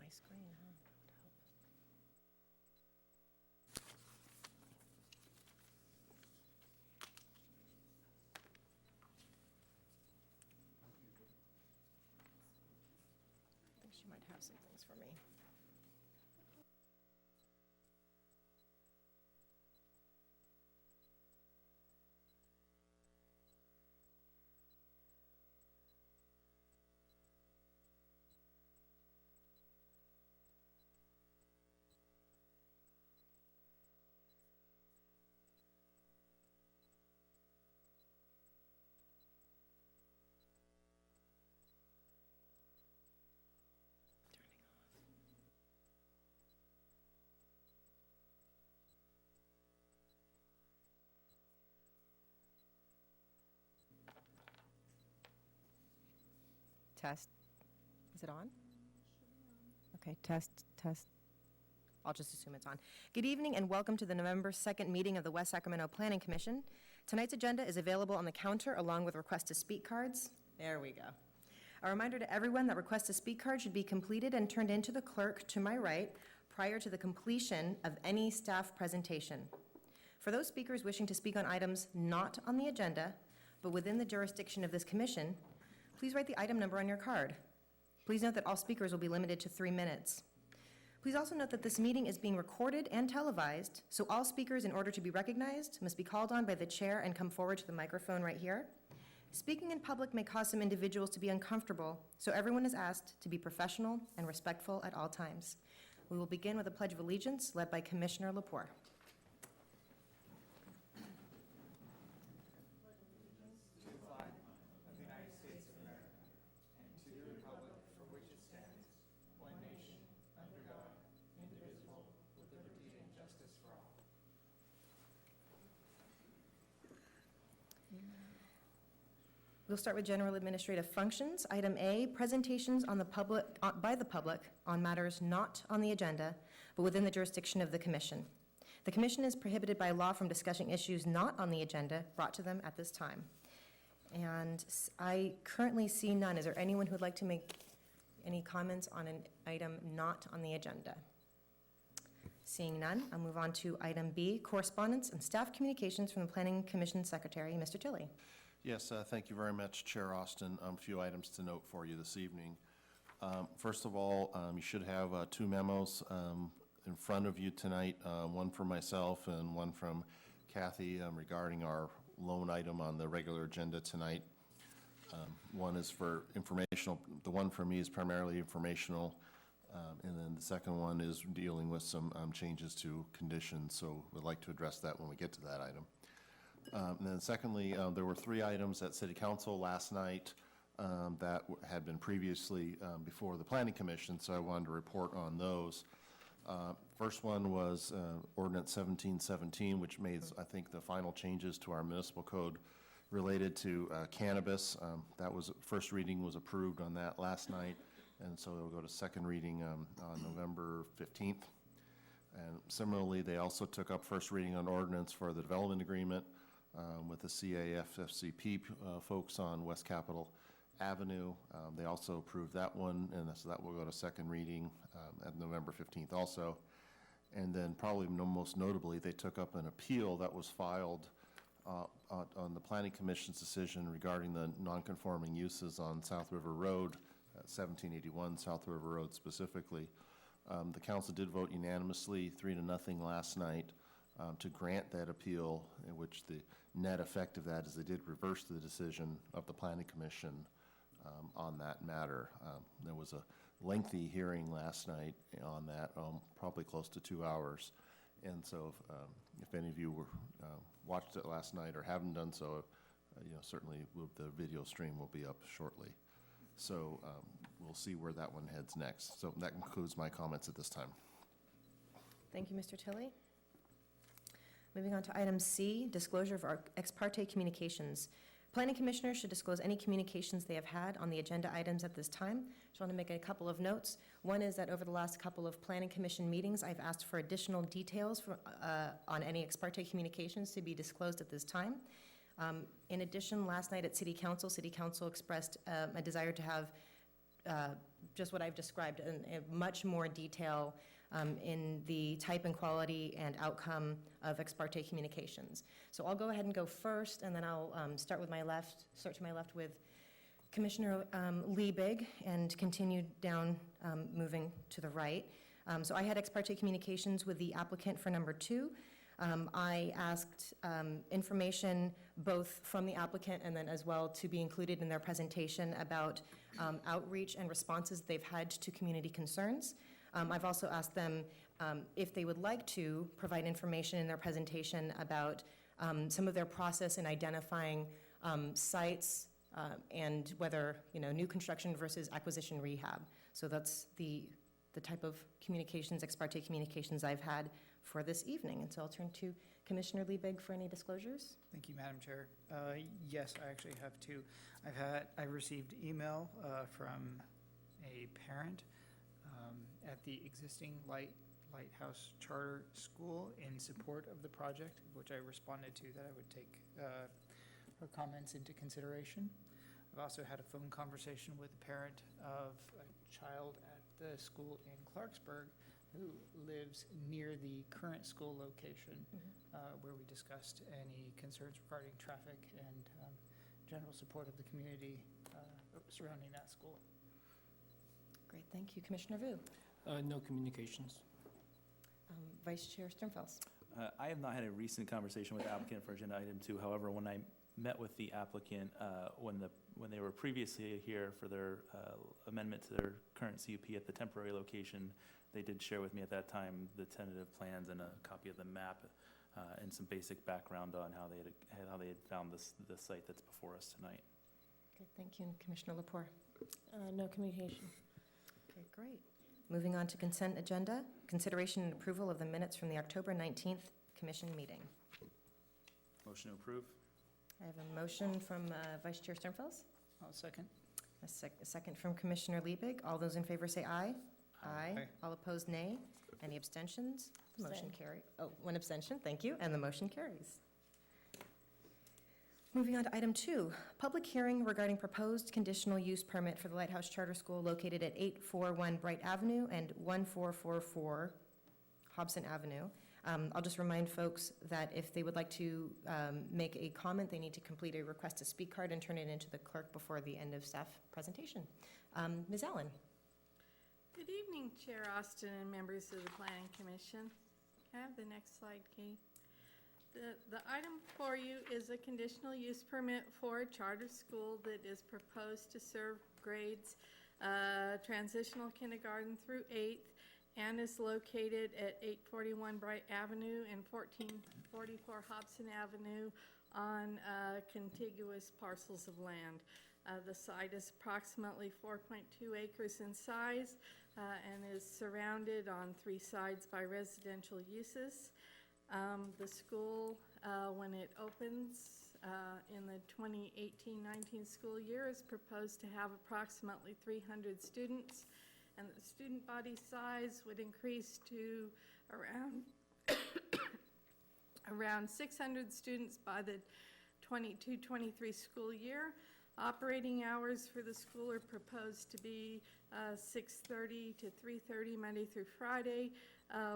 my screen, huh? I think she might have some things for me. Turning off. Test. Is it on? Okay, test, test. I'll just assume it's on. Good evening and welcome to the November 2nd meeting of the West Sacramento Planning Commission. Tonight's agenda is available on the counter along with request to speak cards. There we go. A reminder to everyone that request to speak card should be completed and turned into the clerk to my right prior to the completion of any staff presentation. For those speakers wishing to speak on items not on the agenda, but within the jurisdiction of this commission, please write the item number on your card. Please note that all speakers will be limited to 3 minutes. Please also note that this meeting is being recorded and televised, so all speakers, in order to be recognized, must be called on by the chair and come forward to the microphone right here. Speaking in public may cause some individuals to be uncomfortable, so everyone is asked to be professional and respectful at all times. We will begin with a Pledge of Allegiance led by Commissioner Lepore. We'll start with general administrative functions. Item A, presentations on by the public on matters not on the agenda, but within the jurisdiction of the commission. The commission is prohibited by law from discussing issues not on the agenda brought to them at this time. And I currently see none. Is there anyone who would like to make any comments on an item not on the agenda? Seeing none, I'll move on to item B, correspondence and staff communications from the Planning Commission Secretary, Mr. Tilley. Yes, thank you very much, Chair Austin. A few items to note for you this evening. First of all, you should have 2 memos in front of you tonight, one from myself and one from Kathy regarding our loan item on the regular agenda tonight. One is for informational. The one for me is primarily informational, and then the second one is dealing with some changes to conditions, so we'd like to address that when we get to that item. And then secondly, there were 3 items at City Council last night that had been previously before the Planning Commission, so I wanted to report on those. First one was Ordinance 1717, which made, I think, the final changes to our municipal code related to cannabis. That was, first reading was approved on that last night, and so it'll go to second reading on November 15th. And similarly, they also took up first reading on ordinance for the development agreement with the CAFFCP folks on West Capitol Avenue. They also approved that one, and so that will go to second reading at November 15th also. And then probably most notably, they took up an appeal that was filed on the Planning Commission's decision regarding the non-conforming uses on South River Road, 1781 South River Road specifically. The council did vote unanimously, 3-0 last night, to grant that appeal, in which the net effect of that is they did reverse the decision of the Planning Commission on that matter. There was a lengthy hearing last night on that, probably close to 2 hours. And so if any of you were watched it last night or haven't done so, certainly the video stream will be up shortly. So we'll see where that one heads next. So that concludes my comments at this time. Thank you, Mr. Tilley. Moving on to item C, disclosure of our ex parte communications. Planning commissioners should disclose any communications they have had on the agenda items at this time. Just want to make a couple of notes. One is that over the last couple of planning commission meetings, I've asked for additional details on any ex parte communications to be disclosed at this time. In addition, last night at City Council expressed a desire to have just what I've described in much more detail in the type and quality and outcome of ex parte communications. So I'll go ahead and go first, and then I'll start to my left with Commissioner Liebig and continue down, moving to the right. So I had ex parte communications with the applicant for number 2. I asked information both from the applicant and then as well to be included in their presentation about outreach and responses they've had to community concerns. I've also asked them if they would like to provide information in their presentation about some of their process in identifying sites and whether, new construction versus acquisition rehab. So that's the type of communications, ex parte communications I've had for this evening. And so I'll turn to Commissioner Liebig for any disclosures. Thank you, Madam Chair. Yes, I actually have two. I received email from a parent at the existing Lighthouse Charter School in support of the project, which I responded to that I would take her comments into consideration. I've also had a phone conversation with a parent of a child at the school in Clarksburg who lives near the current school location, where we discussed any concerns regarding traffic and general support of the community surrounding that school. Great, thank you. Commissioner Vu. No communications. Vice Chair Sternfels. I have not had a recent conversation with the applicant for agenda item 2. However, when I met with the applicant, when they were previously here for their amendment to their current CUP at the temporary location, they did share with me at that time the tentative plans and a copy of the map and some basic background on how they had found the site that's before us tonight. Okay, thank you. And Commissioner Lepore. No communication. Okay, great. Moving on to consent agenda, consideration and approval of the minutes from the October 19th commission meeting. Motion to approve? I have a motion from Vice Chair Sternfels. I'll second. A second from Commissioner Liebig. All those in favor say aye. Aye. All opposed, nay. Any abstentions? Motion Abstain. carry. Oh, one abstention, thank you, and the motion carries. Moving on to item 2, public hearing regarding proposed conditional use permit for the Lighthouse Charter School located at 841 Bright Avenue and 1444 Hobson Avenue. I'll just remind folks that if they would like to make a comment, they need to complete a request to speak card and turn it into the clerk before the end of staff presentation. Ms. Allen. Good evening, Chair Austin and members of the Planning Commission. Can I have the next slide, Kate? The item before you is a conditional use permit for a charter school that is proposed to serve grades transitional kindergarten through 8th and is located at 841 Bright Avenue and 1444 Hobson Avenue on contiguous parcels of land. The site is approximately 4.2 acres in size and is surrounded on 3 sides by residential uses. The school, when it opens in the 2018-19 school year, is proposed to have approximately 300 students, and the student body size would increase to around 600 students by the 22-23 school year. Operating hours for the school are proposed to be 6:30 to 3:30 Monday through Friday,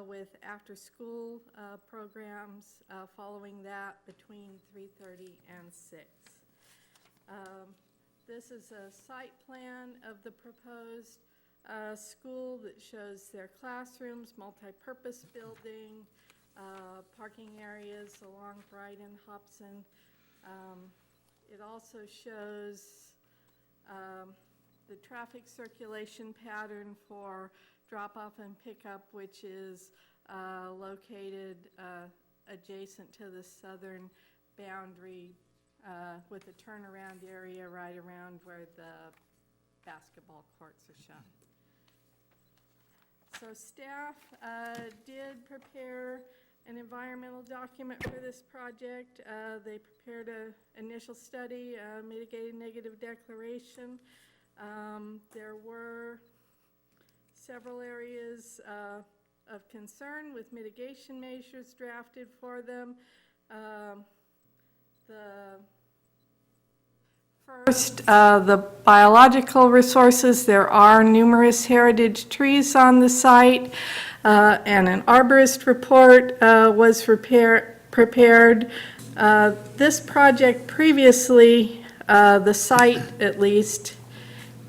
with after-school programs following that between 3:30 and 6. This is a site plan of the proposed school that shows their classrooms, multi-purpose building, parking areas along Bright and Hobson. It also shows the traffic circulation pattern for drop-off and pickup, which is located adjacent to the southern boundary with a turnaround area right around where the basketball courts are shown. So staff did prepare an environmental document for this project. They prepared an initial study, mitigated negative declaration. There were several areas of concern with mitigation measures drafted for them. The First, the biological resources. There are numerous heritage trees on the site, and an arborist report was prepared. This project previously, the site at least,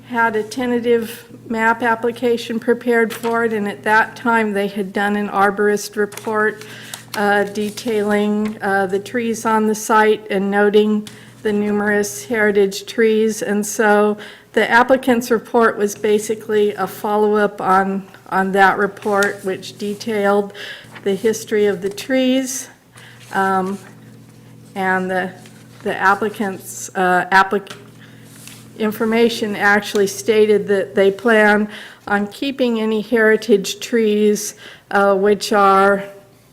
had a tentative map application prepared for it, and at that time, they had done an arborist report detailing the trees on the site and noting the numerous heritage trees. And so the applicant's report was basically a follow-up on that report, which detailed the history of the trees. And the applicant's information actually stated that they plan on keeping any heritage trees which are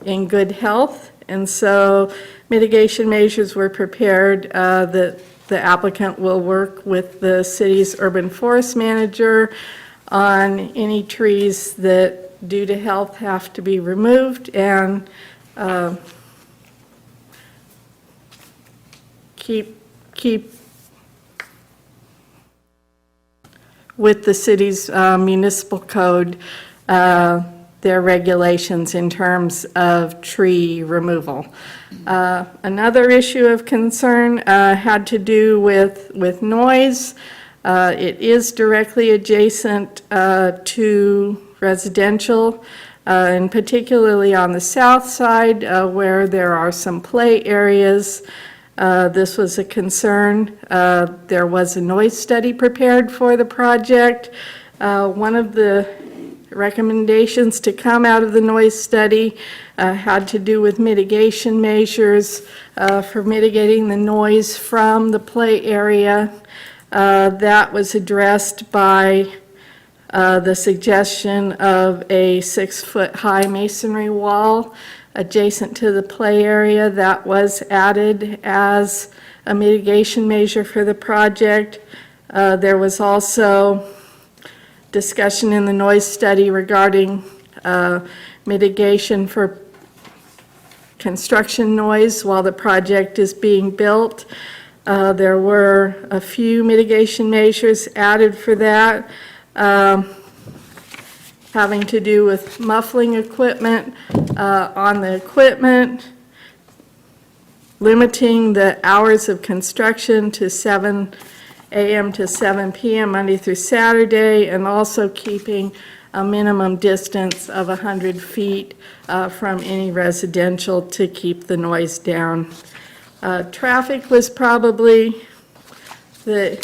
in good health. And so mitigation measures were prepared that the applicant will work with the city's urban forest manager on any trees that, due to health, have to be removed, and keep with the city's municipal code their regulations in terms of tree removal. Another issue of concern had to do with noise. It is directly adjacent to residential, and particularly on the south side where there are some play areas. This was a concern. There was a noise study prepared for the project. One of the recommendations to come out of the noise study had to do with mitigation measures for mitigating the noise from the play area. That was addressed by the suggestion of a 6-foot-high masonry wall adjacent to the play area. That was added as a mitigation measure for the project. There was also discussion in the noise study regarding mitigation for construction noise while the project is being built. There were a few mitigation measures added for that, having to do with muffling equipment on the equipment, limiting the hours of construction to 7 a.m. to 7 p.m. Monday through Saturday, and also keeping a minimum distance of 100 feet from any residential to keep the noise down. Traffic was probably the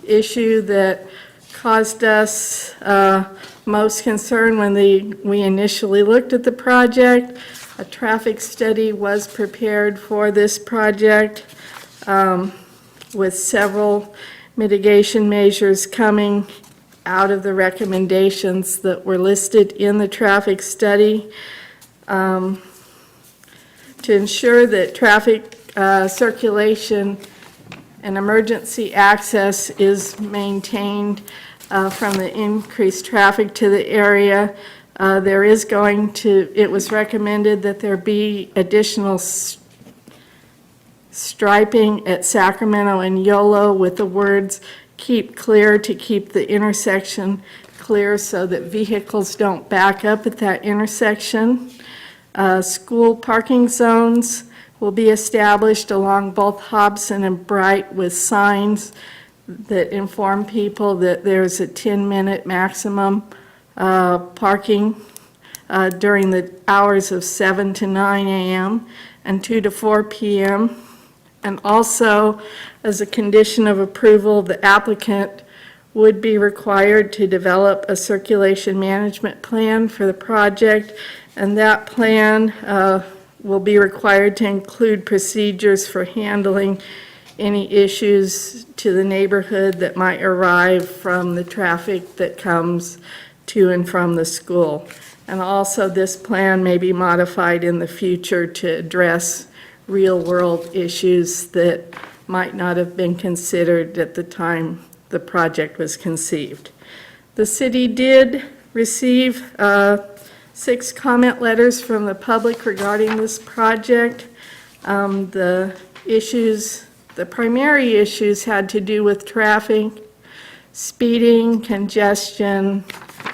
issue that caused us most concern when we initially looked at the project. A traffic study was prepared for this project with several mitigation measures coming out of the recommendations that were listed in the traffic study. To ensure that traffic circulation and emergency access is maintained from the increased traffic to the area, it was recommended that there be additional striping at Sacramento and Yolo with the words "keep clear" to keep the intersection clear so that vehicles don't back up at that intersection. School parking zones will be established along both Hobson and Bright with signs that inform people that there's a 10-minute maximum parking during the hours of 7 to 9 a.m. and 2 to 4 p.m. And also, as a condition of approval, the applicant would be required to develop a circulation management plan for the project, and that plan will be required to include procedures for handling any issues to the neighborhood that might arise from the traffic that comes to and from the school. And also, this plan may be modified in the future to address real-world issues that might not have been considered at the time the project was conceived. The city did receive 6 comment letters from the public regarding this project. The issues The primary issues had to do with traffic, speeding, congestion,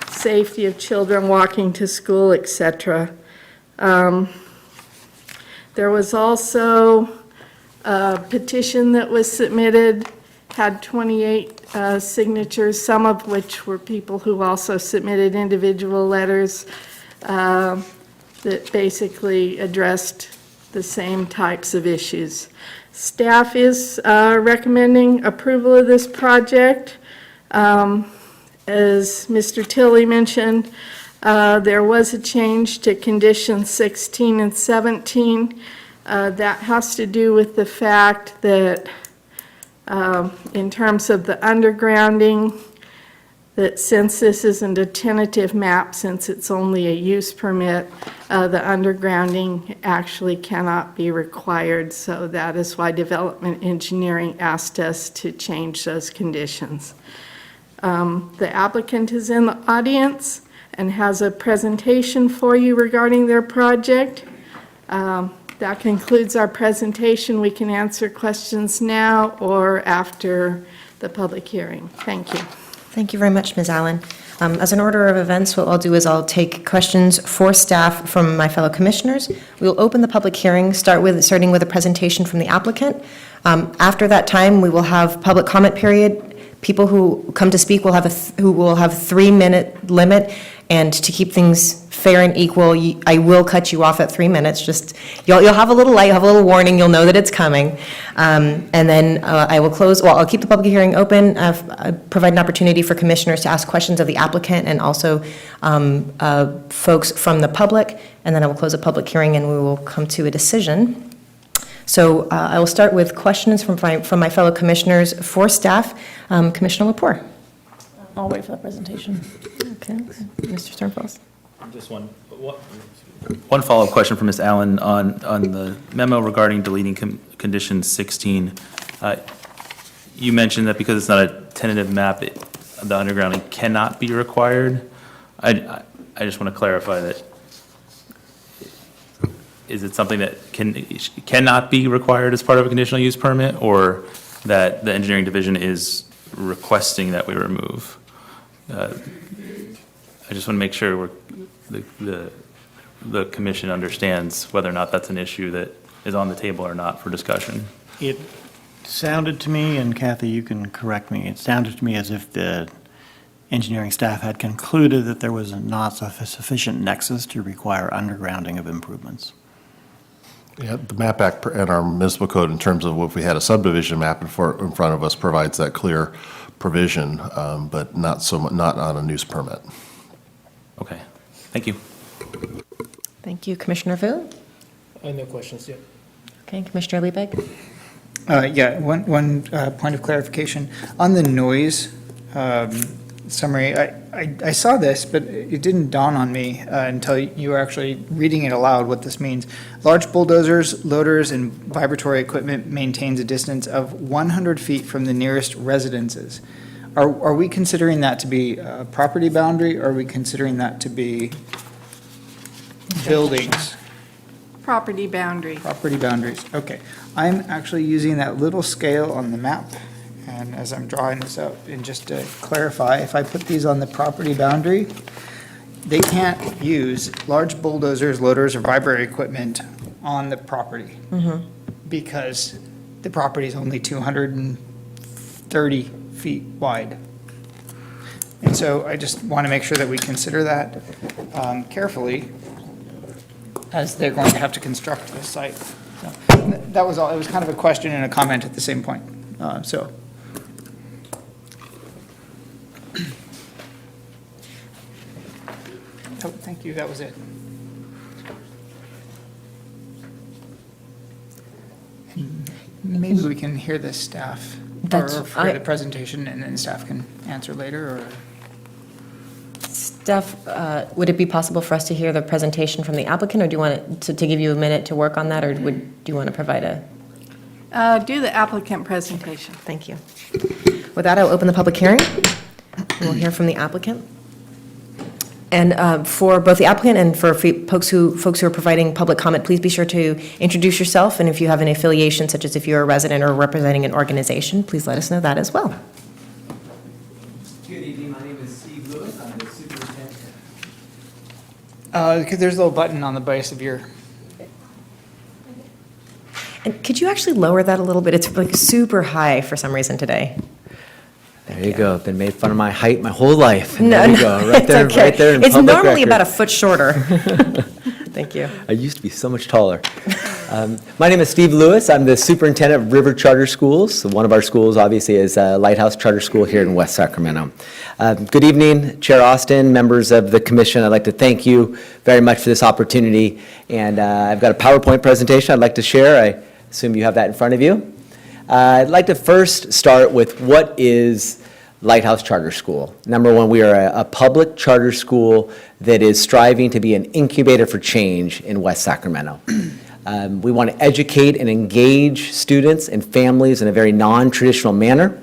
safety of children walking to school, etc. There was also a petition that was submitted, had 28 signatures, some of which were people who also submitted individual letters that basically addressed the same types of issues. Staff is recommending approval of this project. As Mr. Tilley mentioned, there was a change to conditions 16 and 17. That has to do with the fact that in terms of the undergrounding, that since this isn't a tentative map, since it's only a use permit, the undergrounding actually cannot be required. So that is why Development Engineering asked us to change those conditions. The applicant is in the audience and has a presentation for you regarding their project. That concludes our presentation. We can answer questions now or after the public hearing. Thank you. Thank you very much, Ms. Allen. As an order of events, what I'll do is I'll take questions for staff from my fellow commissioners. We will open the public hearing, starting with a presentation from the applicant. After that time, we will have public comment period. People who come to speak will have a 3-minute limit, and to keep things fair and equal, I will cut you off at 3 minutes. Just you'll have a little light, have a little warning. You'll know that it's coming, and then I will close. Well, I'll keep the public hearing open. Provide an opportunity for commissioners to ask questions of the applicant and also folks from the public, and then I will close the public hearing and we will come to a decision. So I will start with questions from my fellow commissioners for staff. Commissioner Lepore. I'll wait for the presentation. Okay, Mr. Sternfels. Just one follow-up question for Ms. Allen on the memo regarding deleting condition 16. You mentioned that because it's not a tentative map, the undergrounding cannot be required. I just want to clarify that. Is it something that cannot be required as part of a conditional use permit, or that the engineering division is requesting that we remove? I just want to make sure the commission understands whether or not that's an issue that is on the table or not for discussion. It sounded to me, and Kathy, you can correct me, it sounded to me as if the engineering staff had concluded that there was not a sufficient nexus to require undergrounding of improvements. Yeah, the map act and our municipal code, in terms of if we had a subdivision map in front of us, provides that clear provision, but not on a use permit. Okay, thank you. Thank you. Commissioner Vu? No questions yet. Okay, Commissioner Liebig? Yeah, one point of clarification. On the noise summary, I saw this, but it didn't dawn on me until you were actually reading it aloud what this means. Large bulldozers, loaders, and vibratory equipment maintains a distance of 100 feet from the nearest residences. Are we considering that to be a property boundary, or are we considering that to be buildings? Property boundary. Property boundaries, okay. I'm actually using that little scale on the map, and as I'm drawing this out, and just to clarify, if I put these on the property boundary, they can't use large bulldozers, loaders, or vibratory equipment on the property because the property is only 230 feet wide. And so I just want to make sure that we consider that carefully as they're going to have to construct the site. So, that was all. It was kind of a question and a comment at the same point. So. Oh, thank you. That was it. Maybe we can hear the staff or for the presentation, and then staff can answer later, or? Staff, would it be possible for us to hear the presentation from the applicant, or do you want to give you a minute to work on that, or do you want to provide a? Do the applicant presentation. Thank you. With that, I'll open the public hearing. We'll hear from the applicant. And for both the applicant and for folks who are providing public comment, please be sure to introduce yourself, and if you have an affiliation, such as if you're a resident or representing an organization, please let us know that as well. Good evening, my name is Steve Lewis, I'm the superintendent. There's a little button on the base of your, And could you actually lower that a little bit? It's like super high for some reason today. There you go, I've been made fun of my height my whole life. And No, there you no, go, right it's there, okay. right there in It's public normally record. about a foot shorter. Thank you. I used to be so much taller. My name is Steve Lewis, I'm the superintendent of River Charter Schools. So one of our schools, obviously, is Lighthouse Charter School here in West Sacramento. Good evening, Chair Austin, members of the commission. I'd like to thank you very much for this opportunity. And I've got a PowerPoint presentation I'd like to share. I assume you have that in front of you. I'd like to first start with what is Lighthouse Charter School. Number one, we are a public charter school that is striving to be an incubator for change in West Sacramento. We want to educate and engage students and families in a very non-traditional manner.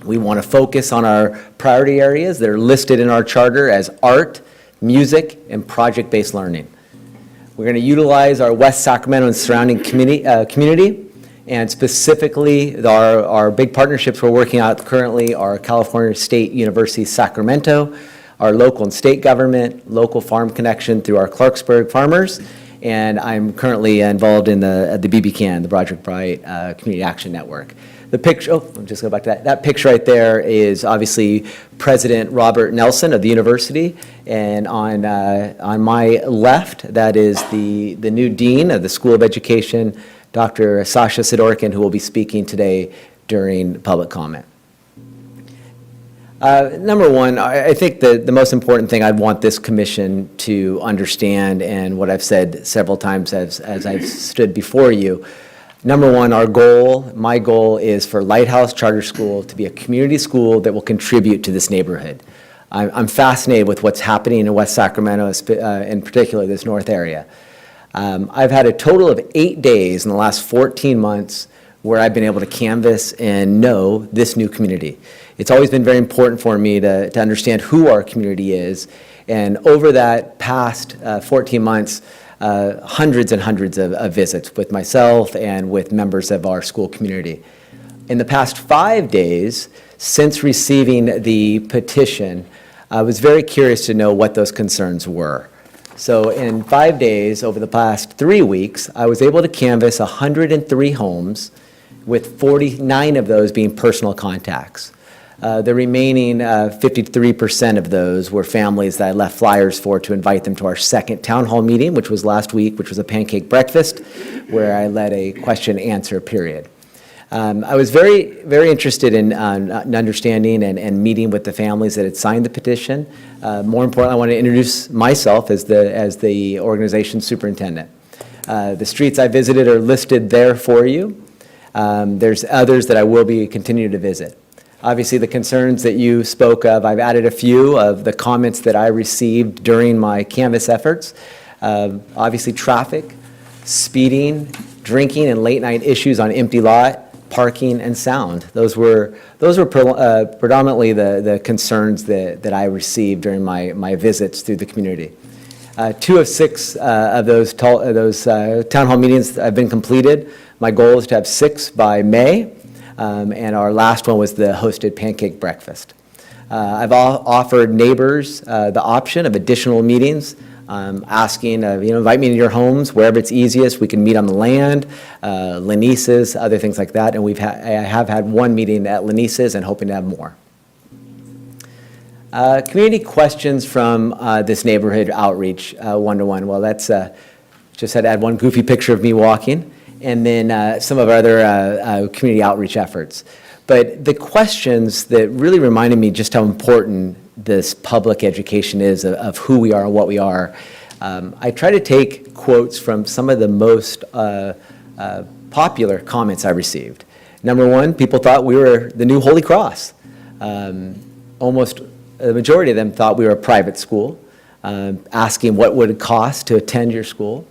We want to focus on our priority areas that are listed in our charter as art, music, and project-based learning. We're going to utilize our West Sacramento and surrounding community, and specifically our big partnerships we're working out currently are California State University Sacramento, our local and state government, local farm connection through our Clarksburg farmers, and I'm currently involved in the BBCAN, the Broderick Bright Community Action Network. The picture, I'll just go back to that. That picture right there is obviously President Robert Nelson of the university, and on my left, that is the new dean of the School of Education, Dr. Sasha Sidorkin, who will be speaking today during public comment. Number one, I think the most important thing I want this commission to understand, and what I've said several times as I've stood before you, number one, my goal is for Lighthouse Charter School to be a community school that will contribute to this neighborhood. I'm fascinated with what's happening in West Sacramento, in particular this north area. I've had a total of 8 days in the last 14 months where I've been able to canvass and know this new community. It's always been very important for me to understand who our community is, and over that past 14 months, hundreds and hundreds of visits with myself and with members of our school community. In the past 5 days, since receiving the petition, I was very curious to know what those concerns were. So in 5 days, over the past 3 weeks, I was able to canvass 103 homes, with 49 of those being personal contacts. The remaining 53% of those were families that I left flyers for to invite them to our second town hall meeting, which was last week, which was a pancake breakfast, where I led a question and answer period. I was very, very interested in understanding and meeting with the families that had signed the petition. More importantly, I want to introduce myself as the organization superintendent. The streets I visited are listed there for you. There's others that I will be continuing to visit. Obviously, the concerns that you spoke of, I've added a few of the comments that I received during my canvass efforts. Obviously, traffic, speeding, drinking, and late-night issues on empty lot, parking, and sound. Those were predominantly the concerns that I received during my visits through the community. 2 of 6 of those town hall meetings have been completed. My goal is to have 6 by May, and our last one was the hosted pancake breakfast. I've offered neighbors the option of additional meetings, asking, invite me to your homes, wherever it's easiest. We can meet on the land, Lanise's, other things like that. And I have had 1 meeting at Lanise's and hoping to have more. Community questions from this neighborhood outreach, one-to-one. Well, that's just had to add 1 goofy picture of me walking, and then some of our other community outreach efforts. But the questions that really reminded me just how important this public education is of who we are and what we are. I try to take quotes from some of the most popular comments I received. Number 1, people thought we were the new Holy Cross. Almost the majority of them thought we were a private school, asking what would it cost to attend your school.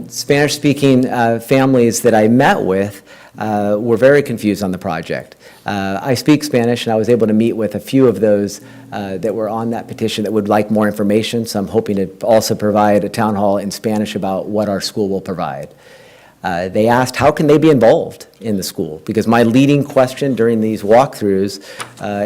Spanish-speaking families that I met with were very confused on the project. I speak Spanish, and I was able to meet with a few of those that were on that petition that would like more information, so I'm hoping to also provide a town hall in Spanish about what our school will provide. They asked, how can they be involved in the school? Because my leading question during these walkthroughs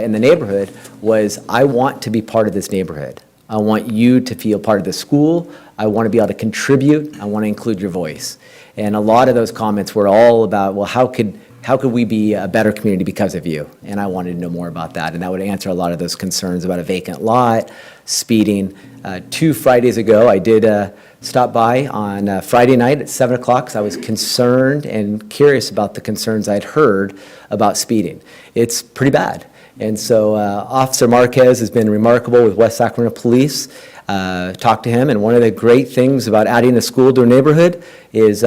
in the neighborhood was, I want to be part of this neighborhood. I want you to feel part of the school. I want to be able to contribute. I want to include your voice. And a lot of those comments were all about, well, how could we be a better community because of you? And I wanted to know more about that. And that would answer a lot of those concerns about a vacant lot, speeding. 2 Fridays ago, I did stop by on Friday night at 7 o'clock because I was concerned and curious about the concerns I'd heard about speeding. It's pretty bad. And so Officer Marquez has been remarkable with West Sacramento Police. Talked to him, and one of the great things about adding a school to a neighborhood is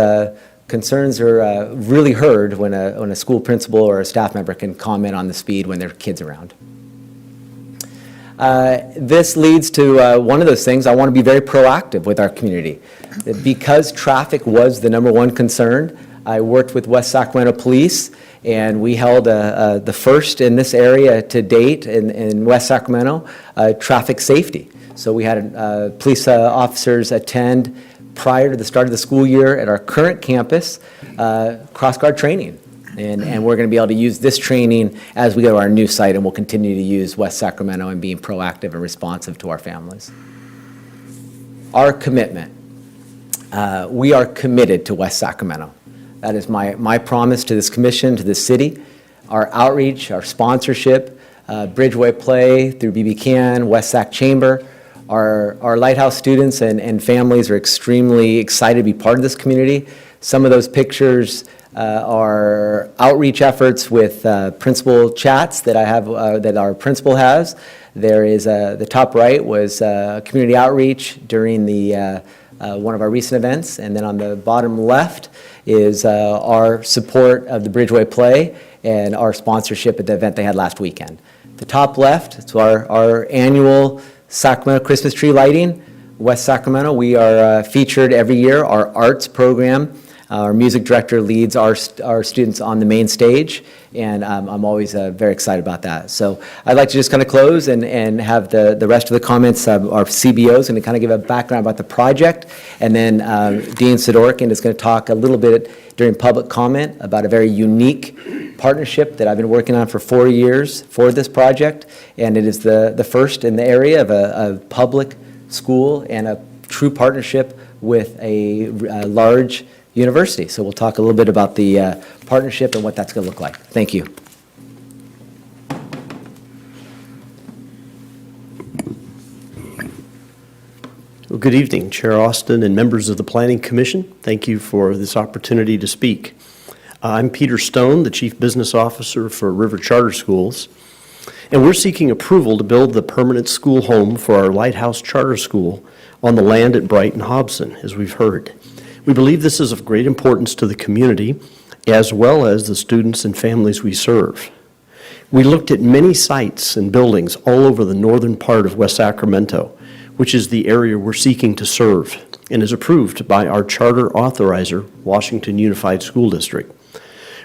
concerns are really heard when a school principal or a staff member can comment on the speed when there are kids around. This leads to one of those things. I want to be very proactive with our community. Because traffic was the #1 concern, I worked with West Sacramento Police, and we held the first in this area to date in West Sacramento, traffic safety. So we had police officers attend prior to the start of the school year at our current campus, cross-guard training. And we're going to be able to use this training as we go to our new site, and we'll continue to use West Sacramento and being proactive and responsive to our families. Our commitment. We are committed to West Sacramento. That is my promise to this commission, to this city. Our outreach, our sponsorship, Bridgeway Play through BB Can, West Sac Chamber. Our Lighthouse students and families are extremely excited to be part of this community. Some of those pictures are outreach efforts with principal chats that I have, that our principal has. There is the top right was community outreach during the one of our recent events, and then on the bottom left is our support of the Bridgeway Play and our sponsorship at the event they had last weekend. The top left, it's our annual Sacramento Christmas tree lighting. West Sacramento, we are featured every year. Our arts program, our music director leads our students on the main stage, and I'm always very excited about that. So I'd like to just kind of close and have the rest of the comments. Our CBO is going to kind of give a background about the project, and then Dean Sidorkin is going to talk a little bit during public comment about a very unique partnership that I've been working on for 4 years for this project, and it is the first in the area of a public school and a true partnership with a large university. So we'll talk a little bit about the partnership and what that's going to look like. Thank you. Well, good evening, Chair Austin and members of the Planning Commission. Thank you for this opportunity to speak. I'm Peter Stone, the Chief Business Officer for River Charter Schools, and we're seeking approval to build the permanent school home for our Lighthouse Charter School on the land at Brighton Hobson, as we've heard. We believe this is of great importance to the community, as well as the students and families we serve. We looked at many sites and buildings all over the northern part of West Sacramento, which is the area we're seeking to serve and is approved by our charter authorizer, Washington Unified School District.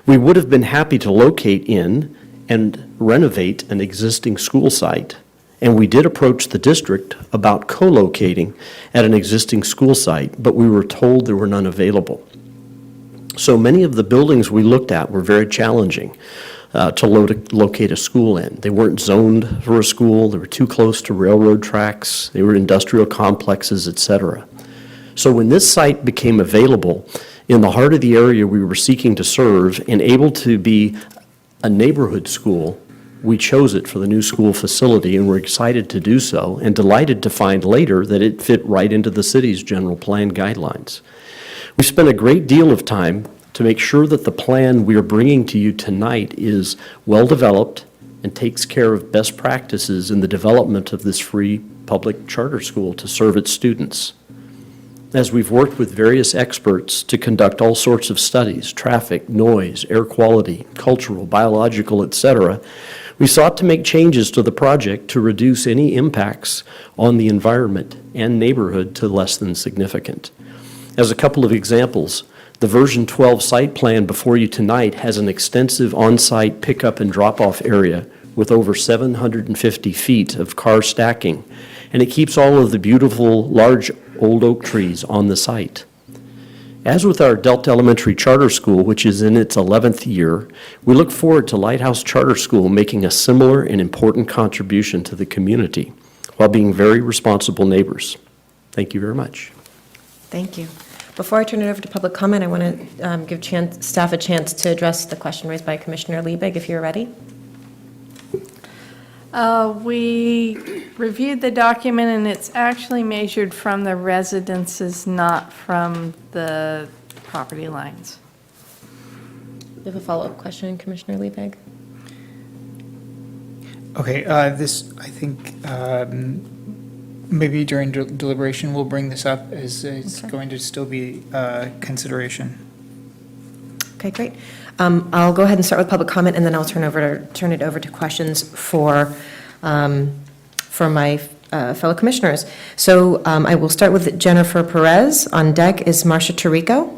We would have been happy to locate in and renovate an existing school site, and we did approach the district about co-locating at an existing school site, but we were told there were none available. So many of the buildings we looked at were very challenging to locate a school in. They weren't zoned for a school, they were too close to railroad tracks, they were industrial complexes, etc. So when this site became available in the heart of the area we were seeking to serve and able to be a neighborhood school, we chose it for the new school facility, and we're excited to do so and delighted to find later that it fit right into the city's general plan guidelines. We spent a great deal of time to make sure that the plan we are bringing to you tonight is well developed and takes care of best practices in the development of this free public charter school to serve its students. As we've worked with various experts to conduct all sorts of studies, traffic, noise, air quality, cultural, biological, etc., we sought to make changes to the project to reduce any impacts on the environment and neighborhood to less than significant. As a couple of examples, the version 12 site plan before you tonight has an extensive on-site pickup and drop-off area with over 750 feet of car stacking, and it keeps all of the beautiful large old oak trees on the site. As with our Delta Elementary Charter School, which is in its 11th year, we look forward to Lighthouse Charter School making a similar and important contribution to the community while being very responsible neighbors. Thank you very much. Thank you. Before I turn it over to public comment, I want to give staff a chance to address the question raised by Commissioner Liebig, if you're ready. We reviewed the document, and it's actually measured from the residences, not from the property lines. You have a follow-up question, Commissioner Liebig? Okay, this, I think, maybe during deliberation, we'll bring this up as it's Okay. going to still be consideration. Okay, great. I'll go ahead and start with public comment, and then I'll turn it over to questions for my fellow commissioners. So I will start with Jennifer Perez. On deck is Marcia Tarico.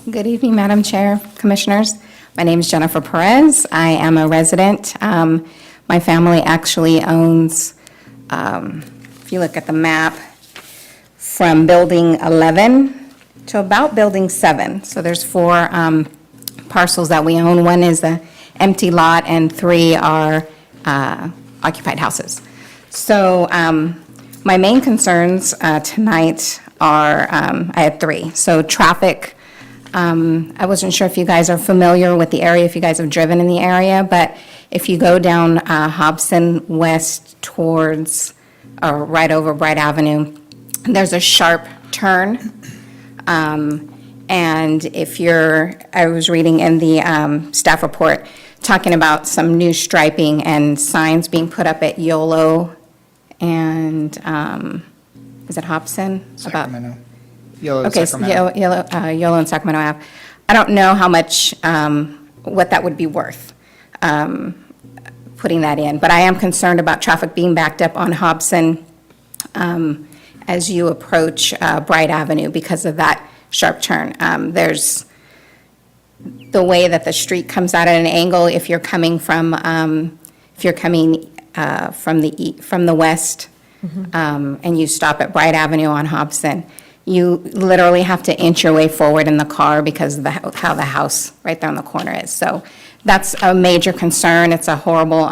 Good evening, Madam Chair, Commissioners. My name is Jennifer Perez. I am a resident. My family actually owns, if you look at the map, from Building 11 to about Building 7. So there's 4 parcels that we own. 1 is an empty lot, and 3 are occupied houses. So my main concerns tonight are, I had 3. So traffic. I wasn't sure if you guys are familiar with the area, if you guys have driven in the area, but if you go down Hobson West towards, or right over Bright Avenue, there's a sharp turn. And if I was reading in the staff report, talking about some new striping and signs being put up at YOLO and, is it Hobson? About- Sacramento. Yellow Okay, Sacramento. so YOLO and Sacramento Ave. I don't know how much, what that would be worth, putting that in. But I am concerned about traffic being backed up on Hobson as you approach Bright Avenue because of that sharp turn. There's the way that the street comes out at an angle. If you're coming from, from the west, and you stop at Bright Avenue on Hobson, you literally have to inch your way forward in the car because of how the house right there on the corner is. So that's a major concern. It's a horrible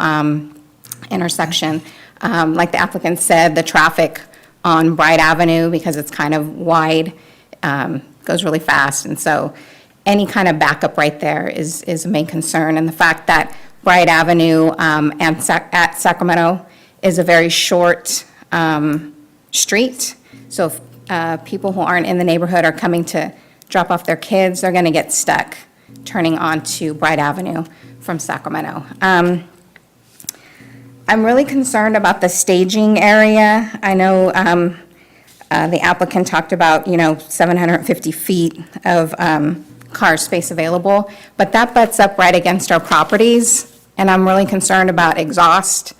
intersection. Like the applicant said, the traffic on Bright Avenue, because it's kind of wide, goes really fast. And so any kind of backup right there is a main concern. And the fact that Bright Avenue at Sacramento is a very short street. So if people who aren't in the neighborhood are coming to drop off their kids, they're going to get stuck turning onto Bright Avenue from Sacramento. I'm really concerned about the staging area. I know the applicant talked about, 750 feet of car space available, but that butts up right against our properties, and I'm really concerned about exhaust,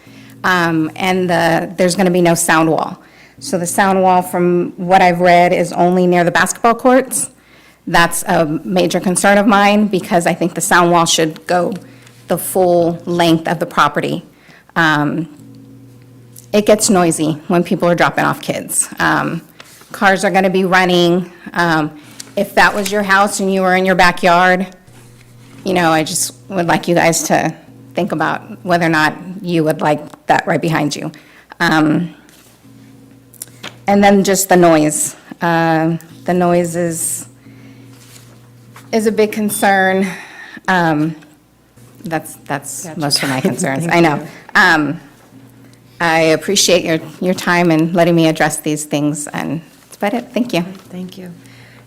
and there's going to be no sound wall. So the sound wall, from what I've read, is only near the basketball courts. That's a major concern of mine because I think the sound wall should go the full length of the property. It gets noisy when people are dropping off kids. Cars are going to be running. If that was your house and you were in your backyard, I just would like you guys to think about whether or not you would like that right behind you. And then just the noise. The noise is a big concern. That's most of my concerns. I know. I appreciate your time and letting me address these things, and that's about it. Thank you. Thank you.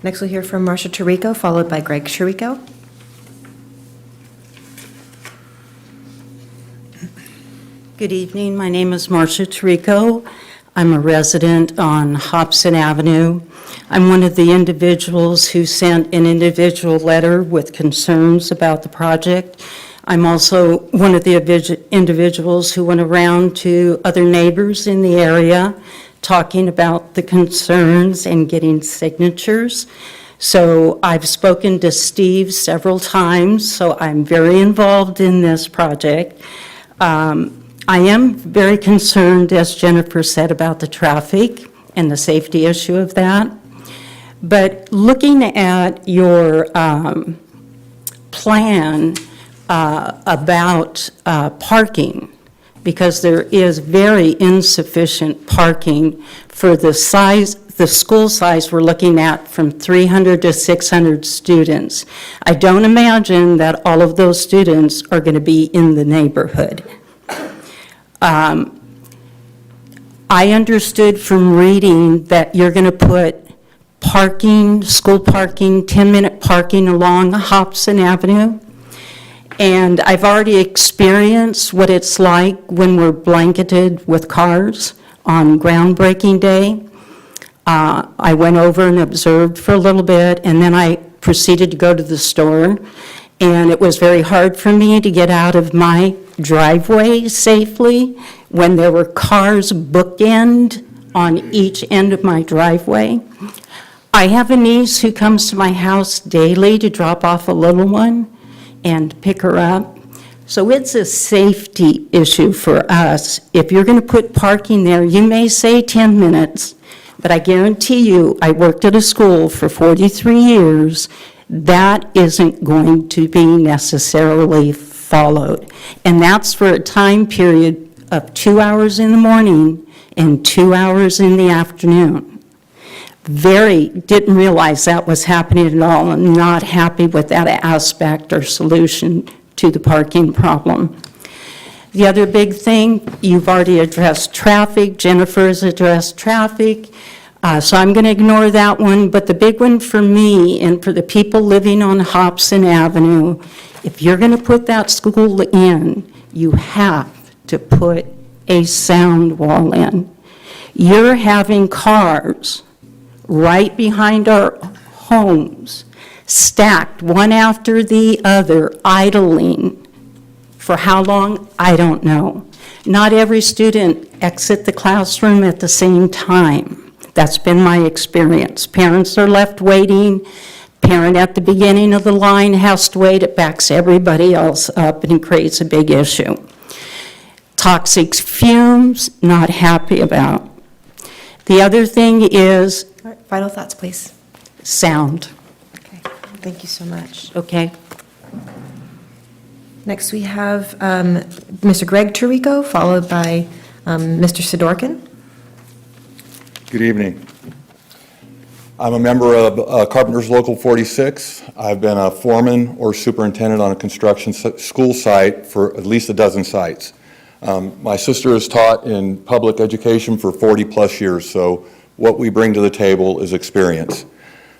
Next, we'll hear from Marcia Tarico, followed by Greg Chirico. Good evening. My name is Marcia Tarico. I'm a resident on Hobson Avenue. I'm one of the individuals who sent an individual letter with concerns about the project. I'm also one of the individuals who went around to other neighbors in the area talking about the concerns and getting signatures. So I've spoken to Steve several times, so I'm very involved in this project. I am very concerned, as Jennifer said, about the traffic and the safety issue of that. But looking at your plan about parking, because there is very insufficient parking for the size, the school size we're looking at from 300 to 600 students. I don't imagine that all of those students are going to be in the neighborhood. I understood from reading that you're going to put parking, school parking, 10-minute parking along Hobson Avenue. And I've already experienced what it's like when we're blanketed with cars on groundbreaking day. I went over and observed for a little bit, and then I proceeded to go to the store. And it was very hard for me to get out of my driveway safely when there were cars bookend on each end of my driveway. I have a niece who comes to my house daily to drop off a little one and pick her up. So it's a safety issue for us. If you're going to put parking there, you may say 10 minutes, but I guarantee you, I worked at a school for 43 years, that isn't going to be necessarily followed. And that's for a time period of 2 hours in the morning and 2 hours in the afternoon. Didn't realize that was happening at all. I'm not happy with that aspect or solution to the parking problem. The other big thing, you've already addressed traffic. Jennifer's addressed traffic. So I'm going to ignore that one. But the big one for me and for the people living on Hobson Avenue, if you're going to put that school in, you have to put a sound wall in. You're having cars right behind our homes, stacked one after the other, idling. For how long? I don't know. Not every student exits the classroom at the same time. That's been my experience. Parents are left waiting. Parent at the beginning of the line has to wait. It backs everybody else up and it creates a big issue. Toxic fumes, not happy about. The other thing is All right, final thoughts, please. sound, Okay, thank you so much. okay? Next, we have Mr. Greg Tirico, followed by Mr. Sidorkin. Good evening. I'm a member of Carpenters Local 46. I've been a foreman or superintendent on a construction school site for at least a dozen sites. My sister has taught in public education for 40-plus years, so what we bring to the table is experience.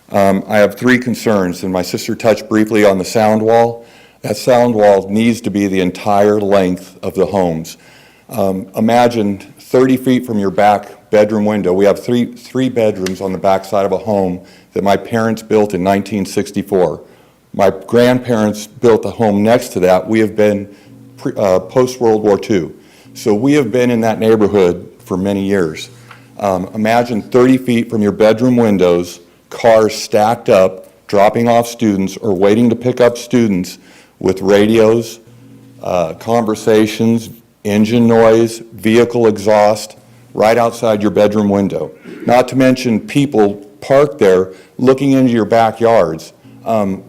I have three concerns, and my sister touched briefly on the sound wall. That sound wall needs to be the entire length of the homes. Imagine 30 feet from your back bedroom window. We have three bedrooms on the back side of a home that my parents built in 1964. My grandparents built a home next to that. We have been post-World War II. So we have been in that neighborhood for many years. Imagine 30 feet from your bedroom windows, cars stacked up, dropping off students or waiting to pick up students with radios, conversations, engine noise, vehicle exhaust, right outside your bedroom window. Not to mention people parked there looking into your backyards.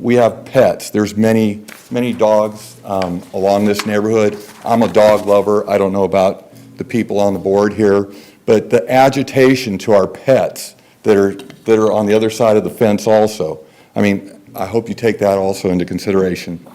We have pets. There's many dogs along this neighborhood. I'm a dog lover. I don't know about the people on the board here, but the agitation to our pets that are on the other side of the fence also. I mean, I hope you take that also into consideration.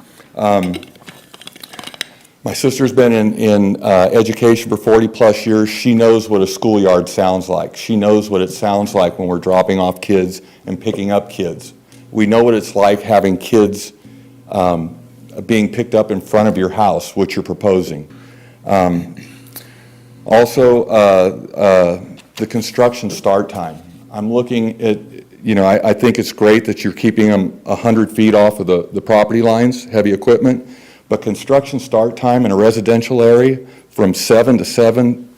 My sister's been in education for 40-plus years. She knows what a schoolyard sounds like. She knows what it sounds like when we're dropping off kids and picking up kids. We know what it's like having kids being picked up in front of your house, which you're proposing. Also, the construction start time. I'm looking at, I think it's great that you're keeping them 100 feet off of the property lines, heavy equipment, but construction start time in a residential area from 7 to 7,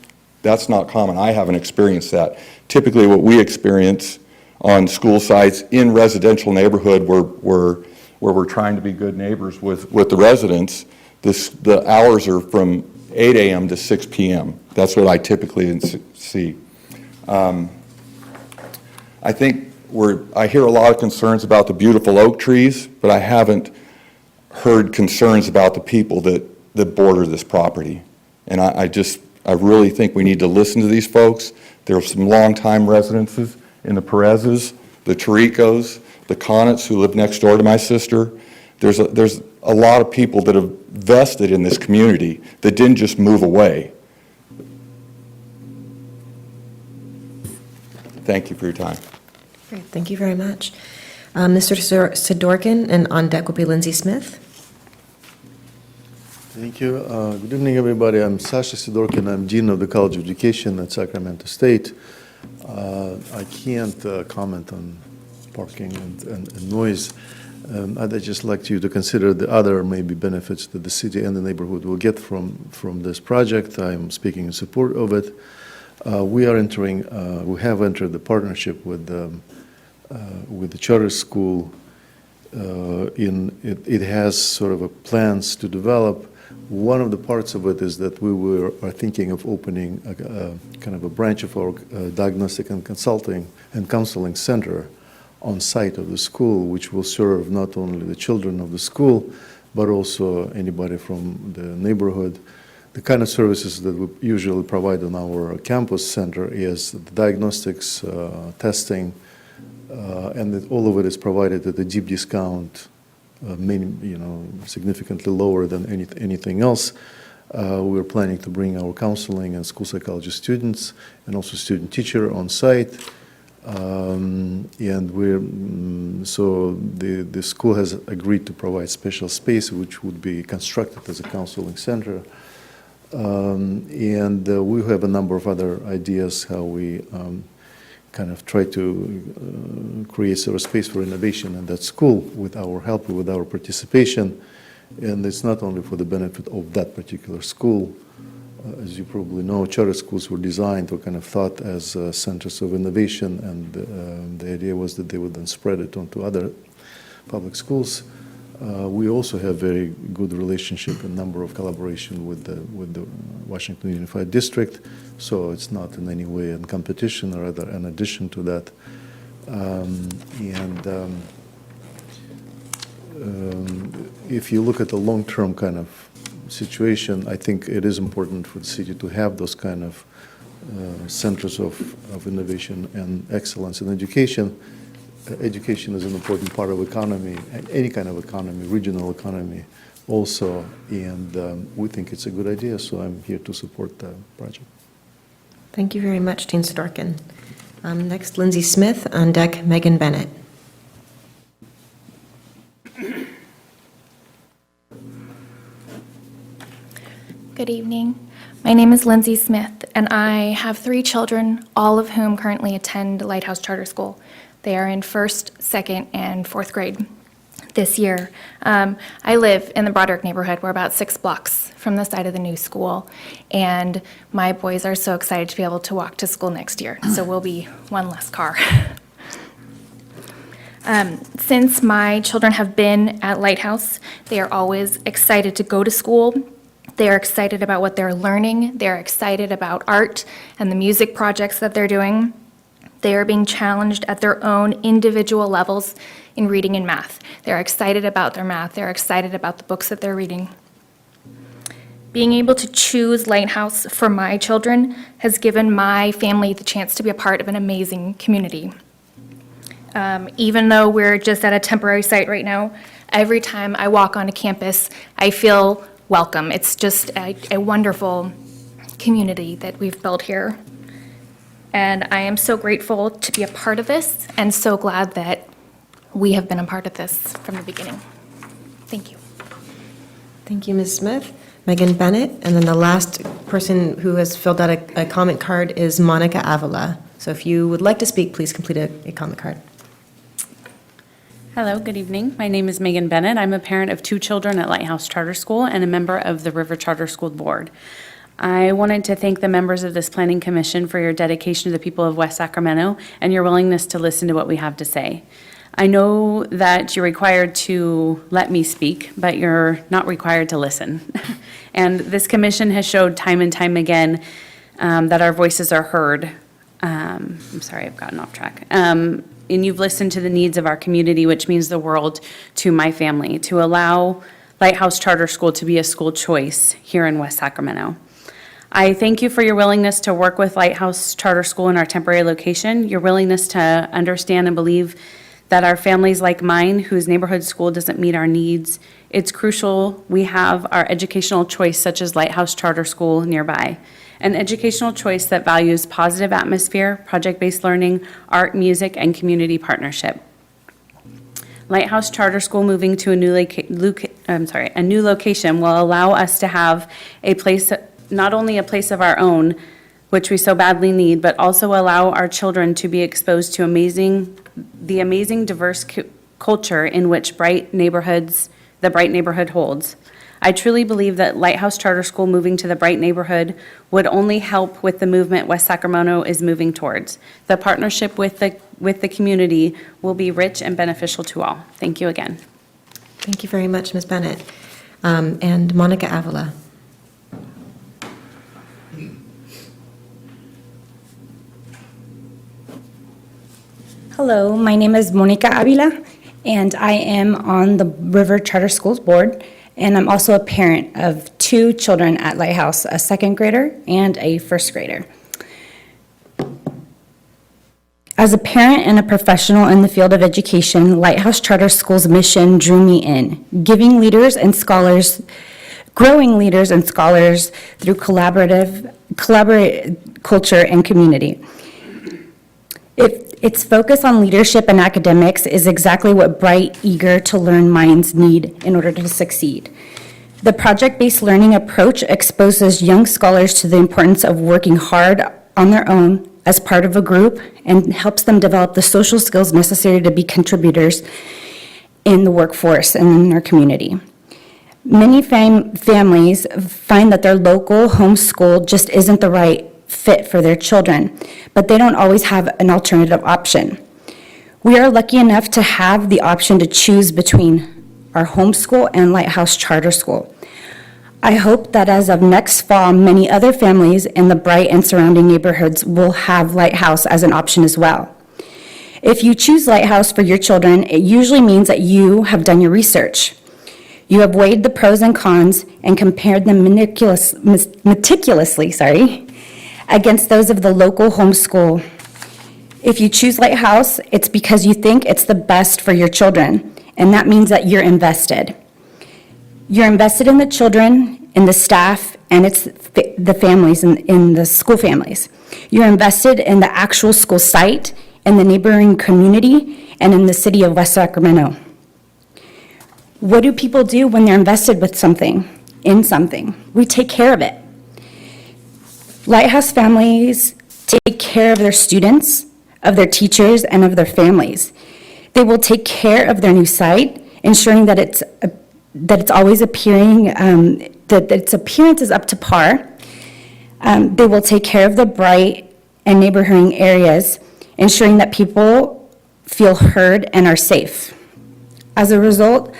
that's not common. I haven't experienced that. Typically, what we experience on school sites in residential neighborhood where we're trying to be good neighbors with the residents, the hours are from 8 a.m. to 6 p.m. That's what I typically see. I think I hear a lot of concerns about the beautiful oak trees, but I haven't heard concerns about the people that border this property. And I really think we need to listen to these folks. There are some longtime residences in the Perez's, the Taricos, the Connets who live next door to my sister. There's a lot of people that have vested in this community that didn't just move away. Thank you for your time. Great, thank you very much. Mr. Sidorkin, and on deck will be Lindsay Smith. Thank you. Good evening, everybody. I'm Sasha Sidorkin. I'm Dean of the College of Education at Sacramento State. I can't comment on parking and noise. I'd just like you to consider the other maybe benefits that the city and the neighborhood will get from this project. I'm speaking in support of it. We have entered the partnership with the charter school. It has sort of plans to develop. One of the parts of it is that we are thinking of opening kind of a branch of our diagnostic and consulting and counseling center on site of the school, which will serve not only the children of the school, but also anybody from the neighborhood. The kind of services that we usually provide on our campus center is diagnostics, testing, and all of it is provided at a deep discount, significantly lower than anything else. We're planning to bring our counseling and school psychology students and also student teacher on site. So the school has agreed to provide special space which would be constructed as a counseling center. We have a number of other ideas how we kind of try to create sort of space for innovation in that school with our help, with our participation. And it's not only for the benefit of that particular school. As you probably know, charter schools were designed or kind of thought as centers of innovation, and the idea was that they would then spread it onto other public schools. We also have very good relationship and number of collaboration with the Washington Unified District, so it's not in any way in competition or rather in addition to that. If you look at the long-term kind of situation, I think it is important for the city to have those kind of centers of innovation and excellence in education. Education is an important part of economy, any kind of economy, regional economy also, and we think it's a good idea, so I'm here to support the project. Thank you very much, Dean Sidorkin. Next, Lindsay Smith, on deck, Megan Bennett. Good evening. My name is Lindsay Smith, and I have 3 children, all of whom currently attend Lighthouse Charter School. They are in 1st, 2nd, and 4th grade this year. I live in the Broderick neighborhood. We're about 6 blocks from the site of the new school, and my boys are so excited to be able to walk to school next year, so we'll be one less car. Since my children have been at Lighthouse, they are always excited to go to school. They are excited about what they're learning. They're excited about art and the music projects that they're doing. They are being challenged at their own individual levels in reading and math. They're excited about their math. They're excited about the books that they're reading. Being able to choose Lighthouse for my children has given my family the chance to be a part of an amazing community. Even though we're just at a temporary site right now, every time I walk onto campus, I feel welcome. It's just a wonderful community that we've built here. And I am so grateful to be a part of this and so glad that we have been a part of this from the beginning. Thank you. Thank you, Ms. Smith. Megan Bennett, and then the last person who has filled out a comment card is Monica Avila. So if you would like to speak, please complete a comment card. Hello, good evening. My name is Megan Bennett. I'm a parent of 2 children at Lighthouse Charter School and a member of the River Charter School Board. I wanted to thank the members of this Planning Commission for your dedication to the people of West Sacramento and your willingness to listen to what we have to say. I know that you're required to let me speak, but you're not required to listen. And this commission has showed time and time again that our voices are heard. I'm sorry, I've gotten off track. And you've listened to the needs of our community, which means the world to my family, to allow Lighthouse Charter School to be a school choice here in West Sacramento. I thank you for your willingness to work with Lighthouse Charter School in our temporary location, your willingness to understand and believe that our families like mine, whose neighborhood school doesn't meet our needs, it's crucial we have our educational choice such as Lighthouse Charter School nearby. An educational choice that values positive atmosphere, project-based learning, art, music, and community partnership. Lighthouse Charter School moving to a new location will allow us to have a place, not only a place of our own, which we so badly need, but also allow our children to be exposed to the amazing diverse culture in which the Bright neighborhood holds. I truly believe that Lighthouse Charter School moving to the Bright neighborhood would only help with the movement West Sacramento is moving towards. The partnership with the community will be rich and beneficial to all. Thank you again. Thank you very much, Ms. Bennett. And Monica Avila. Hello, my name is Monica Avila, and I am on the River Charter Schools Board, and I'm also a parent of 2 children at Lighthouse, a 2nd grader and a 1st grader. As a parent and a professional in the field of education, Lighthouse Charter School's mission drew me in, growing leaders and scholars through collaborative culture and community. Its focus on leadership and academics is exactly what bright, eager to learn minds need in order to succeed. The project-based learning approach exposes young scholars to the importance of working hard on their own as part of a group and helps them develop the social skills necessary to be contributors in the workforce and in their community. Many families find that their local homeschool just isn't the right fit for their children, but they don't always have an alternative option. We are lucky enough to have the option to choose between our homeschool and Lighthouse Charter School. I hope that as of next fall, many other families in the Bright and surrounding neighborhoods will have Lighthouse as an option as well. If you choose Lighthouse for your children, it usually means that you have done your research. You have weighed the pros and cons and compared them meticulously, against those of the local homeschool. If you choose Lighthouse, it's because you think it's the best for your children, and that means that you're invested. You're invested in the children, in the staff, and it's the families, in the school families. You're invested in the actual school site, in the neighboring community, and in the city of West Sacramento. What do people do when they're invested with something, in something? We take care of it. Lighthouse families take care of their students, of their teachers, and of their families. They will take care of their new site, ensuring that it's always appearing, that its appearance is up to par. They will take care of the Bright and neighboring areas, ensuring that people feel heard and are safe. As a result,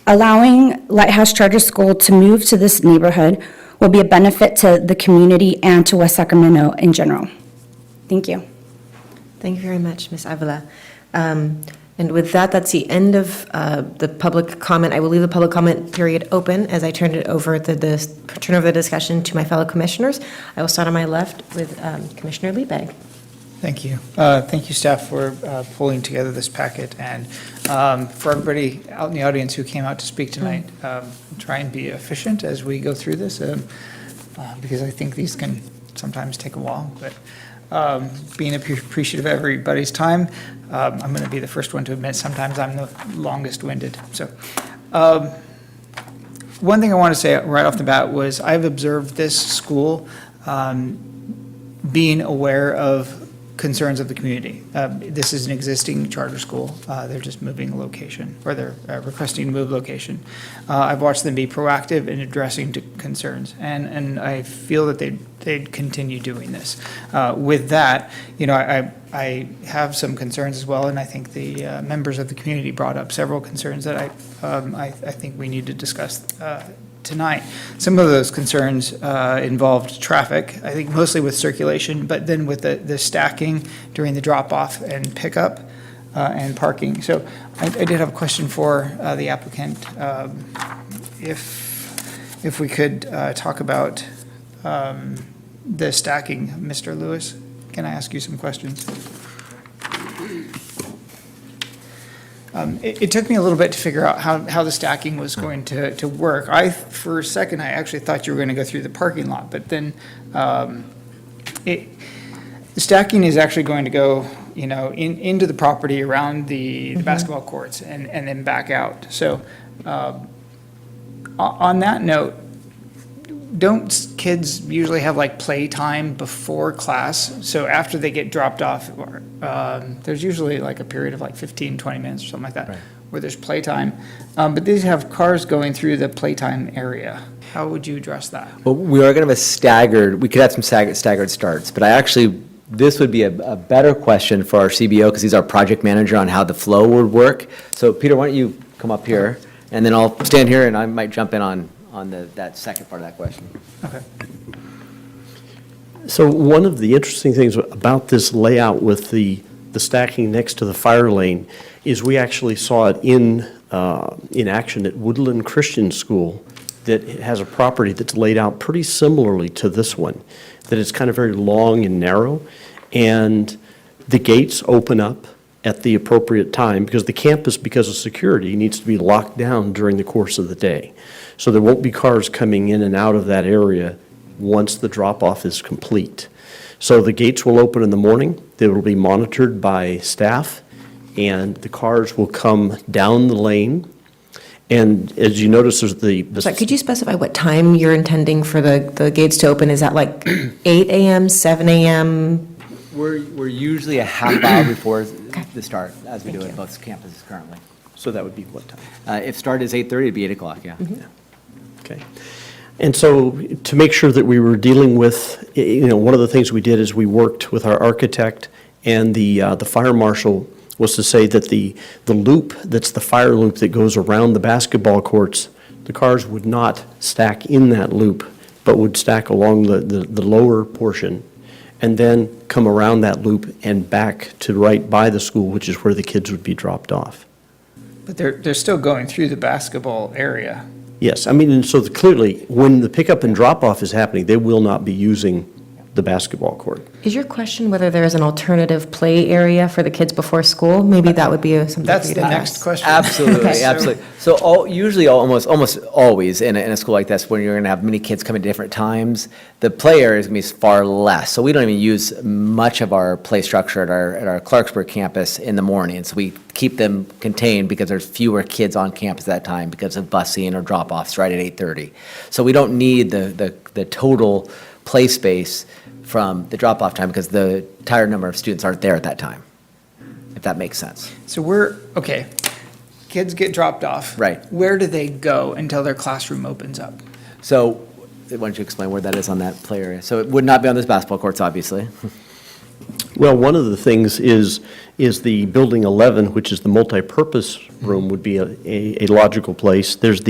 allowing Lighthouse Charter School to move to this neighborhood will be a benefit to the community and to West Sacramento in general. Thank you. Thank you very much, Ms. Avila. And with that, that's the end of the public comment. I will leave the public comment period open as I turn over the discussion to my fellow commissioners. I will start on my left with Commissioner Liebeg. Thank you. Thank you, staff, for pulling together this packet, and for everybody out in the audience who came out to speak tonight. Try and be efficient as we go through this, because I think these can sometimes take a while, but being appreciative of everybody's time, I'm going to be the first one to admit sometimes I'm the longest winded. So one thing I want to say right off the bat was I've observed this school being aware of concerns of the community. This is an existing charter school. They're just moving a location, or they're requesting to move location. I've watched them be proactive in addressing concerns, and I feel that they'd continue doing this. With that, I have some concerns as well, and I think the members of the community brought up several concerns that I think we need to discuss tonight. Some of those concerns involved traffic, I think mostly with circulation, but then with the stacking during the drop-off and pickup and parking. So I did have a question for the applicant. If we could talk about the stacking, Mr. Lewis, can I ask you some questions? It took me a little bit to figure out how the stacking was going to work. For a second, I actually thought you were going to go through the parking lot, but then the stacking is actually going to go, into the property around the basketball courts and then back out. So on that note, don't kids usually have like play time before class? So after they get dropped off, there's usually like a period of like 15, 20 minutes or something like that, where there's playtime. But these have cars going through the playtime area. How would you address that? Well, we are going to have we could have some staggered starts, but this would be a better question for our CBO, because he's our project manager, on how the flow would work. So Peter, why don't you come up here, and then I'll stand here and I might jump in on that second part of that question. Okay. So one of the interesting things about this layout with the stacking next to the fire lane is we actually saw it in action at Woodland Christian School, that has a property that's laid out pretty similarly to this one, that it's kind of very long and narrow, and the gates open up at the appropriate time, because the campus, because of security, needs to be locked down during the course of the day. So there won't be cars coming in and out of that area once the drop-off is complete. So the gates will open in the morning. They will be monitored by staff, and the cars will come down the lane. And as you notice, there's Sorry, could you specify what time you're intending for the gates to open? Is that like 8 a.m., 7 a.m.? We're usually a half hour before the start, as we do at both campuses currently. So that would be what time? If start is 8:30, it'd be 8 o'clock, yeah. Okay. And so to make sure that we were dealing with, one of the things we did is we worked with our architect and the fire marshal, was to say that the loop, that's the fire loop that goes around the basketball courts, the cars would not stack in that loop, but would stack along the lower portion, and then come around that loop and back to right by the school, which is where the kids would be dropped off. But they're still going through the basketball area. Yes, and so clearly, when the pickup and drop-off is happening, they will not be using the basketball court. Is your question whether there is an alternative play area for the kids before school? Maybe that would be something for That's you the to next ask. question. Absolutely, Okay. absolutely. So usually, almost always in a school like this, when you're going to have many kids come at different times, the play area is going to be far less. So we don't even use much of our play structure at our Clarksburg campus in the morning. So we keep them contained because there's fewer kids on campus at that time because of busing or drop-offs right at 8:30. So we don't need the total play space from the drop-off time, because the entire number of students aren't there at that time, if that makes sense. So okay, kids get dropped off. Right. Where do they go until their classroom opens up? So, why don't you explain where that is on that play area? So it would not be on those basketball courts, obviously. Well, one of the things is the Building 11, which is the multipurpose room, would be a logical place. There's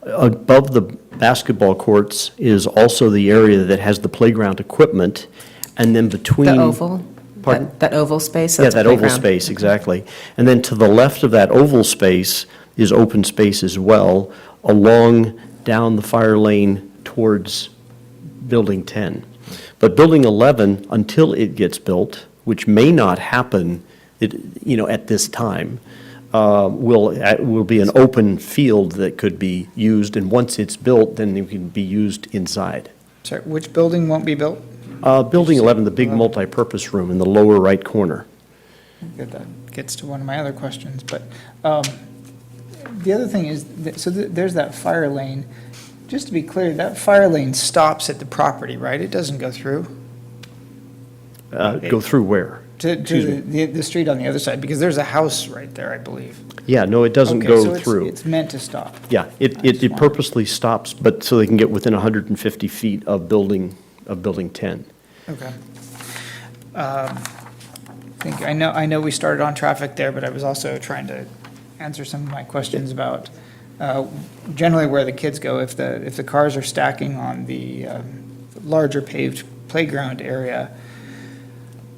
above the basketball courts is also the area that has the playground equipment, and then between. The oval? Pardon? That oval space? Yeah, That's that oval space, exactly. And then to the left of that oval space is open space as well, along down the fire lane towards Building 10. But Building 11, until it gets built, which may not happen, at this time, will be an open field that could be used, and once it's built, then it can be used inside. Sorry, which building won't be built? Building 11, the big multipurpose room in the lower right corner. Good, that gets to one of my other questions, but the other thing is, there's that fire lane. Just to be clear, that fire lane stops at the property, right? It doesn't go through? Go through where? To Excuse me. the street on the other side, because there's a house right there, I believe. Yeah, no, it doesn't Okay, go so through. it's meant to stop. Yeah, it purposely stops, but so they can get within 150 feet of building 10. Okay. I know we started on traffic there, but I was also trying to answer some of my questions about generally where the kids go. If the cars are stacking on the larger paved playground area.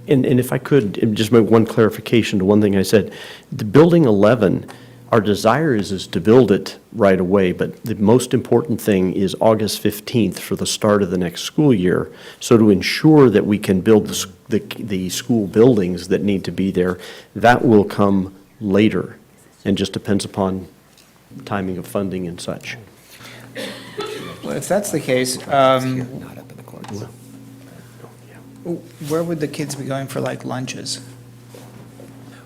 And if I could, just make one clarification to one thing I said. The Building 11, our desire is to build it right away, but the most important thing is August 15th for the start of the next school year. So to ensure that we can build the school buildings that need to be there, that will come later, and just depends upon timing of funding and such. Well, if that's the case, where would the kids be going for like lunches?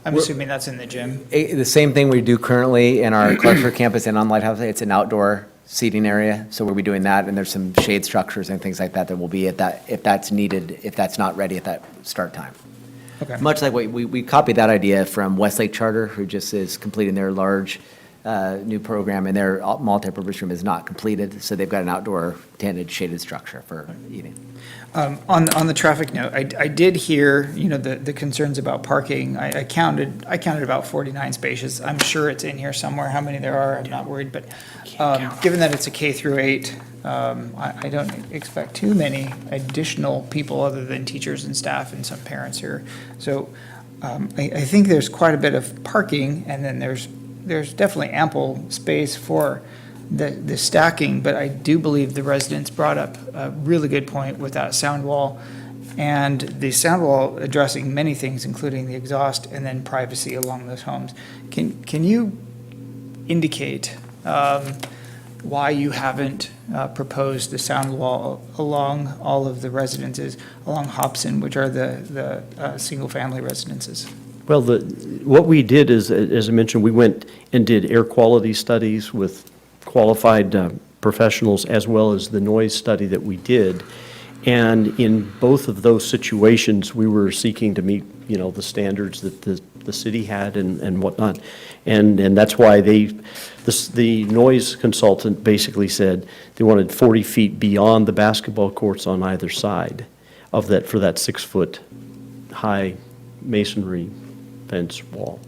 I'm assuming that's in the gym. The same thing we do currently in our Clarksburg campus and on Lighthouse. It's an outdoor seating area, so we'll be doing that, and there's some shade structures and things like that that will be at that, if that's needed, if that's not ready at that start time. Okay. Much like we copied that idea from Westlake Charter, who just is completing their large new program, and their multipurpose room is not completed, so they've got an outdoor tented shaded structure for eating. On the traffic note, I did hear, the concerns about parking. I counted about 49 spaces. I'm sure it's in here somewhere, how many there are, I'm not worried, but given that it's a K through 8, I don't expect too many additional people other than teachers and staff and some parents here. So I think there's quite a bit of parking, and then there's definitely ample space for the stacking, but I do believe the residents brought up a really good point with that sound wall, and the sound wall addressing many things, including the exhaust and then privacy along those homes. Can you indicate why you haven't proposed the sound wall along all of the residences along Hobson, which are the single-family residences? Well, what we did is, as I mentioned, we went and did air quality studies with qualified professionals, as well as the noise study that we did. And in both of those situations, we were seeking to meet, the standards that the city had and whatnot. And that's why the noise consultant basically said they wanted 40 feet beyond the basketball courts on either side of that, for that 6-foot high masonry fence wall.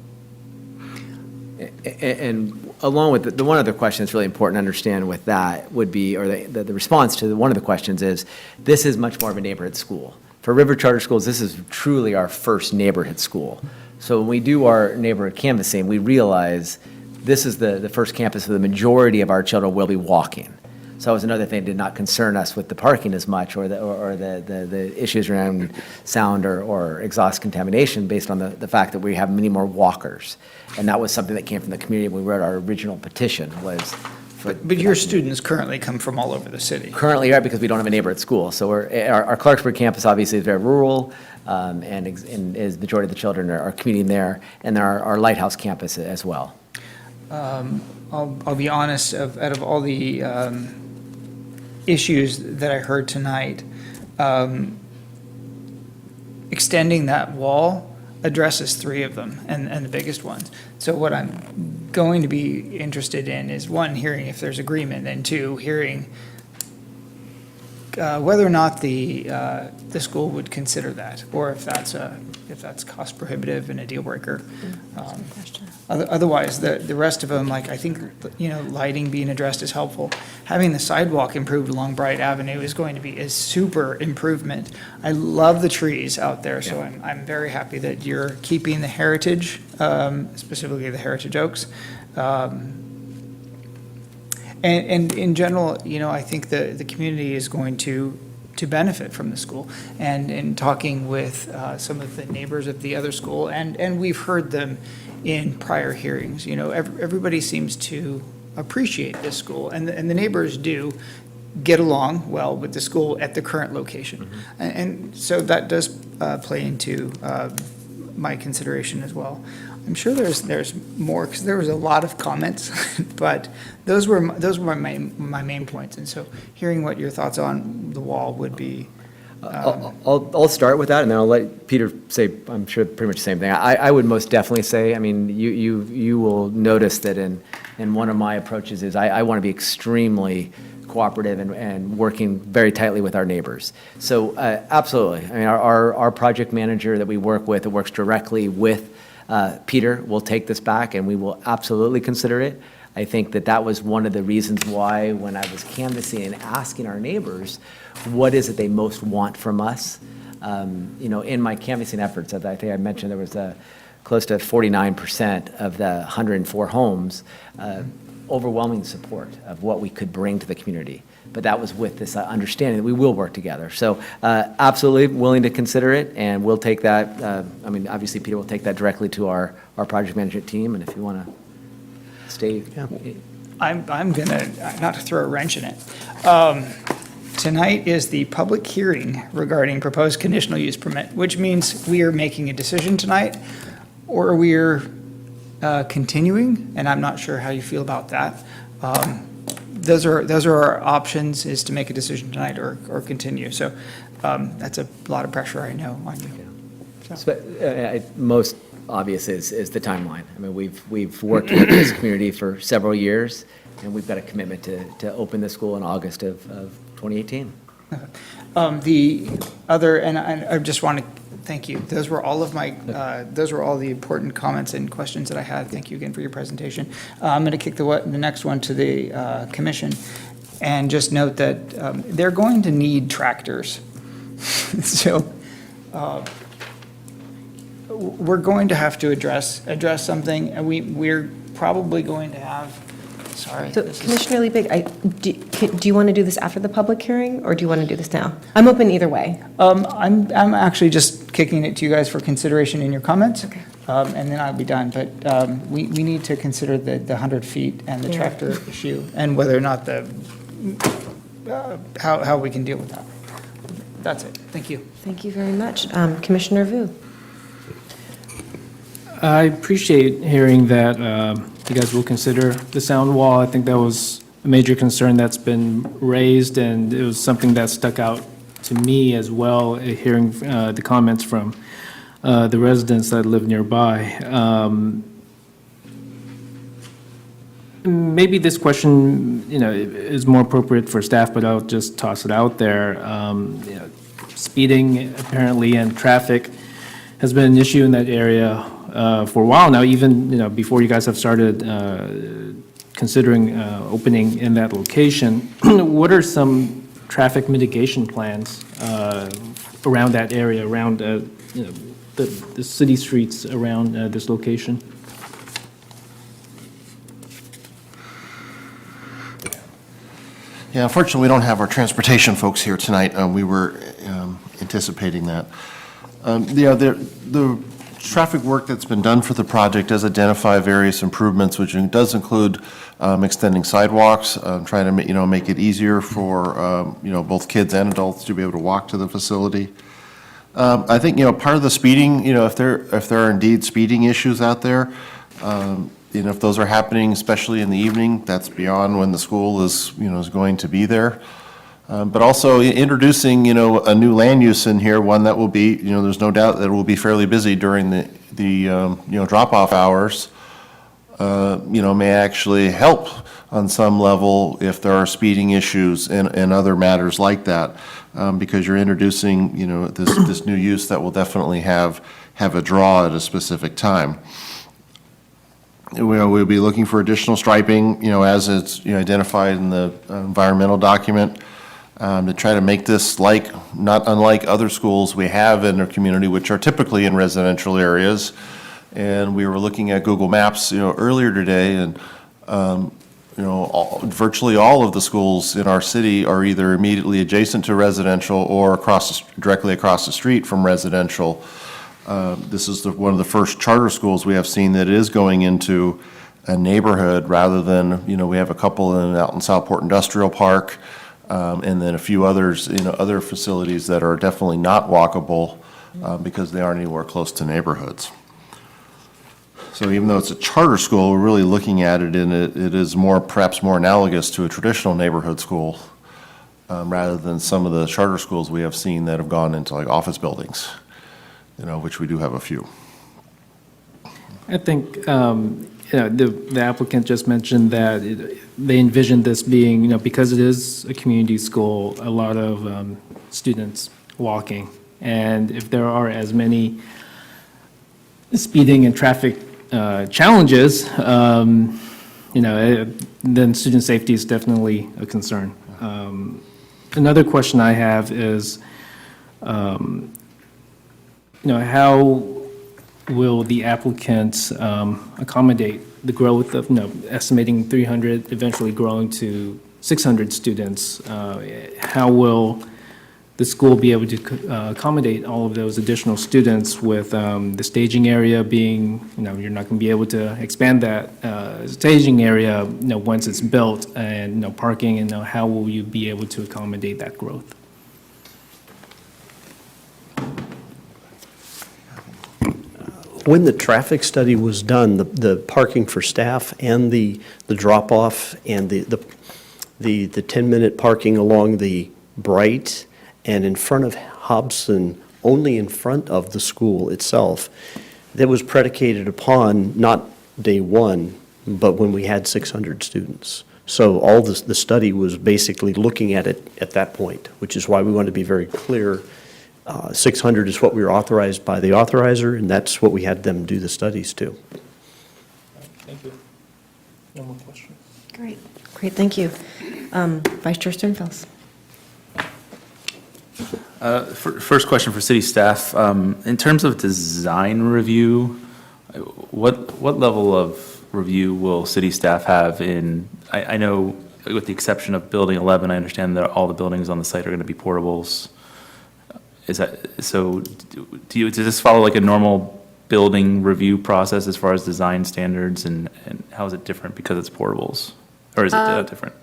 And along with the one other question that's really important to understand with that would be, or the response to one of the questions is, this is much more of a neighborhood school. For River Charter Schools, this is truly our first neighborhood school. So when we do our neighborhood canvassing, we realize this is the first campus where the majority of our children will be walking. So that was another thing that did not concern us with the parking as much, or the issues around sound or exhaust contamination, based on the fact that we have many more walkers. And that was something that came from the community when we wrote our original petition, was. But your students currently come from all over the city. Currently, right, because we don't have a neighborhood school. So our Clarksburg campus obviously is very rural, and is majority of the children are commuting there, and our Lighthouse campus as well. I'll be honest, out of all the issues that I heard tonight, extending that wall addresses 3 of them, and the biggest ones. So what I'm going to be interested in is, 1, hearing if there's agreement, and 2, hearing whether or not the school would consider that, or if that's cost prohibitive and a deal breaker. Otherwise, the rest of them, like, I think, lighting being addressed is helpful. Having the sidewalk improved along Bright Avenue is going to be a super improvement. I love the trees out there, so I'm very happy that you're keeping the heritage, specifically the heritage oaks. And in general, I think the community is going to benefit from the school. And in talking with some of the neighbors of the other school, and we've heard them in prior hearings, everybody seems to appreciate this school, and the neighbors do get along well with the school at the current location. And so that does play into my consideration as well. I'm sure there's more, because there was a lot of comments, but those were my main points. And so hearing what your thoughts on the wall would be I'll start with that, and then I'll let Peter say, I'm sure, pretty much the same thing. I would most definitely say, I mean, you will notice that in one of my approaches is I want to be extremely cooperative and working very tightly with our neighbors. So absolutely, I mean, our project manager that we work with, that works directly with Peter, will take this back, and we will absolutely consider it. I think that was one of the reasons why, when I was canvassing and asking our neighbors, what is it they most want from us? In my canvassing efforts, I think I mentioned there was close to 49% of the 104 homes, overwhelming support of what we could bring to the community. But that was with this understanding that we will work together. So absolutely willing to consider it, and we'll take that, obviously Peter will take that directly to our project management team, and if you want to stay. Yeah. I'm gonna, not to throw a wrench in it. Tonight is the public hearing regarding proposed conditional use permit, which means we are making a decision tonight, or we're continuing, and I'm not sure how you feel about that. Those are our options, is to make a decision tonight or continue. So that's a lot of pressure, I know, on you. So, most obvious is the timeline. I mean, we've worked with this community for several years, and we've got a commitment to open the school in August of 2018. The other, and I just want to thank you. Those were all of my, those were all the important comments and questions that I had. Thank you again for your presentation. I'm going to kick the next one to the commission, and just note that they're going to need tractors. So we're going to have to address something, and we're probably going to have. Sorry. So Commissioner Liebig, do you want to do this after the public hearing, or do you want to do this now? I'm open either way. I'm actually just kicking it to you guys for consideration in your comments. Okay. And then I'll be done. But we need to consider the 100 feet and the tractor issue, and whether or not how we can deal with that. That's it. Thank you. Thank you very much. Commissioner Vu. I appreciate hearing that you guys will consider the sound wall. I think that was a major concern that's been raised, and it was something that stuck out to me as well, hearing the comments from the residents that live nearby. Maybe this question, is more appropriate for staff, but I'll just toss it out there. Speeding apparently and traffic has been an issue in that area for a while now, even before you guys have started considering opening in that location. What are some traffic mitigation plans around that area, around the city streets around this location? Yeah, unfortunately, we don't have our transportation folks here tonight. We were anticipating that. The traffic work that's been done for the project does identify various improvements, which does include extending sidewalks, trying to make it easier for both kids and adults to be able to walk to the facility. I think part of the speeding, if there are indeed speeding issues out there, if those are happening, especially in the evening, that's beyond when the school is going to be there. But also introducing, a new land use in here, one that will be, there's no doubt that it will be fairly busy during the drop-off hours, may actually help on some level if there are speeding issues and other matters like that, because you're introducing, this new use that will definitely have a draw at a specific time. We'll be looking for additional striping, as it's identified in the environmental document, to try to make this not unlike other schools we have in our community, which are typically in residential areas. And we were looking at Google Maps, earlier today, and virtually all of the schools in our city are either immediately adjacent to residential or directly across the street from residential. This is one of the first charter schools we have seen that is going into a neighborhood rather than, we have a couple out in Southport Industrial Park, and then a few others, other facilities that are definitely not walkable because they aren't anywhere close to neighborhoods. So even though it's a charter school, we're really looking at it, and it is perhaps more analogous to a traditional neighborhood school. rather than some of the charter schools we have seen that have gone into like office buildings, which we do have a few. I think, the applicant just mentioned that they envisioned this being, because it is a community school, a lot of students walking. And if there are as many speeding and traffic challenges, then student safety is definitely a concern. Another question I have is, how will the applicant accommodate the growth of, estimating 300, eventually growing to 600 students? How will the school be able to accommodate all of those additional students with the staging area being, you're not going to be able to expand that staging area, once it's built, and, parking, and how will you be able to accommodate that growth? When the traffic study was done, the parking for staff and the drop-off and the 10-minute parking along the Bright and in front of Hobson, only in front of the school itself, that was predicated upon not day one, but when we had 600 students. So all the study was basically looking at it at that point, which is why we wanted to be very clear. 600 is what we were authorized by the authorizer, and that's what we had them do the studies to. Thank you. No more questions. Great, thank you. Vice Chair Sternfels. First question for city staff. In terms of design review, what level of review will city staff have in, I know with the exception of Building 11, I understand that all the buildings on the site are going to be portables. Is that, so does this follow like a normal building review process as far as design standards, and how is it different because it's portables? Or is it different?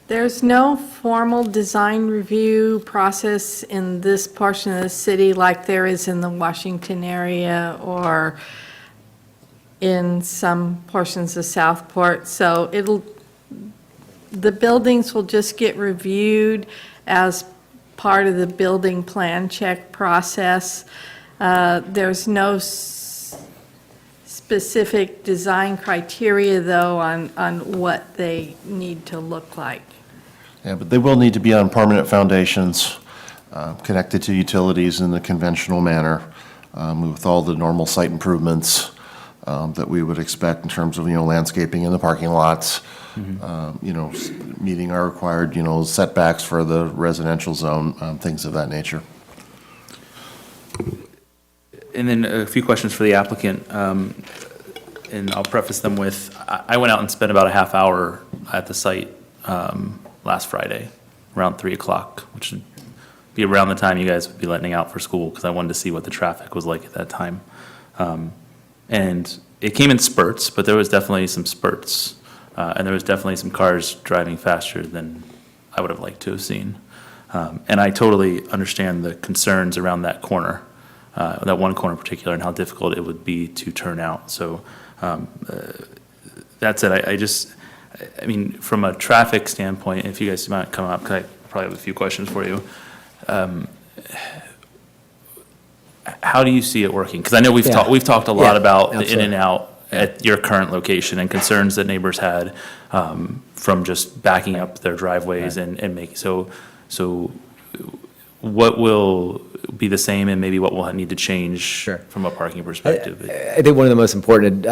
There's no formal design review process in this portion of the city like there is in the Washington area or in some portions of Southport. So the buildings will just get reviewed as part of the building plan check process. There's no specific design criteria, though, on what they need to look like. Yeah, but they will need to be on permanent foundations, connected to utilities in the conventional manner, with all the normal site improvements that we would expect in terms of, landscaping in the parking lots, meeting our required, setbacks for the residential zone, things of that nature. And then a few questions for the applicant, and I'll preface them with, I went out and spent about a half hour at the site last Friday, around 3 o'clock, which would be around the time you guys would be letting out for school, because I wanted to see what the traffic was like at that time. And it came in spurts, but there was definitely some spurts, and there was definitely some cars driving faster than I would have liked to have seen. And I totally understand the concerns around that corner, that one corner in particular, and how difficult it would be to turn out. So that said, I mean, from a traffic standpoint, if you guys might come up, because I probably have a few questions for you. How do you see it working? Because I know we've talked a lot about the in and out at your current location and concerns that neighbors had from just backing up their driveways and making, so what will be the same and maybe what will need to change from a parking perspective? I think one of the most important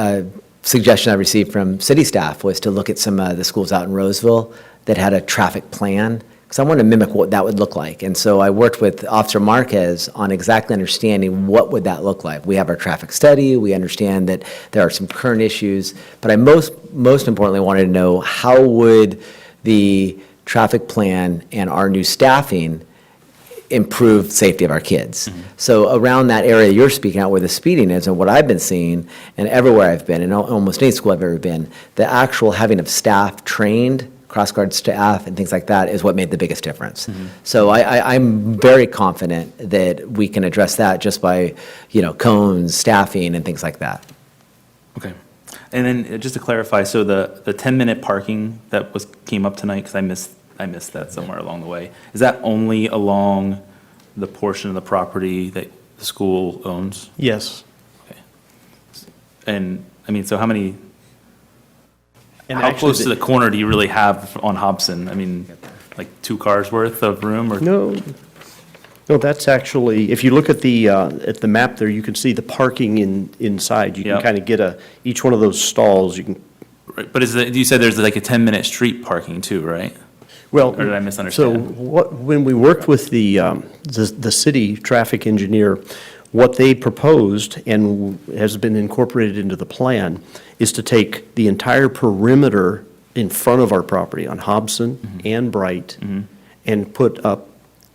suggestion I received from city staff was to look at some of the schools out in Roseville that had a traffic plan, because I wanted to mimic what that would look like. And so I worked with Officer Marquez on exactly understanding what would that look like. We have our traffic study, we understand that there are some current issues, but I most importantly wanted to know how would the traffic plan and our new staffing improve safety of our kids. So around that area you're speaking out where the speeding is, and what I've been seeing, and everywhere I've been, and almost any school I've ever been, the actual having of staff trained, cross-guard staff and things like that is what made the biggest difference. So I'm very confident that we can address that just by, cones, staffing, and things like that. Okay. And then just to clarify, so the 10-minute parking that came up tonight, because I missed I missed that somewhere along the way. Is that only along the portion of the property that the school owns? Yes. And, I mean, so how many, And how actually close to the corner do you really have on Hobson? I mean, like 2 cars worth of room, or? No, no, that's actually, if you look at the map there, you can see the parking inside. You can Yep. kind of get each one of those stalls, you can, Right, but you said there's like a 10-minute street parking too, right? well. Or did I So misunderstand? when we worked with the city traffic engineer, what they proposed and has been incorporated into the plan is to take the entire perimeter in front of our property on Hobson and Bright and put up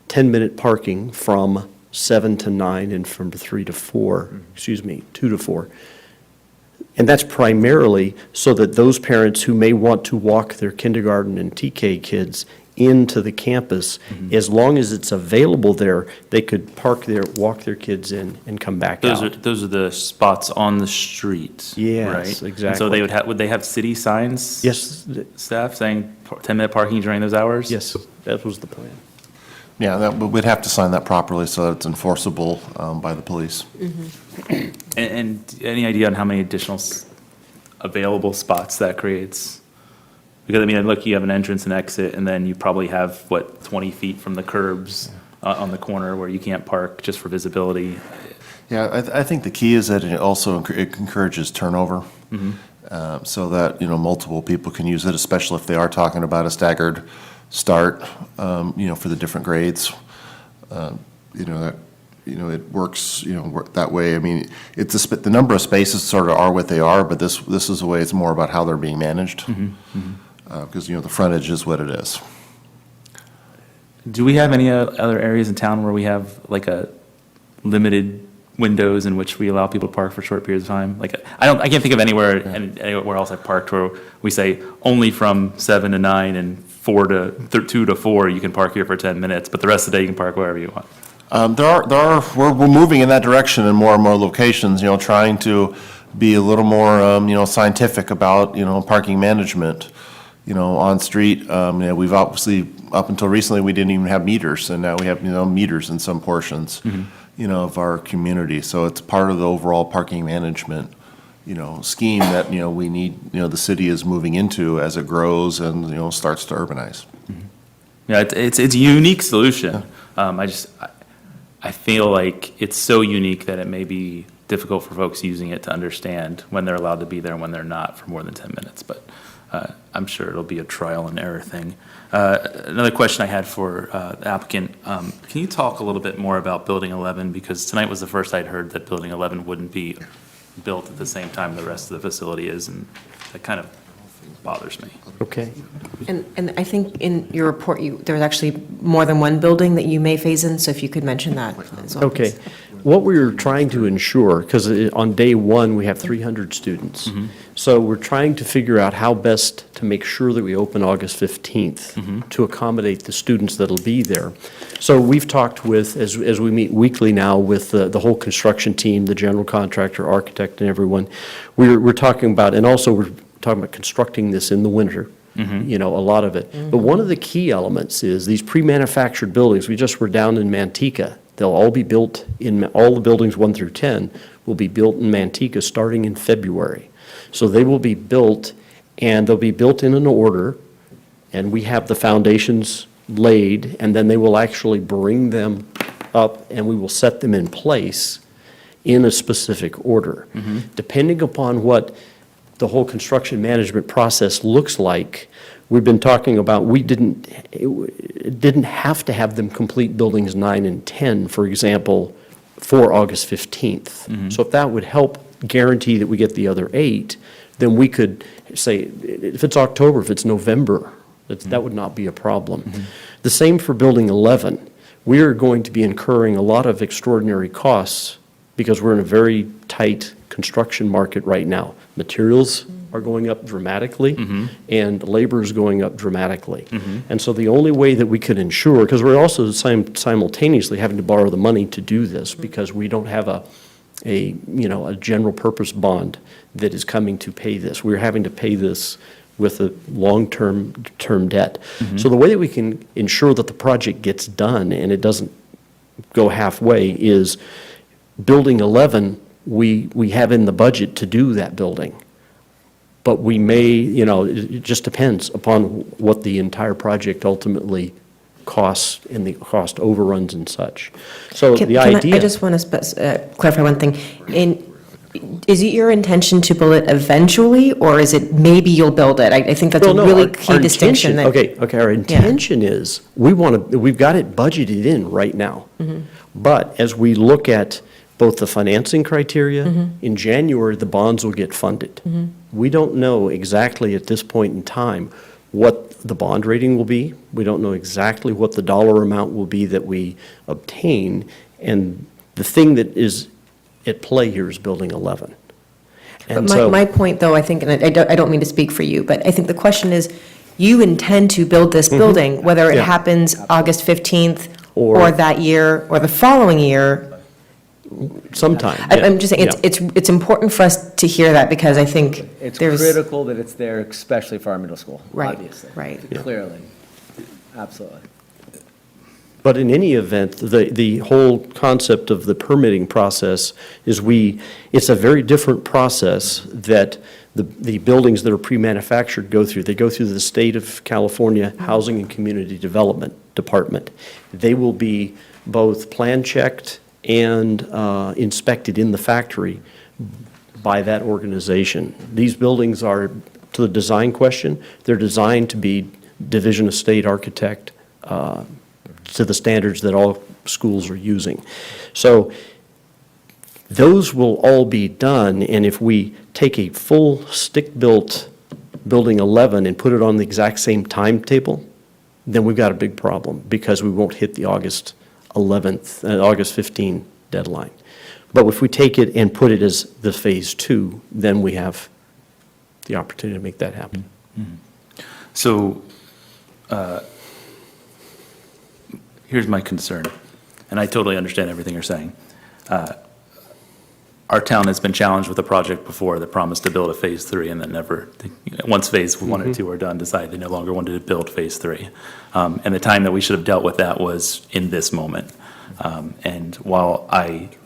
10-minute parking from 7 to 9 and from 3 to 4, 2 to 4. And that's primarily so that those parents who may want to walk their kindergarten and TK kids into the campus, as long as it's available there, they could park there, walk their kids in, and come back out. Those are the spots on the street, Yes, right? And so exactly. would they have city signs? Yes, Staff saying 10-minute parking during those hours? yes, that was the plan. Yeah, but we'd have to sign that properly so that it's enforceable by the police. And any idea on how many additional available spots that creates? Because, I mean, look, you have an entrance and exit, and then you probably have, 20 feet from the curbs on the corner where you can't park just for visibility. Yeah, I think the key is that it also it encourages turnover, so that, multiple people can use it, especially if they are talking about a staggered start, for the different grades. It works, that way. I mean, the number of spaces sort of are what they are, but this is the way it's more about how they're being managed. Because, the frontage is what it is. Do we have any other areas in town where we have like a limited windows in which we allow people to park for short periods of time? Like, I can't think of anywhere else I've parked where we say only from 7 to 9 and 2 to 4 you can park here for 10 minutes, but the rest of the day you can park wherever you want. We're moving in that direction in more and more locations, trying to be a little more, scientific about, parking management, on street. We've obviously, up until recently, we didn't even have meters, and now we have, meters in some portions, of our community. So it's part of the overall parking management, scheme that, we need, the city is moving into as it grows and, starts to urbanize. Yeah, it's a unique solution. I feel like it's so unique that it may be difficult for folks using it to understand when they're allowed to be there and when they're not for more than 10 minutes, but I'm sure it'll be a trial and error thing. Another question I had for the applicant, can you talk a little bit more about Building 11? Because tonight was the first I'd heard that Building 11 wouldn't be built at the same time the rest of the facility is, and that kind of bothers me. Okay. And I think in your report, there's actually more than one building that you may phase in, so if you could mention that as well. Okay. What we're trying to ensure, because on day one, we have 300 students. So we're trying to figure out how best to make sure that we open August 15th to accommodate the students that'll be there. So we've talked with, as we meet weekly now with the whole construction team, the general contractor, architect, and everyone, we're talking about, and also we're talking about constructing this in the winter. A lot of it. But one of the key elements is these pre-manufactured buildings. We just were down in Manteca. They'll all be built all the buildings 1 through 10 will be built in Manteca starting in February. So they will be built, and they'll be built in an order, and we have the foundations laid, and then they will actually bring them up, and we will set them in place in a specific order. Depending upon what the whole construction management process looks like, we've been talking about, it didn't have to have them complete buildings 9 and 10, for example, for August 15th. So if that would help guarantee that we get the other 8, then we could say, if it's October, if it's November, that would not be a problem. The same for Building 11. We are going to be incurring a lot of extraordinary costs because we're in a very tight construction market right now. Materials are going up dramatically, and labor is going up dramatically. And so the only way that we could ensure, because we're also simultaneously having to borrow the money to do this, because we don't have a general purpose bond that is coming to pay this. We're having to pay this with a long-term debt. So the way that we can ensure that the project gets done and it doesn't go halfway is Building 11, we have in the budget to do that building. But we may, it just depends upon what the entire project ultimately costs and the cost overruns and such. So the idea. I just want to clarify one thing. Is it your intention to build it eventually, or is it maybe you'll build it? I think that's a really key distinction. Okay, our intention is, we've got it budgeted in right now. But as we look at both the financing criteria, in January, the bonds will get funded. We don't know exactly at this point in time what the bond rating will be. We don't know exactly what the dollar amount will be that we obtain. And the thing that is at play here is Building 11. But my point, though, I think, and I don't mean to speak for you, but I think the question is, you intend to build this building, whether it happens August 15th or that year or the following year. Sometime. I'm just saying, it's important for us to hear that, because I think It's there's. critical that it's there, especially for our middle school, Right, obviously. right. Clearly, absolutely. But in any event, the whole concept of the permitting process is it's a very different process that the buildings that are pre-manufactured go through. They go through the State of California Housing and Community Development Department. They will be both plan-checked and inspected in the factory by that organization. These buildings are, to the design question, they're designed to be Division of State architect to the standards that all schools are using. So those will all be done, and if we take a full stick-built Building 11 and put it on the exact same timetable, then we've got a big problem, because we won't hit the August 15 deadline. But if we take it and put it as the phase 2, then we have the opportunity to make that happen. So, here's my concern, and I totally understand everything you're saying. Our town has been challenged with a project before that promised to build a phase 3 and then never, once phase 1 or 2 are done, decided they no longer wanted to build phase 3. And the time that we should have dealt with that was in this moment. And while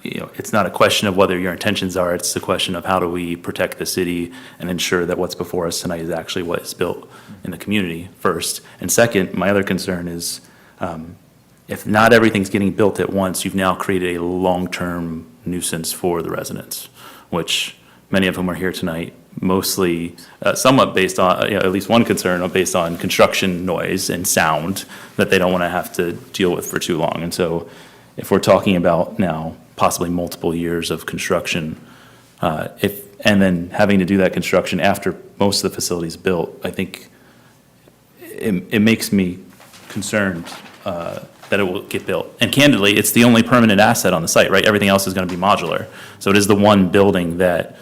it's not a question of whether your intentions are, it's a question of how do we protect the city and ensure that what's before us tonight is actually what is built in the community first. And second, my other concern is, if not everything's getting built at once, you've now created a long-term nuisance for the residents, which many of whom are here tonight, mostly somewhat based on, at least one concern based on construction noise and sound that they don't want to have to deal with for too long. And so if we're talking about now possibly multiple years of construction, and then having to do that construction after most of the facility's built, I think it makes me concerned that it will get built. And candidly, it's the only permanent asset on the site, right? Everything else is going to be modular. So it is the one building that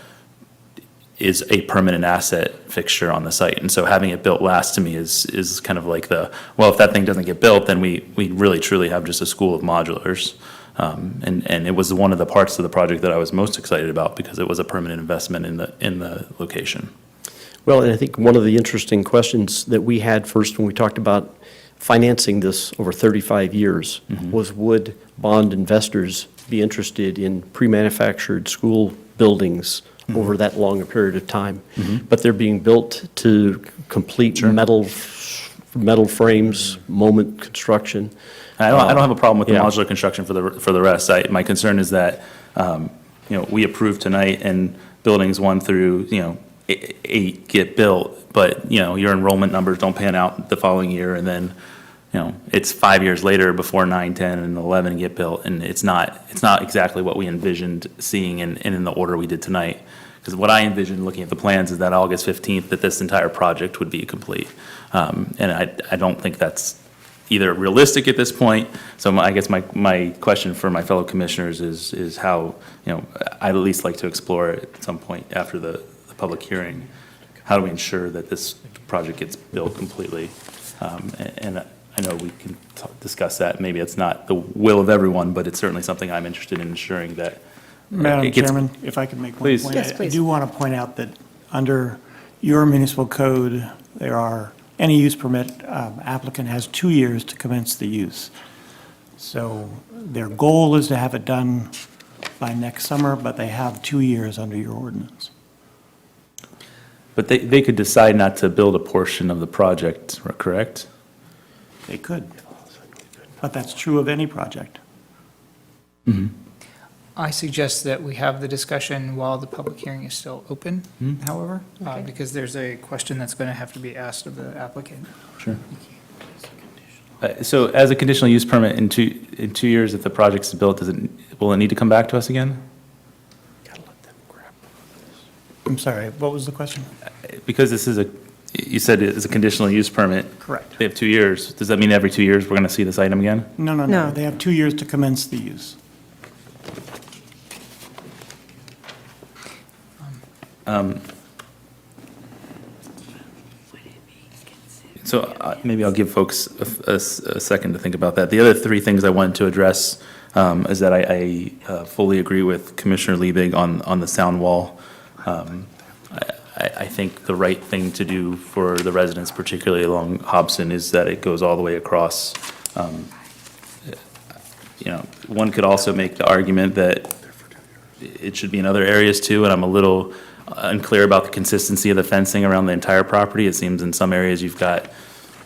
is a permanent asset fixture on the site. And so having it built last to me is kind of like if that thing doesn't get built, then we really truly have just a school of modulars. And it was one of the parts of the project that I was most excited about, because it was a permanent investment in the location. Well, and I think one of the interesting questions that we had first when we talked about financing this over 35 years was, would bond investors be interested in pre-manufactured school buildings over that long a period of time? But they're being built to complete metal frames, moment construction. I don't have a problem with the modular construction for the rest. My concern is that we approved tonight, and buildings 1 through 8 get built, but your enrollment numbers don't pan out the following year, and then it's 5 years later before 9, 10, and 11 get built, and it's not exactly what we envisioned seeing in the order we did tonight. Because what I envisioned looking at the plans is that August 15th, that this entire project would be complete. And I don't think that's either realistic at this point. So I guess my question for my fellow commissioners is how, I'd at least like to explore it at some point after the public hearing. How do we ensure that this project gets built completely? And I know we can discuss that. Maybe it's not the will of everyone, but it's certainly something I'm interested in ensuring that Madam Chairman, if I could make one point. Yes, please. I do want to point out that under your municipal code, Any use permit applicant has 2 years to commence the use. So their goal is to have it done by next summer, but they have 2 years under your ordinance. But they could decide not to build a portion of the project, correct? They could. But that's true of any project. I suggest that we have the discussion while the public hearing is still open, however, because there's a question that's going to have to be asked of the applicant. Sure. So as a conditional use permit in 2 years, if the project's built, will it need to come back to us again? I'm sorry, what was the question? Because this is you said it's a conditional use permit. Correct. They have 2 years. Does that mean every 2 years we're going to see this item again? No. No. They have 2 years to commence the use. So maybe I'll give folks a second to think about that. The other 3 things I wanted to address is that I fully agree with Commissioner Liebig on the sound wall. I think the right thing to do for the residents, particularly along Hobson, is that it goes all the way across. One could also make the argument that it should be in other areas too, and I'm a little unclear about the consistency of the fencing around the entire property. It seems in some areas you've got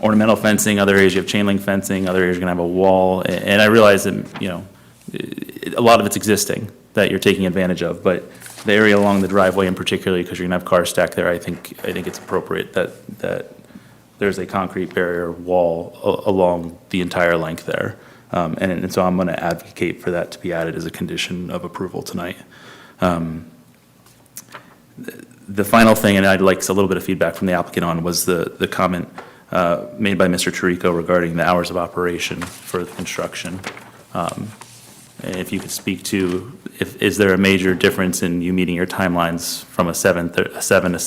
ornamental fencing, other areas you have chain link fencing, other areas you're gonna have a wall. And I realize that, a lot of it's existing that you're taking advantage of, but the area along the driveway in particular, because you're gonna have cars stacked there, I think it's appropriate that there's a concrete barrier wall along the entire length there. And so I'm gonna advocate for that to be added as a condition of approval tonight. The final thing, and I'd like a little bit of feedback from the applicant on, was the comment made by Mr. Tirico regarding the hours of operation for the construction. And if you could speak to, is there a major difference in you meeting your timelines from a 7 to 7 or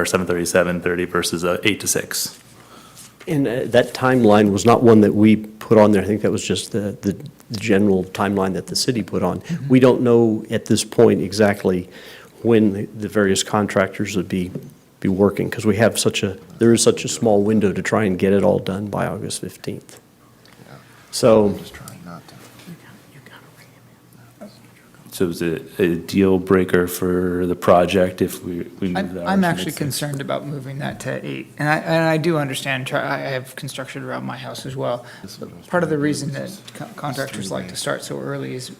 7:30 to 7:30 versus a 8 to 6? And that timeline was not one that we put on there. I think that was just the general timeline that the city put on. We don't know at this point exactly when the various contractors would be working, because there is such a small window to try and get it all done by August 15th. So, So is it a deal breaker for the project if we move that? I'm actually concerned about moving that to 8, and I do understand, I have construction around my house as well. Part of the reason that contractors like to start so early is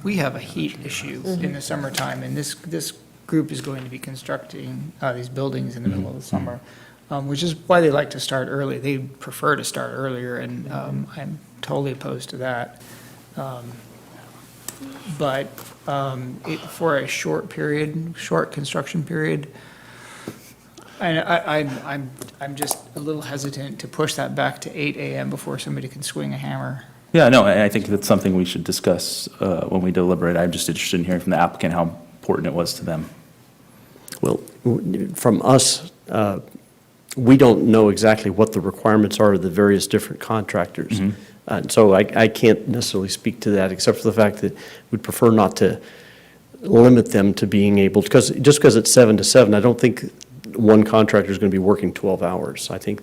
we have a heat issue in the summertime, and this group is going to be constructing these buildings in the middle of the summer, which is why they like to start early. They prefer to start earlier, and I'm totally opposed to that. But for a short construction period, I'm just a little hesitant to push that back to 8 a.m. before somebody can swing a hammer. Yeah, no, and I think that's something we should discuss when we deliberate. I'm just interested in hearing from the applicant how important it was to them. well, from us, we don't know exactly what the requirements are of the various different contractors. And so I can't necessarily speak to that, except for the fact that we'd prefer not to limit them to being able, just because it's 7 to 7, I don't think one contractor is going to be working 12 hours. I think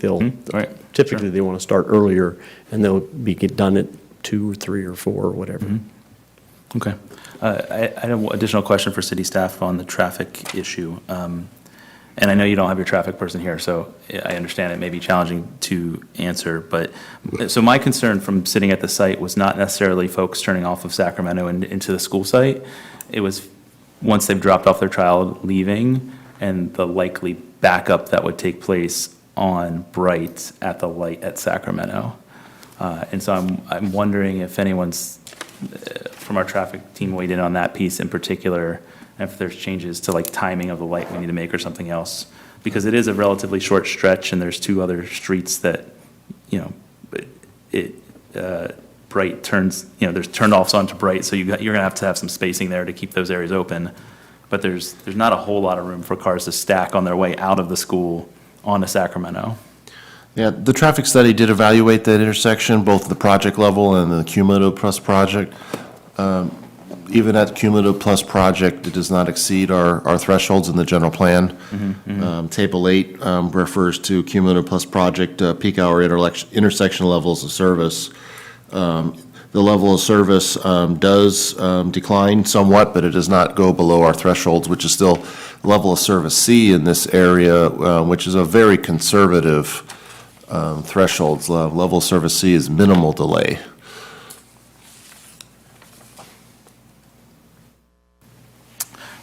typically they want to start earlier, and they'll be done at 2 or 3 or 4 or whatever. Okay. I have an additional question for city staff on the traffic issue. And I know you don't have your traffic person here, so I understand it may be challenging to answer. But, so my concern from sitting at the site was not necessarily folks turning off of Sacramento and into the school site. It was once they've dropped off their child leaving, and the likely backup that would take place on Bright at the light at Sacramento. And so I'm wondering if anyone's from our traffic team weighed in on that piece in particular, and if there's changes to like timing of the light we need to make or something else. Because it is a relatively short stretch, and there's 2 other streets that, Bright turns, there's turn-offs onto Bright, so you're gonna have to have some spacing there to keep those areas open. But there's not a whole lot of room for cars to stack on their way out of the school onto Sacramento. Yeah, the traffic study did evaluate that intersection, both the project level and the cumulative plus project. even at cumulative plus project, it does not exceed our thresholds in the general plan. Table 8 refers to cumulative plus project peak hour intersection levels of service. The level of service does decline somewhat, but it does not go below our thresholds, which is still level of service C in this area, which is a very conservative thresholds. Level of service C is minimal delay.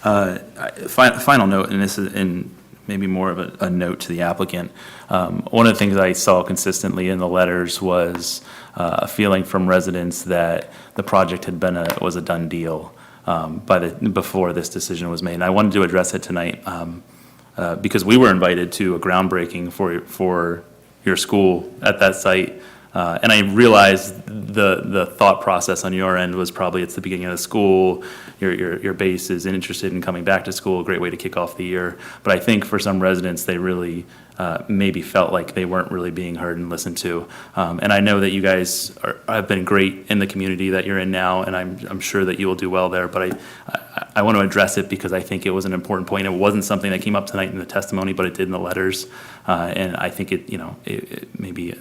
Final note, and this is maybe more of a note to the applicant. One of the things I saw consistently in the letters was a feeling from residents that the project was a done deal before this decision was made. And I wanted to address it tonight because we were invited to a groundbreaking for your school at that site. And I realized the thought process on your end was probably it's the beginning of the school, your base is interested in coming back to school, a great way to kick off the year. But I think for some residents, they really maybe felt like they weren't really being heard and listened to. And I know that you guys have been great in the community that you're in now, and I'm sure that you will do well there. But I want to address it because I think it was an important point. It wasn't something that came up tonight in the testimony, but it did in the letters. And I think it may be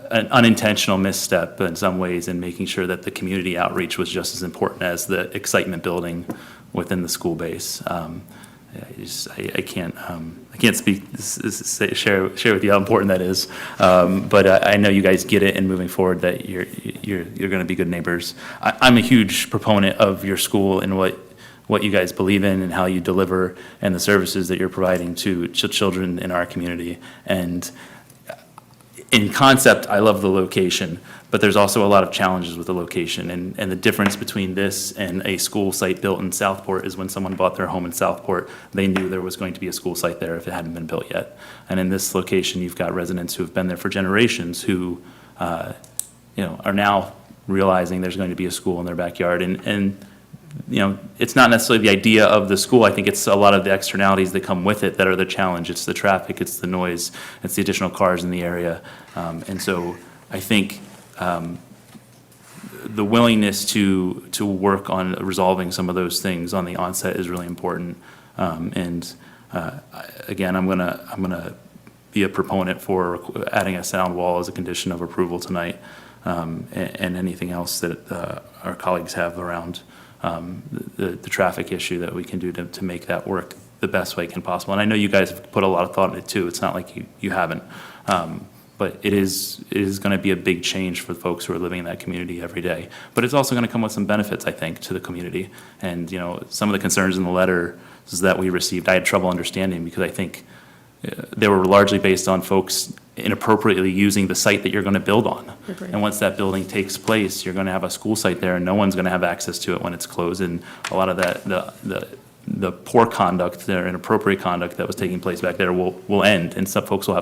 an unintentional misstep in some ways in making sure that the community outreach was just as important as the excitement building within the school base. I can't speak, share with you how important that is. But I know you guys get it, and moving forward that you're going to be good neighbors. I'm a huge proponent of your school and what you guys believe in and how you deliver and the services that you're providing to children in our community. And in concept, I love the location, but there's also a lot of challenges with the location. And the difference between this and a school site built in Southport is when someone bought their home in Southport, they knew there was going to be a school site there if it hadn't been built yet. And in this location, you've got residents who have been there for generations who, are now realizing there's going to be a school in their backyard. And it's not necessarily the idea of the school. I think it's a lot of the externalities that come with it that are the challenge. It's the traffic, it's the noise, it's the additional cars in the area. And so I think the willingness to work on resolving some of those things on the onset is really important. Again, I'm gonna be a proponent for adding a sound wall as a condition of approval tonight, and anything else that our colleagues have around the traffic issue that we can do to make that work the best way possible. And I know you guys have put a lot of thought in it too. It's not like you haven't. But it is going to be a big change for folks who are living in that community every day. But it's also going to come with some benefits, I think, to the community. And, some of the concerns in the letter that we received, I had trouble understanding because I think they were largely based on folks inappropriately using the site that you're going to build on. Agreed. And once that building takes place, you're going to have a school site there and no one's going to have access to it when it's closed. And a lot of that, the poor conduct, the inappropriate conduct that was taking place back there will end, and some folks will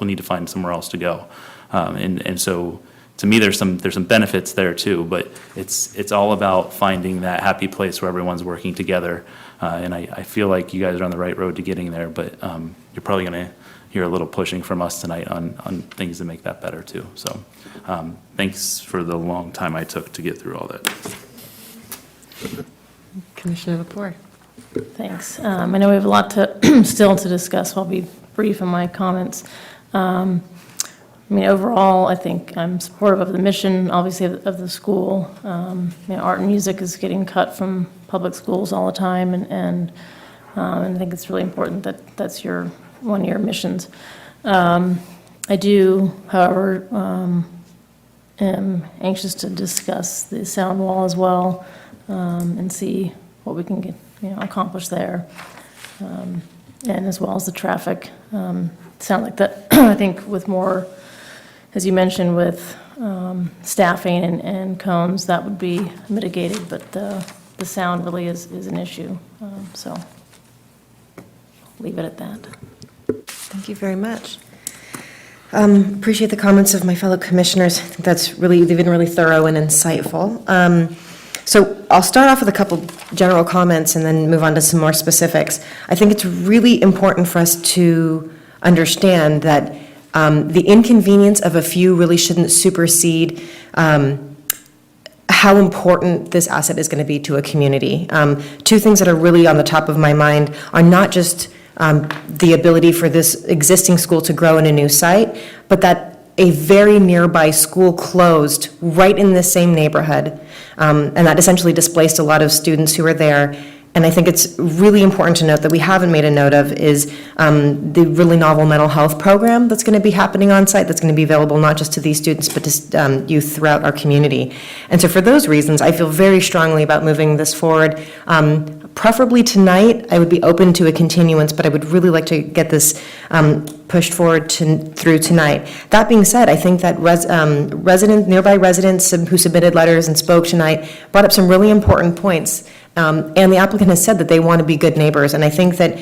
need to find somewhere else to go. And so, to me, there's some benefits there too. But it's all about finding that happy place where everyone's working together. And I feel like you guys are on the right road to getting there. But you're probably going to hear a little pushing from us tonight on things to make that better too. So, thanks for the long time I took to get through all that. Commissioner Lepore. Thanks. I know we have a lot still to discuss, so I'll be brief in my comments. Overall, I think I'm supportive of the mission, obviously, of the school. Art and music is getting cut from public schools all the time, and I think it's really important that that's one of your missions. I do, however, am anxious to discuss the sound wall as well, and see what we can get, accomplish there, and as well as the traffic. Sound like that, I think with more, as you mentioned, with staffing and cones, that would be mitigated, but the sound really is an issue, so leave it at that. Thank you very much. Appreciate the comments of my fellow commissioners. I think they've been really thorough and insightful. So I'll start off with a couple general comments and then move on to some more specifics. I think it's really important for us to understand that the inconvenience of a few really shouldn't supersede how how important this asset is going to be to a community. Two things that are really on the top of my mind are not just the ability for this existing school to grow in a new site, but that a very nearby school closed right in the same neighborhood, and that essentially displaced a lot of students who were there. And I think it's really important to note that we haven't made a note of is the really novel mental health program that's going to be happening on site, that's going to be available not just to these students, but to youth throughout our community. And so for those reasons, I feel very strongly about moving this forward. Preferably tonight. I would be open to a continuance, but I would really like to get this pushed forward through tonight. That being said, I think that nearby residents who submitted letters and spoke tonight brought up some really important points. And the applicant has said that they want to be good neighbors. And I think that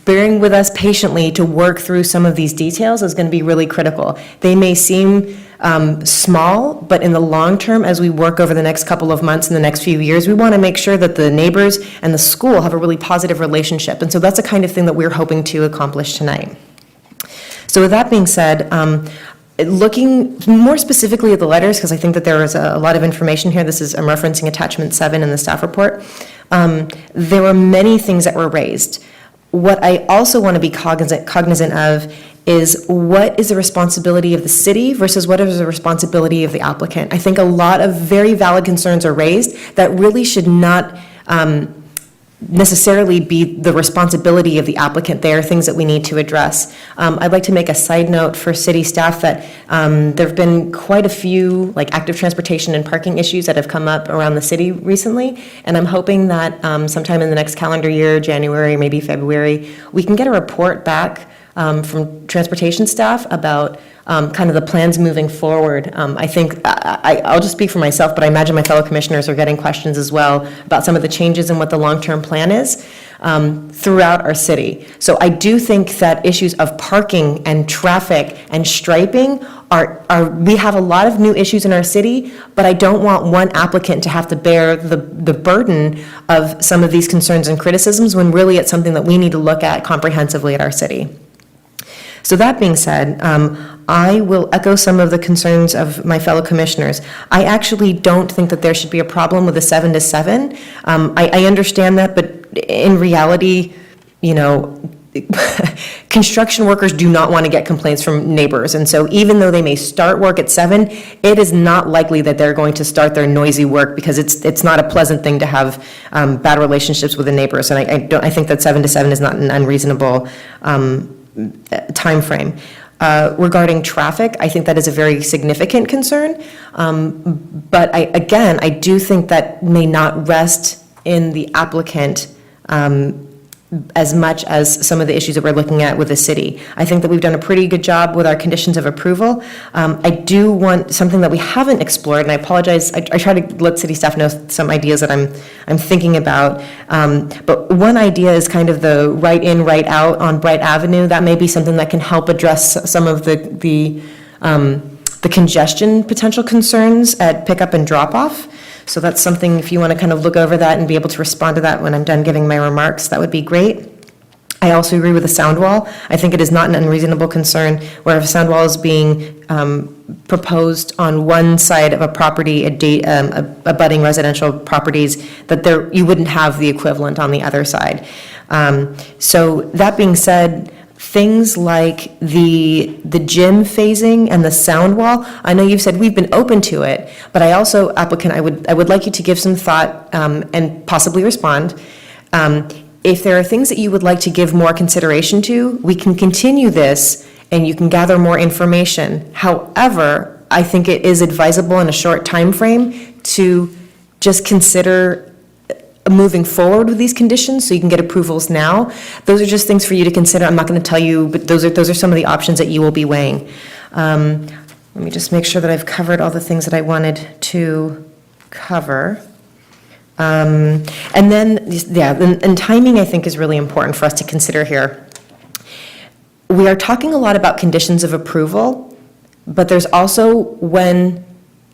bearing with us patiently to work through some of these details is going to be really critical. They may seem small, but in the long term, as we work over the next couple of months and the next few years, we want to make sure that the neighbors and the school have a really positive relationship. And so that's the kind of thing that we're hoping to accomplish tonight. So with that being said, looking more specifically at the letters, because I think that there is a lot of information here. I'm referencing attachment 7 in the staff report. There were many things that were raised. What I also want to be cognizant of is what is the responsibility of the city versus what is the responsibility of the applicant. I think a lot of very valid concerns are raised that really should not necessarily be the responsibility of the applicant. They are things that we need to address. I'd like to make a side note for city staff that there have been quite a few active transportation and parking issues that have come up around the city recently, and I'm hoping that sometime in the next calendar year, January, maybe February, we can get a report back from transportation staff about kind of the plans moving forward. I think, I'll just speak for myself, but I imagine my fellow commissioners are getting questions as well about some of the changes in what the long-term plan is throughout our city. So I do think that issues of parking and traffic and striping we have a lot of new issues in our city, but I don't want one applicant to have to bear the burden of some of these concerns and criticisms when really it's something that we need to look at comprehensively at our city. So that being said, I will echo some of the concerns of my fellow commissioners. I actually don't think that there should be a problem with a 7 to 7. I understand that, but in reality, construction workers do not want to get complaints from neighbors. And so even though they may start work at 7, it is not likely that they're going to start their noisy work because it's not a pleasant thing to have bad relationships with the neighbors. And I think that 7 to 7 is not an unreasonable time frame. Regarding traffic, I think that is a very significant concern. But I do think that may not rest in the applicant as much as some of the issues that we're looking at with the city. I think that we've done a pretty good job with our conditions of approval. I do want something that we haven't explored, and I apologize, I try to let city staff know some ideas that I'm thinking about. But one idea is kind of the right in, right out on Bright Avenue. That may be something that can help address some of the congestion potential concerns at pickup and drop off. So that's something, if you want to kind of look over that and be able to respond to that when I'm done giving my remarks, that would be great. I also agree with the sound wall. I think it is not an unreasonable concern where if a sound wall is being proposed on one side of a property, abutting residential properties, that you wouldn't have the equivalent on the other side. So that being said, things like the gym phasing and the sound wall, I know you've said we've been open to it, but I also, applicant, I would like you to give some thought and possibly respond. If there are things that you would like to give more consideration to, we can continue this and you can gather more information. However, I think it is advisable in a short time frame to just consider moving forward with these conditions so you can get approvals now. Those are just things for you to consider. I'm not going to tell you, but those are some of the options that you will be weighing. Let me just make sure that I've covered all the things that I wanted to cover. And then, and timing I think is really important for us to consider here. We are talking a lot about conditions of approval, but there's also when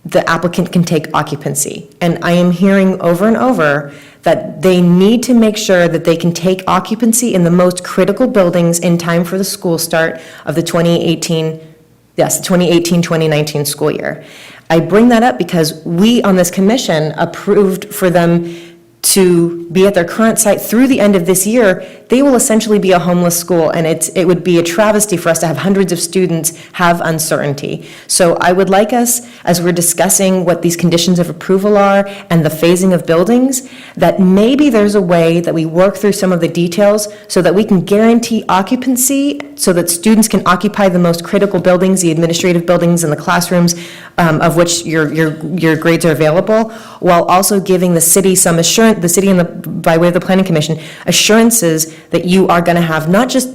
the applicant can take occupancy. And I am hearing over and over that they need to make sure that they can take occupancy in the most critical buildings in time for the school start of the 2018-2019 school year. I bring that up because we on this commission approved for them to be at their current site through the end of this year. They will essentially be a homeless school, and it would be a travesty for us to have hundreds of students have uncertainty. So I would like us, as we're discussing what these conditions of approval are and the phasing of buildings, that maybe there's a way that we work through some of the details so that we can guarantee occupancy, so that students can occupy the most critical buildings, the administrative buildings and the classrooms, of which your grades are available, while also giving the city some assurance, the city and by way of the Planning Commission, assurances that you are going to have not just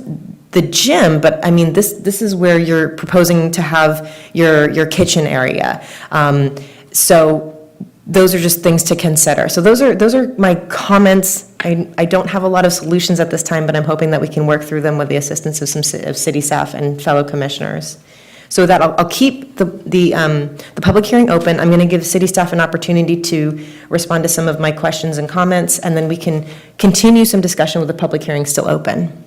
the gym, but I mean, this is where you're proposing to have your kitchen area. So those are just things to consider. So those are my comments. I don't have a lot of solutions at this time, but I'm hoping that we can work through them with the assistance of some of city staff and fellow commissioners. So with that, I'll keep the public hearing open. I'm going to give city staff an opportunity to respond to some of my questions and comments, and then we can continue some discussion with the public hearing still open.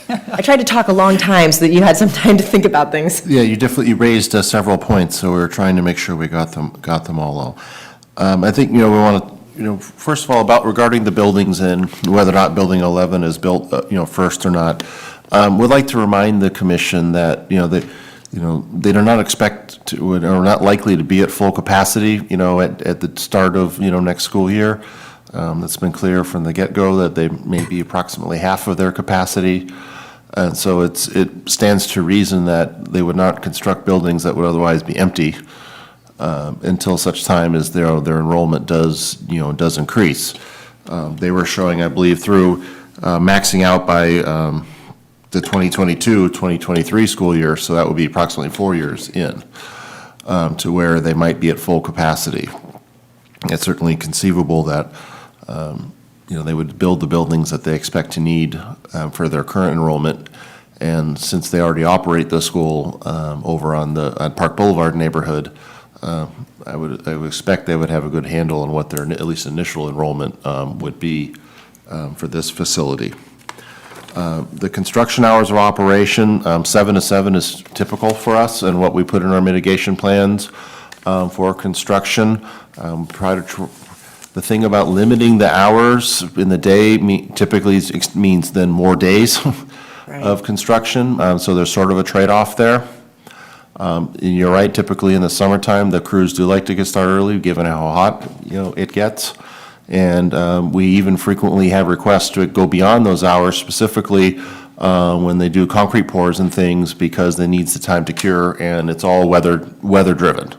I tried to talk a long time so that you had some time to think about things. Yeah, you raised several points, so we were trying to make sure we got them all. I think, we want to, first of all, regarding the buildings and whether or not Building 11 is built, first or not, would like to remind the commission that, they do not expect to, or not likely to be at full capacity, at the start of, next school year. It's been clear from the get-go that they may be approximately half of their capacity. And so it stands to reason that they would not construct buildings that would otherwise be empty until such time as their enrollment does increase. They were showing, I believe, through maxing out by the 2022-2023 school year, so that would be approximately 4 years in, to where they might be at full capacity. It's certainly conceivable that they would build the buildings that they expect to need for their current enrollment. And since they already operate the school over on Park Boulevard neighborhood, I would expect they would have a good handle on what their at least initial enrollment would be for this facility. The construction hours of operation, 7 to 7 is typical for us and what we put in our mitigation plans for construction. The thing about limiting the hours in the day typically means then more days of construction. So there's sort of a trade-off there. And you're right, typically in the summertime, the crews do like to get started early, given how hot, it gets. And we even frequently have requests to go beyond those hours, specifically when they do concrete pours and things, because it needs the time to cure, and it's all weather-driven.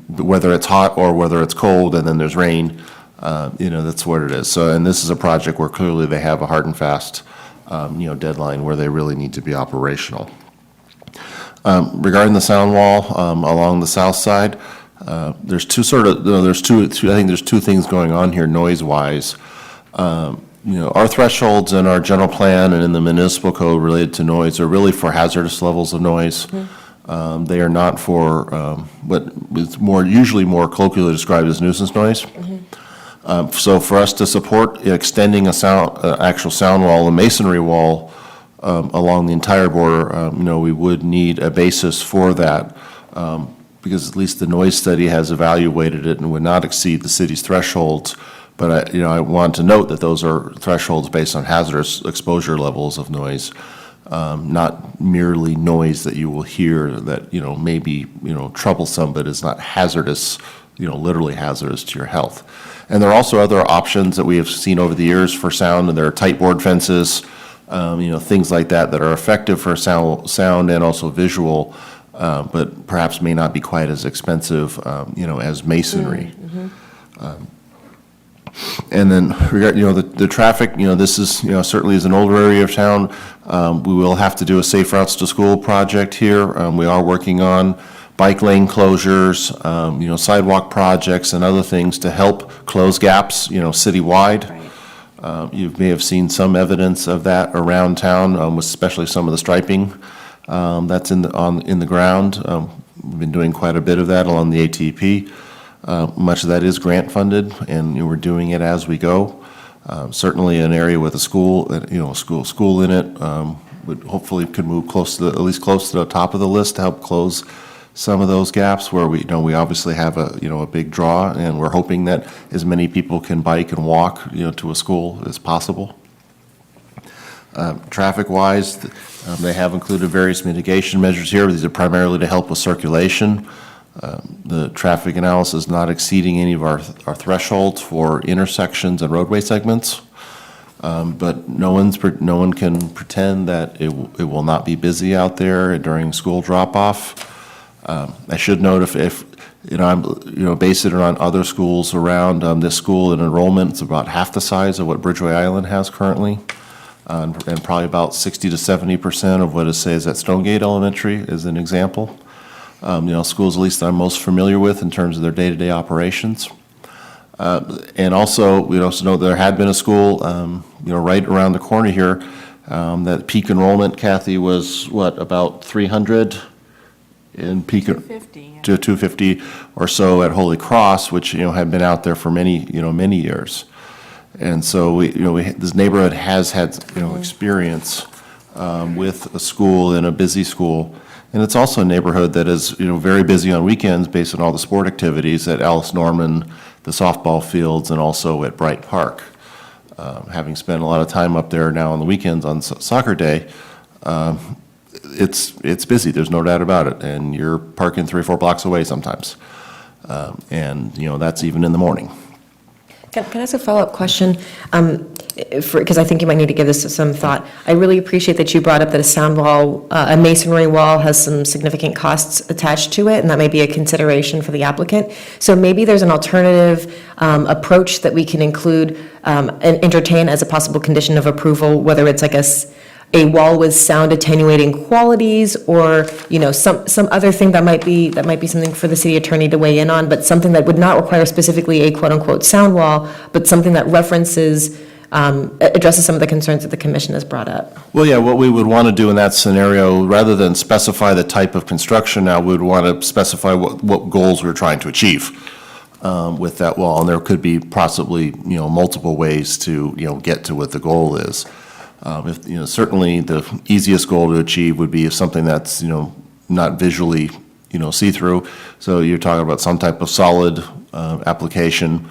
Whether it's hot or whether it's cold, and then there's rain, that's what it is. So, and this is a project where clearly they have a hard and fast, deadline where they really need to be operational. Regarding the sound wall along the south side, there's two things going on here noise-wise. Our thresholds in our general plan and in the municipal code related to noise are really for hazardous levels of noise. They are not for what is usually more colloquially described as nuisance noise. So for us to support extending actual sound wall, a masonry wall along the entire border, we would need a basis for that, because at least the noise study has evaluated it and would not exceed the city's thresholds. But I want to note that those are thresholds based on hazardous exposure levels of noise. Not merely noise that you will hear that, may be, troublesome, but is not hazardous, literally hazardous to your health. And there are also other options that we have seen over the years for sound, and there are tight board fences, things like that are effective for sound and also visual, but perhaps may not be quite as expensive, as masonry. And then, the traffic, this is, certainly is an older area of town. We will have to do a Safe Routes to School project here. We are working on bike lane closures, sidewalk projects and other things to help close gaps, citywide. You may have seen some evidence of that around town, especially some of the striping that's in the ground. We've been doing quite a bit of that along the ATP. Much of that is grant funded, and we're doing it as we go. Certainly an area with a school, school in it, would hopefully could move close to, at least close to the top of the list to help close some of those gaps where we obviously have a big draw, and we're hoping that as many people can bike and walk, to a school as possible. Traffic-wise, they have included various mitigation measures here. These are primarily to help with circulation. The traffic analysis not exceeding any of our thresholds for intersections and roadway segments. But no one can pretend that it will not be busy out there during school drop-off. I should note if I'm base it on other schools around this school, and enrollment is about half the size of what Bridgeway Island has currently, and probably about 60 to 70% of what it says at Stonegate Elementary is an example. Schools at least I'm most familiar with in terms of their day-to-day operations. And also, we also know there had been a school, right around the corner here, that peak enrollment, Kathy, was what, about 300 in peak? 250. To 250 or so at Holy Cross, which, had been out there for many years. And so this neighborhood has had, experience with a school and a busy school. And it's also a neighborhood that is, very busy on weekends based on all the sport activities at Alice Norman, the softball fields, and also at Bright Park. Having spent a lot of time up there now on the weekends on soccer day, it's busy, there's no doubt about it. And you're parking 3 or 4 blocks away sometimes. And, that's even in the morning. Can I ask a follow-up question? Because I think you might need to give this some thought. I really appreciate that you brought up that a sound wall, a masonry wall has some significant costs attached to it, and that may be a consideration for the applicant. So maybe there's an alternative approach that we can include and entertain as a possible condition of approval, whether it's like a wall with sound attenuating qualities, or some other thing that might be something for the city attorney to weigh in on, but something that would not require specifically a quote-unquote sound wall, but something that references, addresses some of the concerns that the commission has brought up. Well, yeah, what we would want to do in that scenario, rather than specify the type of construction now, we would want to specify what goals we're trying to achieve with that wall. And there could be possibly, multiple ways to, get to what the goal is. Certainly the easiest goal to achieve would be something that's, not visually, see-through. So you're talking about some type of solid application.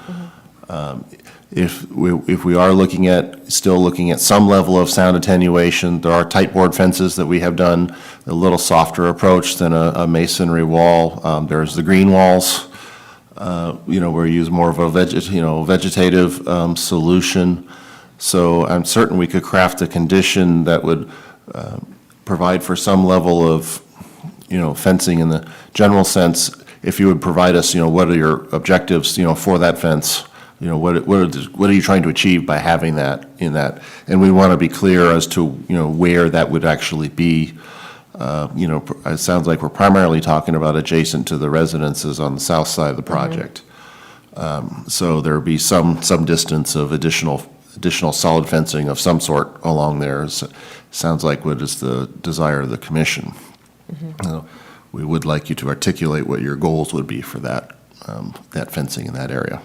If we are still looking at some level of sound attenuation, there are tight board fences that we have done a little softer approach than a masonry wall. There's the green walls, where you use more of a vegetative solution. So I'm certain we could craft a condition that would provide for some level of, fencing in the general sense. If you would provide us, what are your objectives, for that fence? What are you trying to achieve by having that in that? And we want to be clear as to, where that would actually be. It sounds like we're primarily talking about adjacent to the residences on the south side of the project. So there'd be some distance of additional solid fencing of some sort along there. Sounds like what is the desire of the commission. We would like you to articulate what your goals would be for that fencing in that area.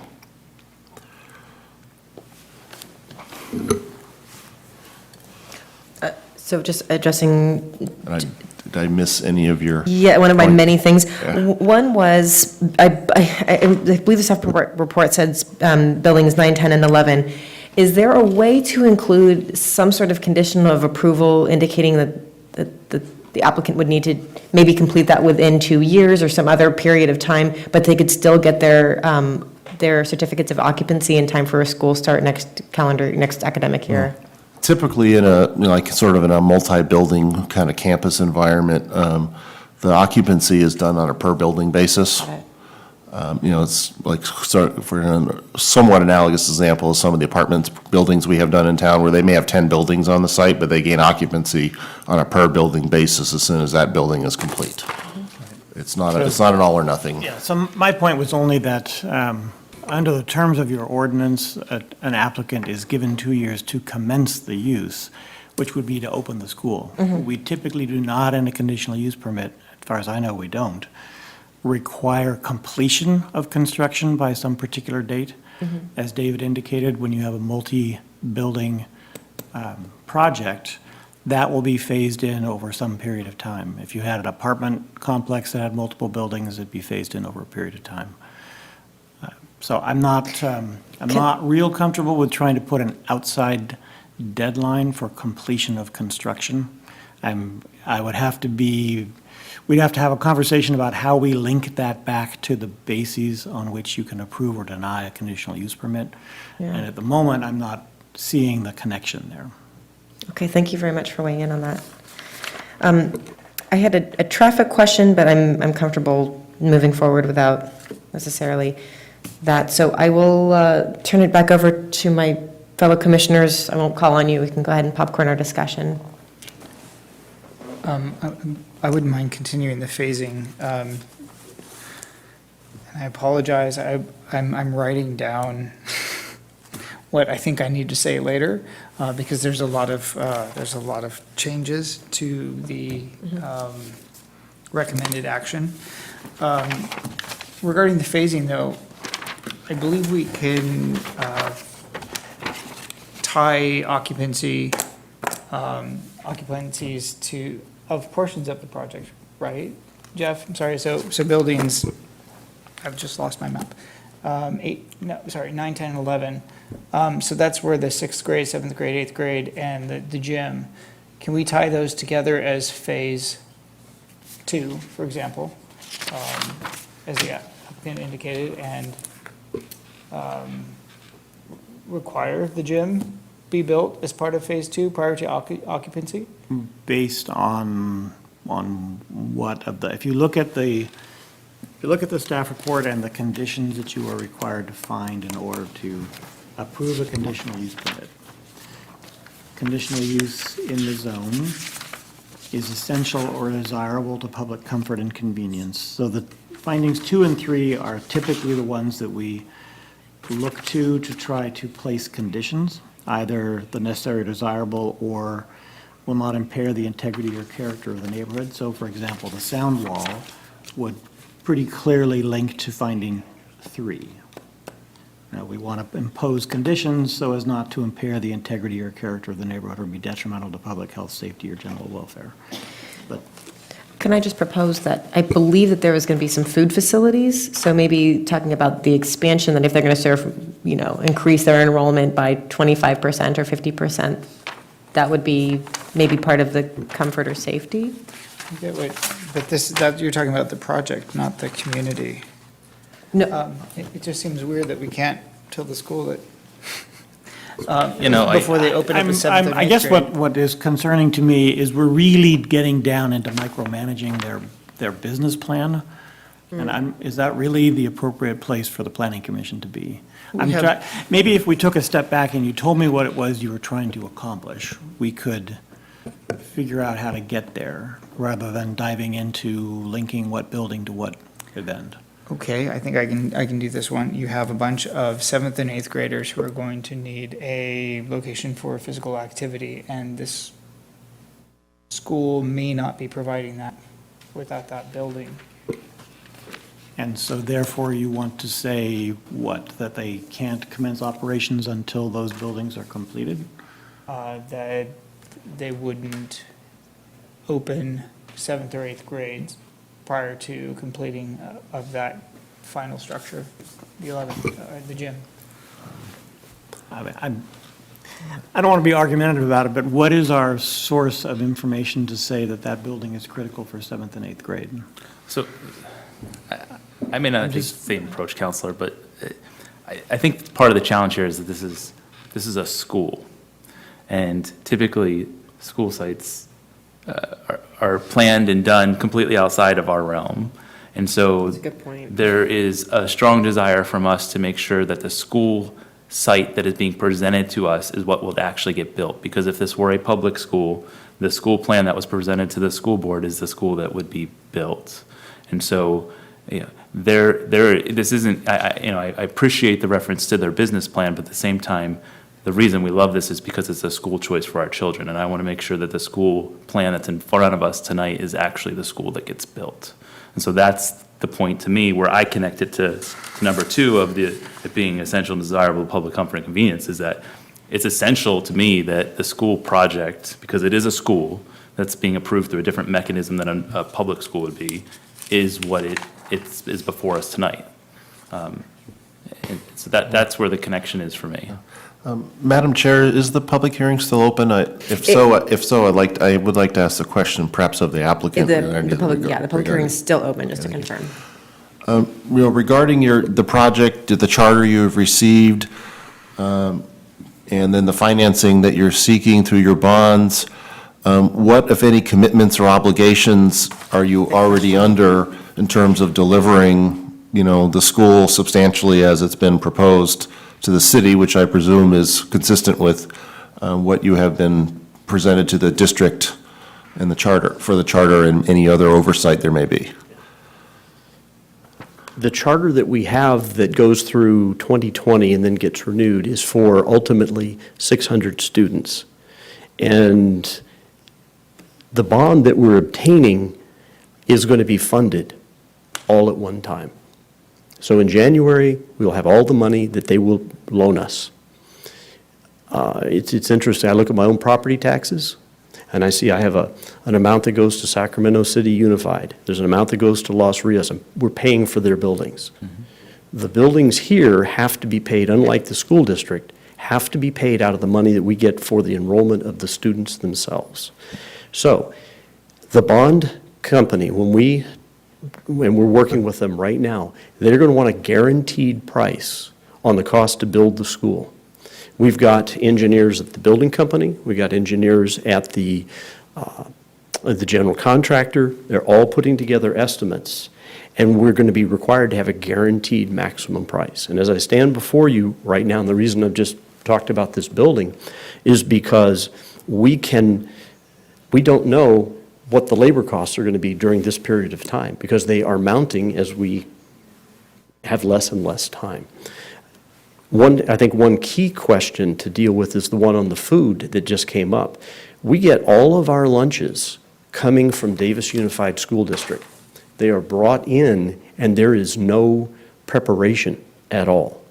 So just addressing. Did I miss any of your? Yeah, one of my many things. Yeah. One was, I believe the staff report says buildings 9, 10, and 11. Is there a way to include some sort of condition of approval indicating that the applicant would need to maybe complete that within 2 years or some other period of time, but they could still get their certificates of occupancy in time for a school start next academic year? Typically in a, sort of in a multi-building kind of campus environment, the occupancy is done on a per-building basis. It's like, for a somewhat analogous example of some of the apartments buildings we have done in town, where they may have 10 buildings on the site, but they gain occupancy on a per-building basis as soon as that building is complete. It's not an all or nothing. Yeah, so my point was only that under the terms of your ordinance, an applicant is given 2 years to commence the use, which would be to open the school. We typically do not, in a conditional use permit, as far as I know, we don't, require completion of construction by some particular date. As David indicated, when you have a multi-building project, that will be phased in over some period of time. If you had an apartment complex that had multiple buildings, it'd be phased in over a period of time. So I'm not real comfortable with trying to put an outside deadline for completion of construction. We'd have to have a conversation about how we link that back to the bases on which you can approve or deny a conditional use permit. And at the moment, I'm not seeing the connection there. Okay, thank you very much for weighing in on that. I had a traffic question, but I'm comfortable moving forward without necessarily that. So I will turn it back over to my fellow commissioners. I won't call on you. We can go ahead and popcorn our discussion. I wouldn't mind continuing the phasing. And I apologize, I'm writing down what I think I need to say later, because there's a lot of changes to the recommended action. Regarding the phasing, though, I believe we can tie occupancies of portions of the project, right? Jeff, I'm sorry, so buildings, I've just lost my map. 9, 10, and 11. So that's where the 6th grade, 7th grade, 8th grade, and the gym. Can we tie those together as phase 2, for example, as the applicant indicated, and require the gym be built as part of phase 2 prior to occupancy? Based on what of the, if you look at the staff report and the conditions that you are required to find in order to approve a conditional use permit. Conditional use in the zone is essential or desirable to public comfort and convenience. So the findings 2 and 3 are typically the ones that we look to try to place conditions, either the necessary or desirable or will not impair the integrity or character of the neighborhood. So for example, the sound wall would pretty clearly link to finding 3. Now, we want to impose conditions so as not to impair the integrity or character of the neighborhood or be detrimental to public health, safety, or general welfare. But Can I just propose that, I believe that there is going to be some food facilities, so maybe talking about the expansion, that if they're going to serve, increase their enrollment by 25% or 50%, that would be maybe part of the comfort or safety? Okay, wait, but you're talking about the project, not the community. No. It just seems weird that we can't tell the school that, I- before they open up the 7th and 8th I guess grade. what is concerning to me is we're really getting down into micromanaging their business plan. And is that really the appropriate place for the planning commission to be? Maybe if we took a step back and you told me what it was you were trying to accomplish, we could figure out how to get there, rather than diving into linking what building to what event. Okay, I think I can do this one. You have a bunch of 7th and 8th graders who are going to need a location for physical activity, and this school may not be providing that without that building. And so therefore you want to say what, that they can't commence operations until those buildings are completed? That they wouldn't open 7th or 8th grades prior to completing of that final structure, the 11th, the gym. I don't want to be argumentative about it, but what is our source of information to say that that building is critical for 7th and 8th grade? So, I may not take the same approach, Counselor, but I think part of the challenge here is that this is a school. And typically, school sites are planned and done completely outside of our realm. And so there is a strong desire from us to make sure that the school site that is being presented to us is what will actually get built. Because if this were a public school, the school plan that was presented to the school board is the school that would be built. And so, this isn't, I appreciate the reference to their business plan, but at the same time, the reason we love this is because it's a school choice for our children. And I want to make sure that the school plan that's in front of us tonight is actually the school that gets built. And so that's the point to me where I connect it to number 2 of it being essential and desirable public comfort and convenience, is that it's essential to me that the school project, because it is a school that's being approved through a different mechanism than a public school would be, is what is before us tonight. And so that's where the connection is for me. Madam Chair, is the public hearing still open? If so, I would like to ask the question perhaps of the applicant. The public hearing is still open, just to confirm. Regarding the project, the charter you have received, and then the financing that you're seeking through your bonds, what, if any, commitments or obligations are you already under in terms of delivering, the school substantially as it's been proposed to the city, which I presume is consistent with what you have been presented to the district and for the charter and any other oversight there may be? The charter that we have that goes through 2020 and then gets renewed is for ultimately 600 students. And the bond that we're obtaining is going to be funded all at one time. So in January, we'll have all the money that they will loan us. It's interesting. I look at my own property taxes, and I see I have an amount that goes to Sacramento City Unified. There's an amount that goes to Los Rios. We're paying for their buildings. The buildings here have to be paid, unlike the school district, have to be paid out of the money that we get for the enrollment of the students themselves. So the bond company, when we're working with them right now, they're going to want a guaranteed price on the cost to build the school. We've got engineers at the building company. We've got engineers at the general contractor. They're all putting together estimates, and we're going to be required to have a guaranteed maximum price. And as I stand before you right now, and the reason I've just talked about this building is because we don't know what the labor costs are going to be during this period of time, because they are mounting as we have less and less time. I think one key question to deal with is the one on the food that just came up. We get all of our lunches coming from Davis Unified School District. They are brought in, and there is no preparation at all.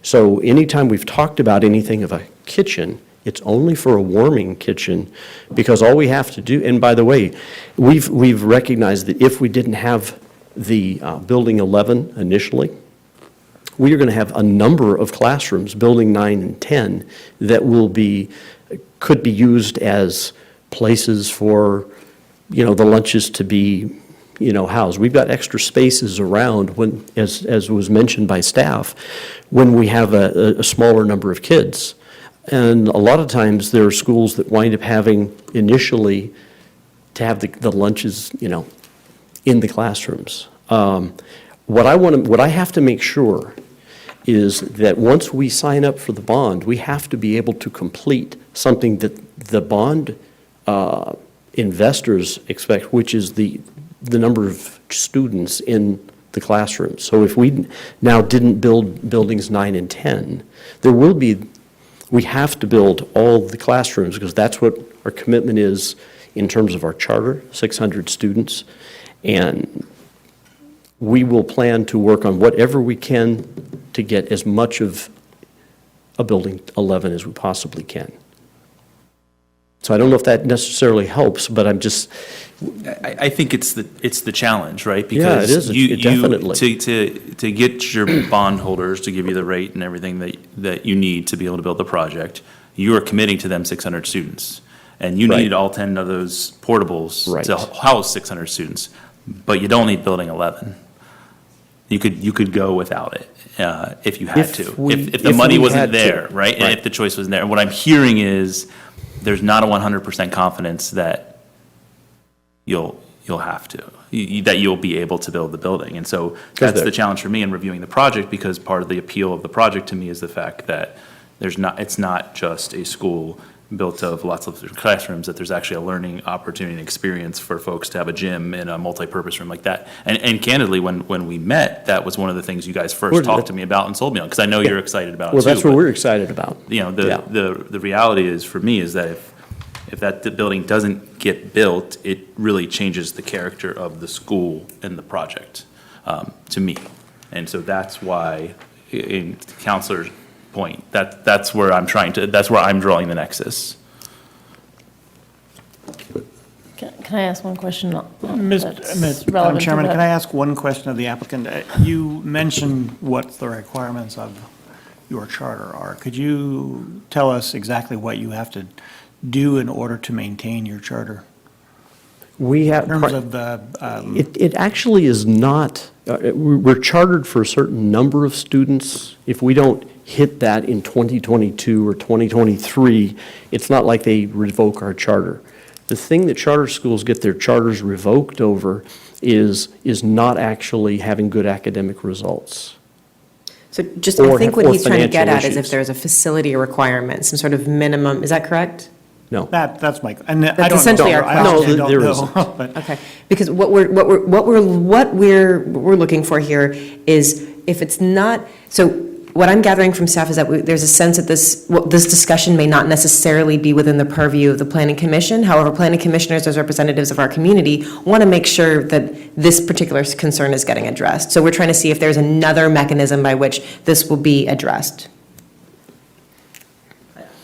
So anytime we've talked about anything of a kitchen, it's only for a warming kitchen, because all we have to do, and by the way, we've recognized that if we didn't have the Building 11 initially, we are going to have a number of classrooms, Building 9 and 10, that could be used as places for, the lunches to be, housed. We've got extra spaces around when, as was mentioned by staff, when we have a smaller number of kids. And a lot of times there are schools that wind up having initially to have the lunches, in the classrooms. What I have to make sure is that once we sign up for the bond, we have to be able to complete something that the bond investors expect, which is the number of students in the classrooms. So if we now didn't build buildings 9 and 10, we have to build all the classrooms, because that's what our commitment is in terms of our charter, 600 students. And we will plan to work on whatever we can to get as much of a Building 11 as we possibly can. So I don't know if that necessarily helps, but I think it's the challenge, right? Yeah, it is. Definitely. To get your bondholders to give you the rate and everything that you need to be able to build the project, you are committing to them 600 students. And you need all 10 of those portables to house 600 students, but you don't need Building 11. You could go without it if you had to. If the money wasn't there, right? And if the choice wasn't there. And what I'm hearing is there's not a 100% confidence that you'll have to, that you'll be able to build the building. And so that's the challenge for me in reviewing the project, because part of the appeal of the project to me is the fact that it's not just a school built of lots of classrooms, that there's actually a learning opportunity and experience for folks to have a gym and a multi-purpose room like that. And candidly, when we met, that was one of the things you guys first talked to me about and sold me on, because I know you're excited about it too. Well, that's what we're excited about. The reality is, for me, is that if that building doesn't get built, it really changes the character of the school and the project, to me. And so that's why, Counselor point. That's where I'm drawing the nexus. Can I ask one question? Madam Madam Chairman, can I ask one question of the applicant? You mentioned what the requirements of your charter are. Could you tell us exactly what you have to do in order to maintain your charter? We have. In terms of the, It actually is not, we're chartered for a certain number of students. If we don't hit that in 2022 or 2023, it's not like they revoke our charter. The thing that charter schools get their charters revoked over is not actually having good academic results. So just, I Or- think what or he's trying to get financial at is if issues. there's a facility requirement, some sort of minimum, is that correct? No. that's my, and I That's don't know. essentially our I question. honestly No, there don't isn't. know, but- Okay, because what we're looking for here is if it's not, so what I'm gathering from staff is that there's a sense that this discussion may not necessarily be within the purview of the planning commission. However, planning commissioners, as representatives of our community, want to make sure that this particular concern is getting addressed. So we're trying to see if there's another mechanism by which this will be addressed.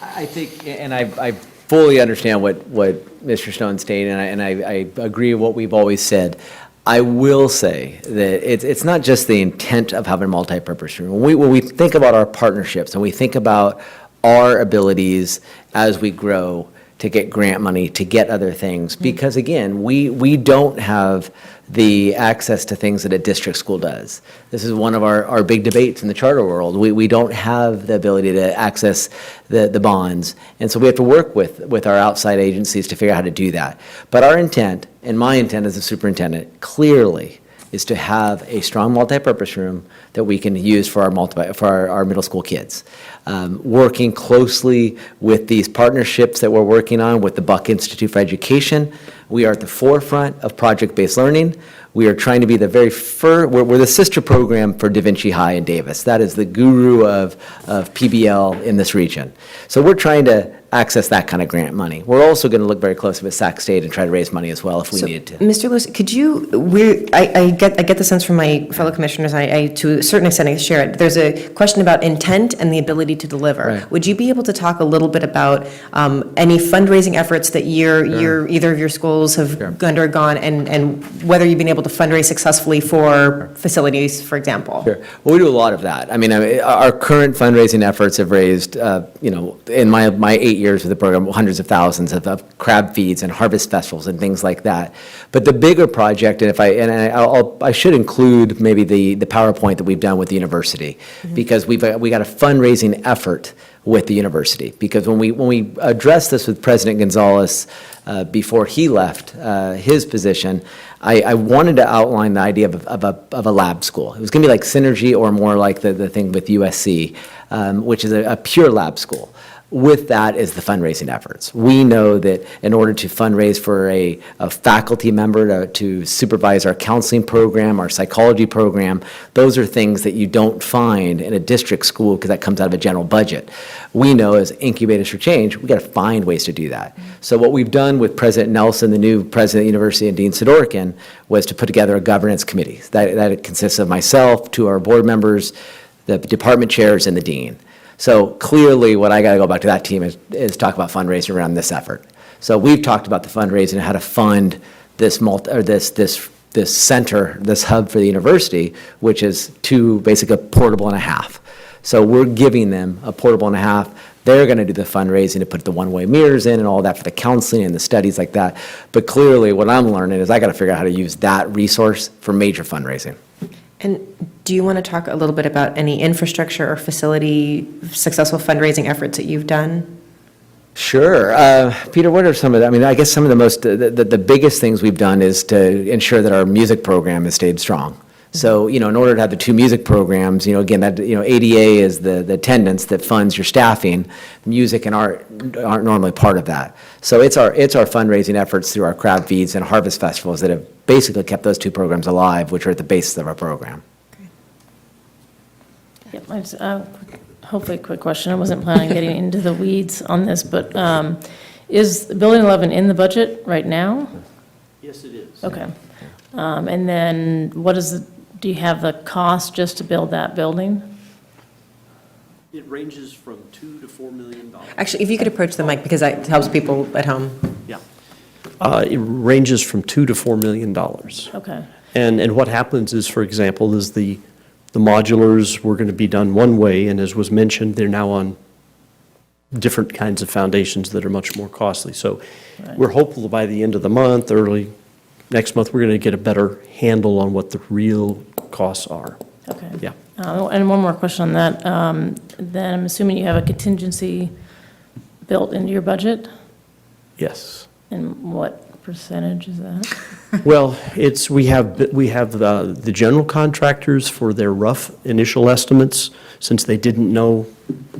I think, and I fully understand what Mr. Stone stated, and I agree with what we've always said. I will say that it's not just the intent of having a multipurpose room. When we think about our partnerships and we think about our abilities as we grow to get grant money, to get other things, because again, we don't have the access to things that a district school does. This is one of our big debates in the charter world. We don't have the ability to access the bonds. And so we have to work with our outside agencies to figure out how to do that. But our intent, and my intent as a superintendent, clearly is to have a strong multipurpose room that we can use for our middle school kids. Working closely with these partnerships that we're working on with the Buck Institute for Education. We are at the forefront of project-based learning. We are trying to be the very first, we're the sister program for Da Vinci High in Davis. That is the guru of PBL in this region. So we're trying to access that kind of grant money. We're also going to look very closely with Sac State and try to raise money as well if we needed to. Mr. Lewis, could you, I get the sense from my fellow commissioners, I to a certain extent I share it. There's a question about intent and the ability to deliver. Right. Would you be able to talk a little bit about any fundraising efforts that either of your schools have undergone and whether you've been able to fundraise successfully for facilities, for example? Sure. Well, we do a lot of that. I mean, our current fundraising efforts have raised, in my 8 years with the program, hundreds of thousands of crab feeds and harvest festivals and things like that. But the bigger project, and I should include maybe the PowerPoint that we've done with the university, because we got a fundraising effort with the university. Because when we addressed this with President Gonzalez before he left his position, I wanted to outline the idea of a lab school. It was going to be like Synergy or more like the thing with USC, which is a pure lab school. With that is the fundraising efforts. We know that in order to fundraise for a faculty member to supervise our counseling program, our psychology program, those are things that you don't find in a district school because that comes out of a general budget. We know as Incubators for Change, we got to find ways to do that. So what we've done with President Nelson, the new president of the university, and Dean Sidorkin, was to put together a governance committee. That consists of myself, 2 of our board members, the department chairs, and the dean. So clearly, what I got to go back to that team is talk about fundraising around this effort. So we've talked about the fundraising and how to fund this center, this hub for the university, which is basically a portable and a half. So we're giving them a portable and a half. They're going to do the fundraising to put the one-way mirrors in and all that for the counseling and the studies like that. But clearly, what I'm learning is I got to figure out how to use that resource for major fundraising. And do you want to talk a little bit about any infrastructure or facility successful fundraising efforts that you've done? Sure. Peter, what are some of the, I guess some of the most, the biggest things we've done is to ensure that our music program has stayed strong. So, in order to have the 2 music programs, again, ADA is the attendance that funds your staffing. Music and art aren't normally part of that. So it's our fundraising efforts through our crab feeds and harvest festivals that have basically kept those 2 programs alive, which are at the basis of our program. Yep, hopefully a quick question. I wasn't planning on getting into the weeds on this, but is Building 11 in the budget right now? Yes, it is. Okay. And then do you have the cost just to build that building? It ranges from $2 to $4 million. Actually, if you could approach the mic, because it helps people at home. Yeah. It ranges from $2 to $4 million. Okay. And what happens is, for example, is the modulars were going to be done one way, and as was mentioned, they're now on different kinds of foundations that are much more costly. So we're hopeful by the end of the month, early next month, we're going to get a better handle on what the real costs are. Okay. Yeah. And one more question on that. Then I'm assuming you have a contingency built into your budget? Yes. And what percentage is that? Well, we have the general contractors for their rough initial estimates, since they didn't know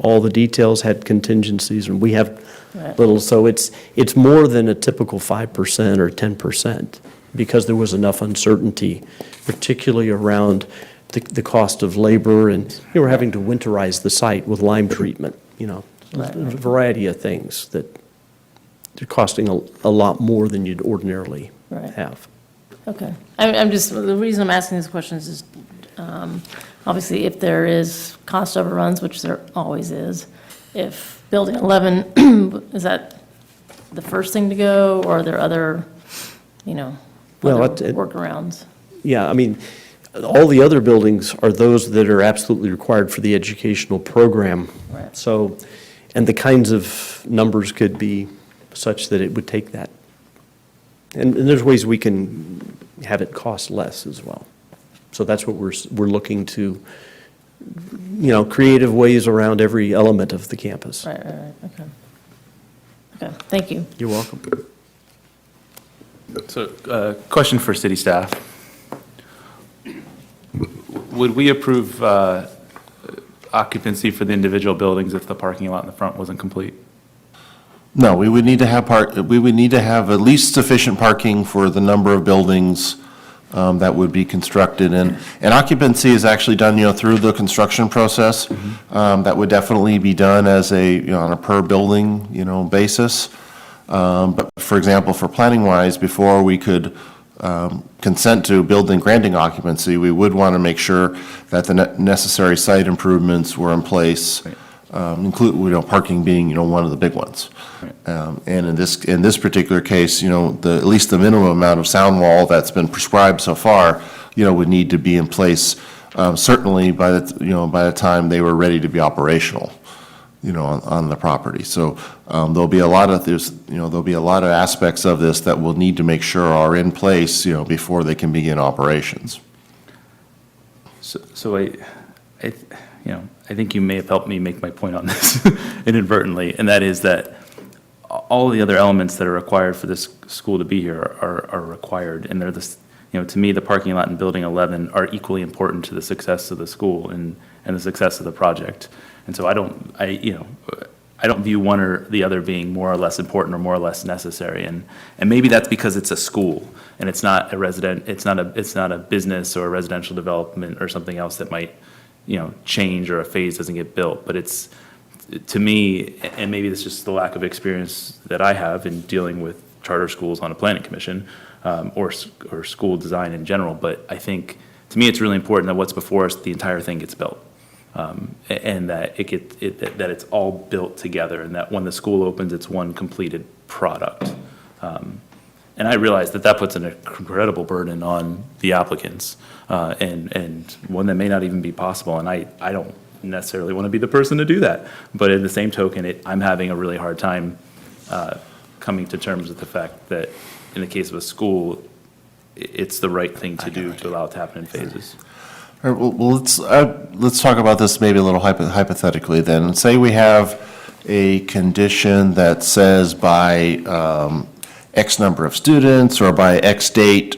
all the details, had contingencies, and we have Right. little, so it's more than a typical 5% or 10%, because there was enough uncertainty, particularly around the cost of labor, and we're having to winterize the site with lime treatment, a variety of things that are costing a lot more than you'd ordinarily Right. have. Okay. I'm just, the reason I'm asking these questions is, obviously, if there is cost overruns, which there always is, if Building 11, is that the first thing to go, or are there other, Well, other workarounds? Yeah, I mean, all the other buildings are those that are absolutely required for the educational program. Right. So, and the kinds of numbers could be such that it would take that. And there's ways we can have it cost less as well. So that's what we're looking to, creative ways around every element of the campus. Right, okay. Okay, thank you. You're welcome. So, question for city staff. Would we approve occupancy for the individual buildings if the parking lot in the front wasn't complete? No, we would need to have at least sufficient parking for the number of buildings that would be constructed. And occupancy is actually done, through the construction process. That would definitely be done as on a per building, basis. But for example, for planning-wise, before we could consent to building granting occupancy, we would want to make sure that the necessary site improvements were in place, parking being, one of the big ones. And in this particular case, at least the minimum amount of sound wall that's been prescribed so far, would need to be in place, certainly by the time they were ready to be operational, on the property. So there'll be a lot of aspects of this that we'll need to make sure are in place, before they can begin operations. So I think you may have helped me make my point on this inadvertently, and that is that all the other elements that are required for this school to be here are required, and they're to me, the parking lot in Building 11 are equally important to the success of the school and the success of the project. And so I don't view one or the other being more or less important or more or less necessary, and maybe that's because it's a school and it's not a business or a residential development or something else that might change, or a phase doesn't get built. But it's, to me, and maybe it's just the lack of experience that I have in dealing with charter schools on a planning commission, or school design in general, but I think, to me, it's really important that what's before us, the entire thing gets built. And that that it's all built together, and that when the school opens, it's one completed product. And I realize that puts an incredible burden on the applicants, and one that may not even be possible. And I don't necessarily want to be the person to do that. But in the same token, I'm having a really hard time coming to terms with the fact that in the case of a school, it's the right thing to do to allow it to happen in phases. All right, well, let's talk about this maybe a little hypothetically then. Say we have a condition that says by X number of students or by X date,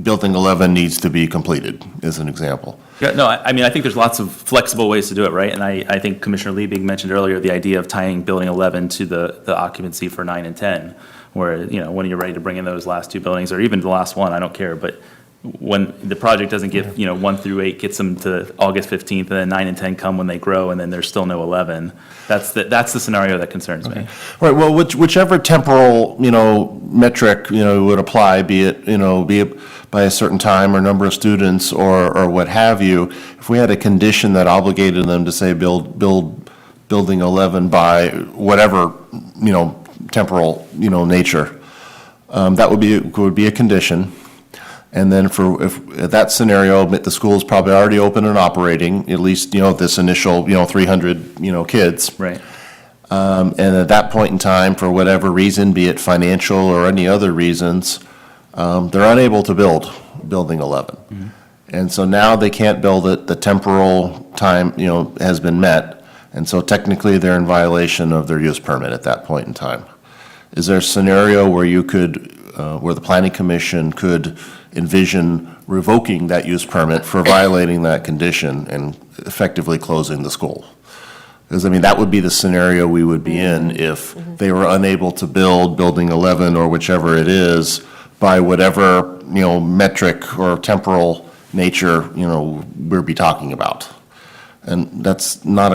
Building 11 needs to be completed, as an example. Yeah, no, I mean, I think there's lots of flexible ways to do it, right? And I think Commissioner Liebig mentioned earlier the idea of tying Building 11 to the occupancy for 9 and 10, where, when you're ready to bring in those last two buildings, or even the last one, I don't care, but when the project doesn't get, 1 through 8 gets them to August 15th, and then 9 and 10 come when they grow, and then there's still no 11. That's the scenario that concerns me. Right, well, whichever temporal, metric, would apply, be it by a certain time or number of students or what have you, if we had a condition that obligated them to say build building 11 by whatever, temporal, nature, that would be a condition. And then if that scenario, the school's probably already open and operating, at least, this initial, 300, kids. Right. And at that point in time, for whatever reason, be it financial or any other reasons, they're unable to build building 11. Mm-hmm. And so now they can't build it, the temporal time, has been met, and so technically they're in violation of their use permit at that point in time. Is there a scenario where you could, where the planning commission could envision revoking that use permit for violating that condition and effectively closing the school? Because, that would be the scenario we would be in if they were unable to build building 11 or whichever it is by whatever, metric or temporal nature, we'll be talking about. And that's not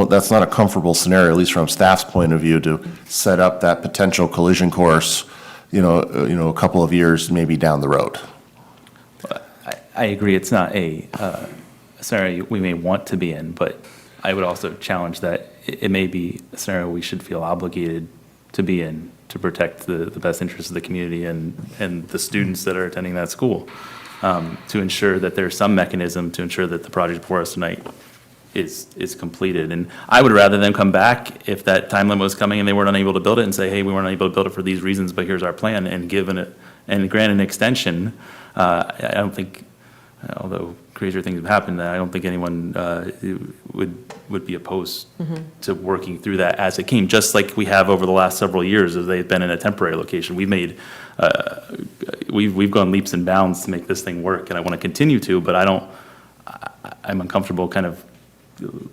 that's not a comfortable scenario, at least from staff's point of view, to set up that potential collision course, a couple of years maybe down the road. I agree, it's not a scenario we may want to be in, but I would also challenge that it may be a scenario we should feel obligated to be in to protect the best interests of the community and the students that are attending that school, to ensure that there's some mechanism to ensure that the project before us tonight is completed. And I would rather them come back if that time limit was coming and they weren't unable to build it and say, hey, we weren't able to build it for these reasons, but here's our plan, and grant an extension. I don't think, although crazier things have happened, I don't think anyone would be opposed to working through that as it came, just like we have over the last several years as they've been in a temporary location. We've made, we've gone leaps and bounds to make this thing work, and I want to continue to, but I'm uncomfortable kind of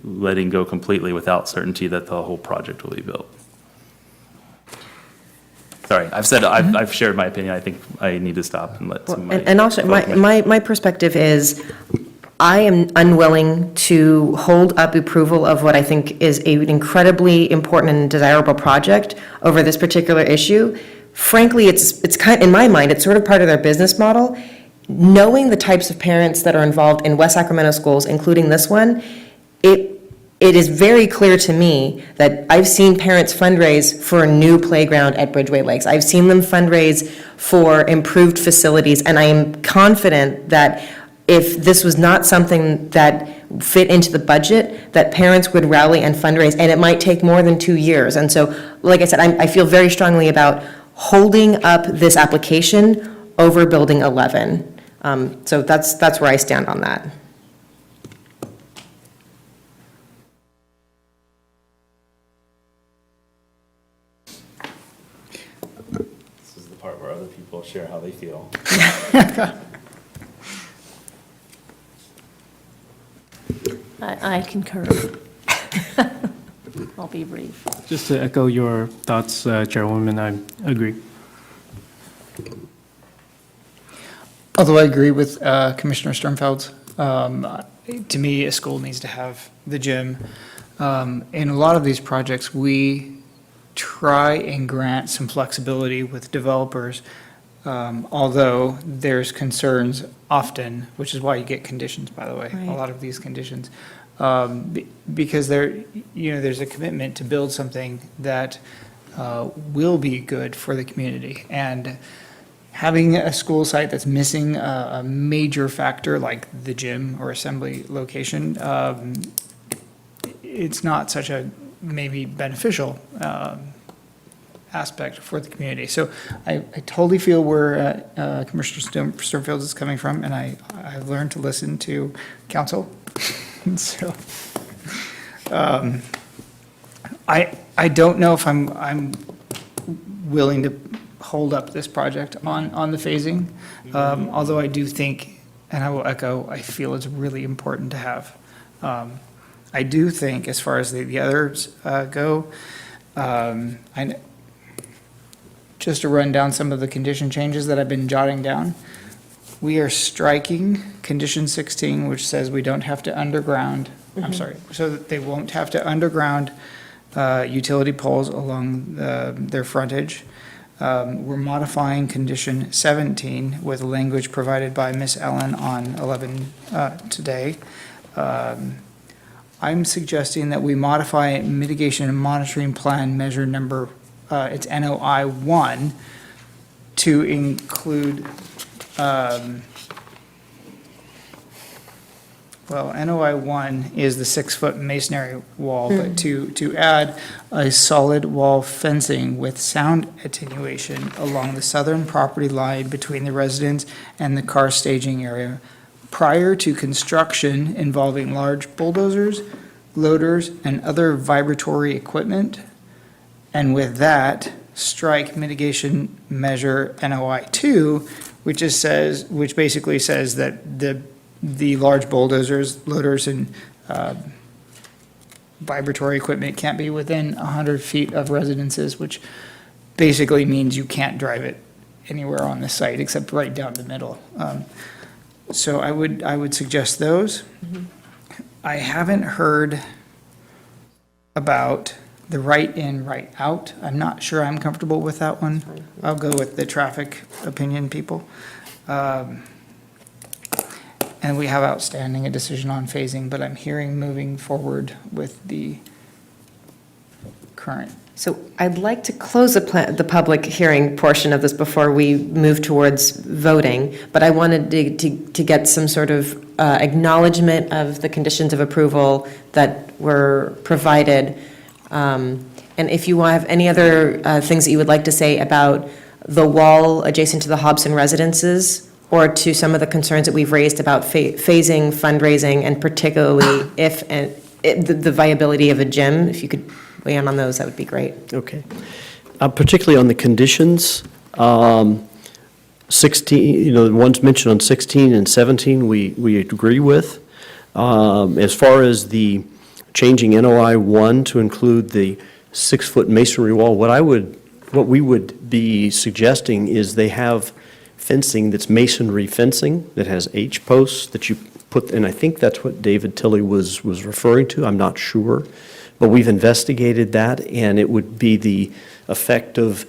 letting go completely without certainty that the whole project will be built. Sorry, I've shared my opinion. I think I need to stop and let somebody. And also, my perspective is, I am unwilling to hold up approval of what I think is an incredibly important and desirable project over this particular issue. Frankly, it's kind, in my mind, it's sort of part of their business model. Knowing the types of parents that are involved in West Sacramento schools, including this one, it is very clear to me that I've seen parents fundraise for a new playground at Bridgeway Lakes. I've seen them fundraise for improved facilities, and I am confident that if this was not something that fit into the budget, that parents would rally and fundraise, and it might take more than 2 years. And so, like I said, I feel very strongly about holding up this application over building 11. So that's where I stand on that. This is the part where other people share how they feel. I concur. I'll be brief. Just to echo your thoughts, Chairwoman, I agree. Although I agree with Commissioner Sternfeld, to me, a school needs to have the gym. In a lot of these projects, we try and grant some flexibility with developers, although there's concerns often, which is why you get conditions, by the way, a lot of these conditions. Because there's a commitment to build something that will be good for the community. And having a school site that's missing a major factor like the gym or assembly location, it's not such a maybe beneficial aspect for the community. So I totally feel where Commissioner Sternfeld is coming from, and I've learned to listen to council. So I don't know if I'm willing to hold up this project on the phasing, although I do think, and I will echo, I feel it's really important to have. I do think, as far as the others go, just to run down some of the condition changes that I've been jotting down. we are striking condition 16, which says we don't have to underground, I'm sorry, so that they won't have to underground utility poles along their frontage. We're modifying condition 17 with language provided by Ms. Ellen on 11 today. I'm suggesting that we modify mitigation and monitoring plan measure number, it's NOI 1, to include, well, NOI 1 is the 6-foot masonry wall, but to add a solid wall fencing with sound attenuation along the southern property line between the residence and the car staging area prior to construction involving large bulldozers, loaders, and other vibratory equipment. And with that, strike mitigation measure NOI 2, which basically says that the large bulldozers, loaders, and vibratory equipment can't be within 100 feet of residences, which basically means you can't drive it anywhere on the site except right down the middle. So I would suggest those. I haven't heard about the right in, right out. I'm not sure I'm comfortable with that one. I'll go with the traffic opinion people. And we have outstanding a decision on phasing, but I'm hearing moving forward with the current. So I'd like to close the public hearing portion of this before we move towards voting, but I wanted to get some sort of acknowledgement of the conditions of approval that were provided. And if you have any other things that you would like to say about the wall adjacent to the Hobson residences, or to some of the concerns that we've raised about phasing, fundraising, and particularly the viability of a gym, if you could weigh in on those, that would be great. Okay. Particularly on the conditions, 16, the ones mentioned on 16 and 17, we agree with. As far as the changing NOI 1 to include the 6-foot masonry wall, what we would be suggesting is they have fencing that's masonry fencing that has H posts that you put, and I think that's what David Tilley was referring to, I'm not sure. But we've investigated that, and it would be the effect of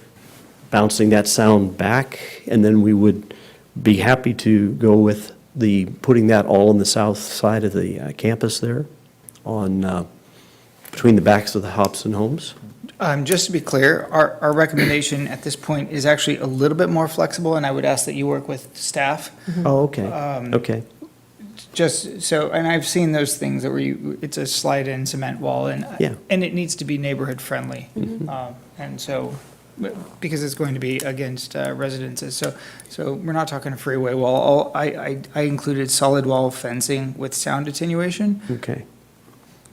bouncing that sound back, and then we would be happy to go with putting that all on the south side of the campus there, on between the backs of the Hobson homes. Just to be clear, our recommendation at this point is actually a little bit more flexible, and I would ask that you work with staff. Oh, okay, okay. Just so, and I've seen those things where it's a slide-in cement wall, and it needs to be neighborhood-friendly. And so, because it's going to be against residences, so we're not talking a freeway wall. I included solid wall fencing with sound attenuation. Okay.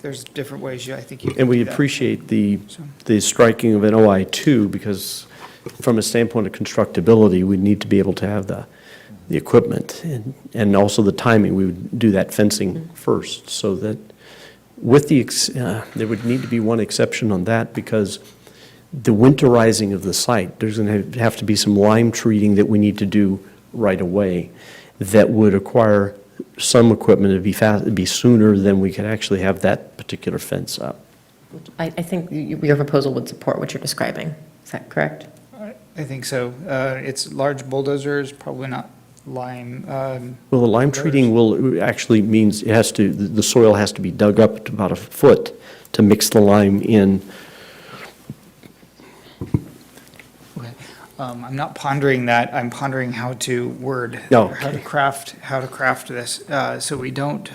There's different ways I think you can And we do that. appreciate the striking of NOI 2, because from a standpoint of constructability, we need to be able to have the equipment and also the timing. We would do that fencing first, so that with there would need to be one exception on that, because the winterizing of the site, there's going to have to be some lime treating that we need to do right away that would require some equipment to be sooner than we could actually have that particular fence up. I think your proposal would support what you're describing. Is that correct? I think so. It's large bulldozers, probably not lime. Well, the lime treating actually means the soil has to be dug up to about a foot to mix the lime in. Okay. I'm not pondering that. I'm pondering how to word, Oh, how to craft this, so we don't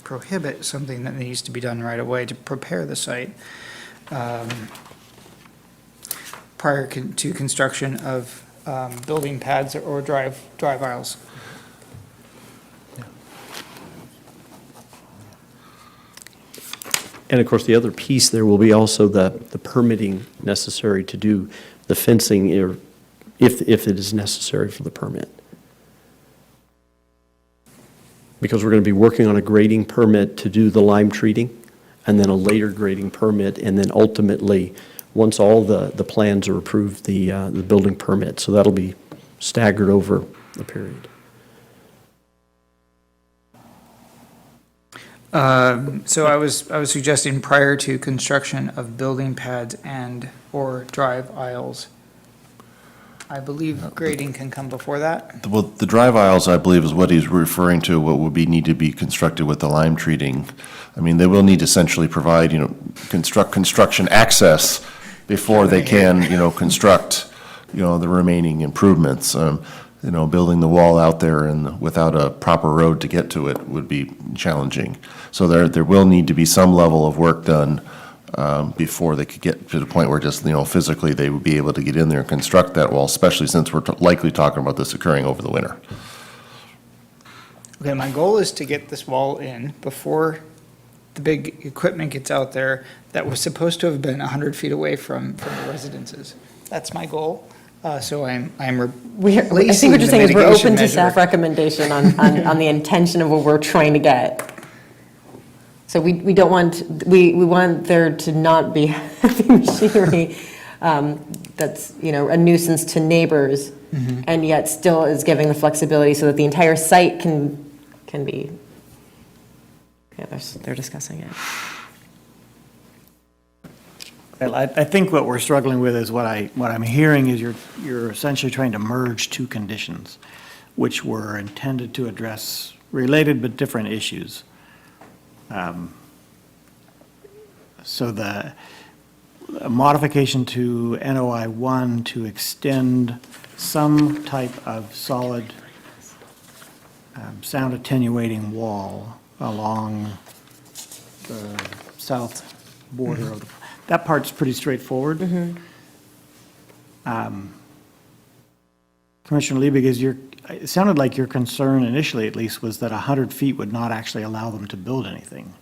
prohibit something that needs to be done right away to prepare the site prior to construction of building pads or drive aisles. And of course, the other piece there will be also the permitting necessary to do the fencing if it is necessary for the permit. Because we're going to be working on a grading permit to do the lime treating, and then a later grading permit, and then ultimately, once all the plans are approved, the building permit. So that'll be staggered over the period. So I was suggesting prior to construction of building pads and/or drive aisles. I believe grading can come before that. Well, the drive aisles, I believe, is what he's referring to, what would need to be constructed with the lime treating. I mean, they will need to essentially provide, construction access before they can, construct, the remaining improvements. Building the wall out there and without a proper road to get to it would be challenging. So there will need to be some level of work done before they could get to the point where just, physically they would be able to get in there and construct that wall, especially since we're likely talking about this occurring over the winter. Okay, my goal is to get this wall in before the big equipment gets out there that was supposed to have been 100 feet away from the residences. That's my goal. So I'm I think replacing what you're the saying is we're mitigation open to measure. staff recommendation on the intention of what we're trying to get. So we don't want, we want there to not be heavy machinery that's, a nuisance to neighbors, and yet still is giving the flexibility so that the entire site can be, they're discussing it. Well, I think what we're struggling with is what I'm hearing is you're essentially trying to merge two conditions, which were intended to address related but different issues. So a modification to NOI 1 to extend some type of solid sound attenuating wall along the south border of the, that part's pretty straightforward. Commissioner Liebig, it sounded like your concern initially at least was that 100 feet would not actually allow them to build anything.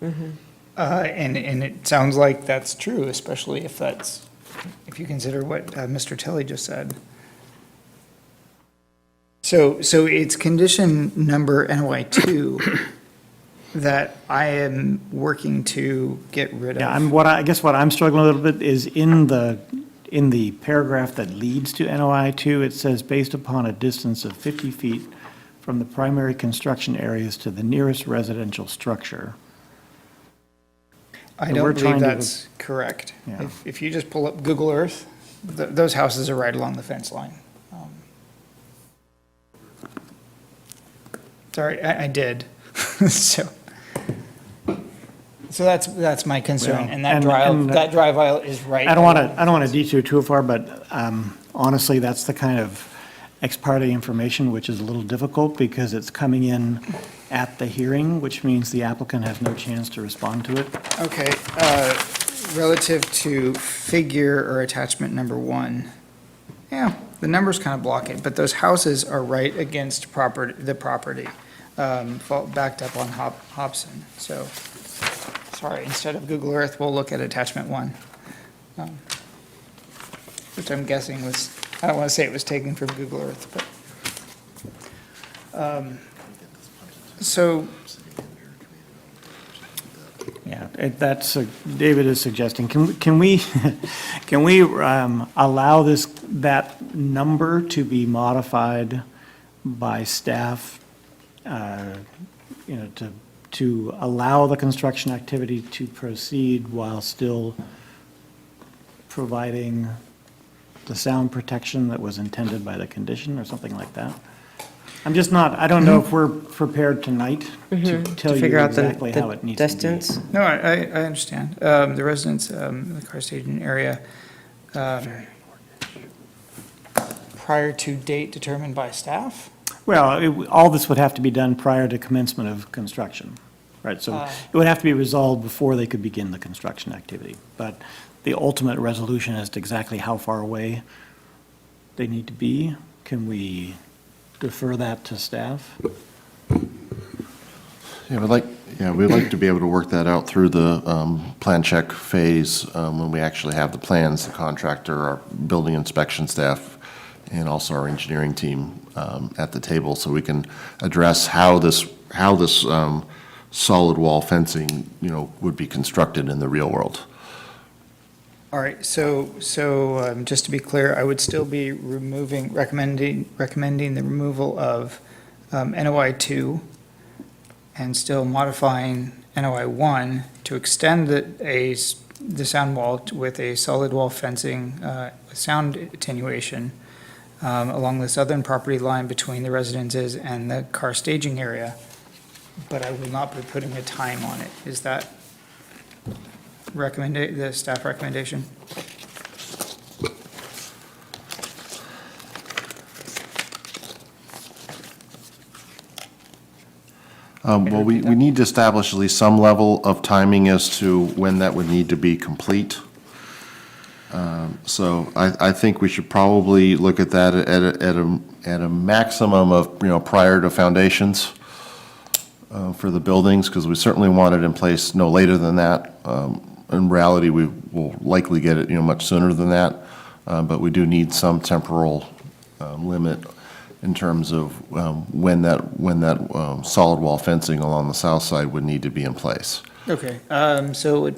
And it sounds like that's true, especially if you consider what Mr. Tilley just said. So it's condition number NOI 2 that I am working to get rid of. Yeah, I guess what I'm struggling a little bit is in the paragraph that leads to NOI 2, it says based upon a distance of 50 feet from the primary construction areas to the nearest residential structure. I So don't we're believe trying to- that's correct. Yeah. If you just pull up Google Earth, those houses are right along the fence line. Sorry, I did. So that's my concern, Well, and that and- that drive aisle is right. I don't want to detour too far, but honestly, that's the kind of ex parte information which is a little difficult because it's coming in at the hearing, which means the applicant has no chance to respond to it. Okay, relative to figure or attachment number 1, yeah, the numbers kind of block it, but those houses are right against the property, backed up on Hobson, so, sorry, instead of Google Earth, we'll look at attachment 1, which I'm guessing was, I don't want to say it was taken from Google Earth, but, so, Yeah, David is suggesting, can we allow that number to be modified by staff, to allow the construction activity to proceed while still providing the sound protection that was intended by the condition or something like that? I'm just not, I don't know if we're prepared tonight to tell you figure out the exactly how it needs to be. distance. no, I understand. The residents in the car staging area, prior to date determined by staff? Well, all this would have to be done prior to commencement of construction, right? So it would have to be resolved before they could begin the construction activity. But the ultimate resolution as to exactly how far away they need to be, can we defer that to staff? Yeah, we'd like to be able to work that out through the plan check phase when we actually have the plans, the contractor, our building inspection staff, and also our engineering team at the table, so we can address how this solid wall fencing, would be constructed in the real world. All right, so just to be clear, I would still be recommending the removal of NOI 2 and still modifying NOI 1 to extend the sound wall with a solid wall fencing with sound attenuation along the southern property line between the residences and the car staging area, but I will not be putting a time on it. Is that the staff recommendation? Well, we need to establish at least some level of timing as to when that would need to be complete. So I think we should probably look at that at a maximum of, prior to foundations for the buildings, because we certainly want it in place no later than that. In reality, we will likely get it, much sooner than that, but we do need some temporal limit in terms of when that solid wall fencing along the south side would need to be in place. Okay, so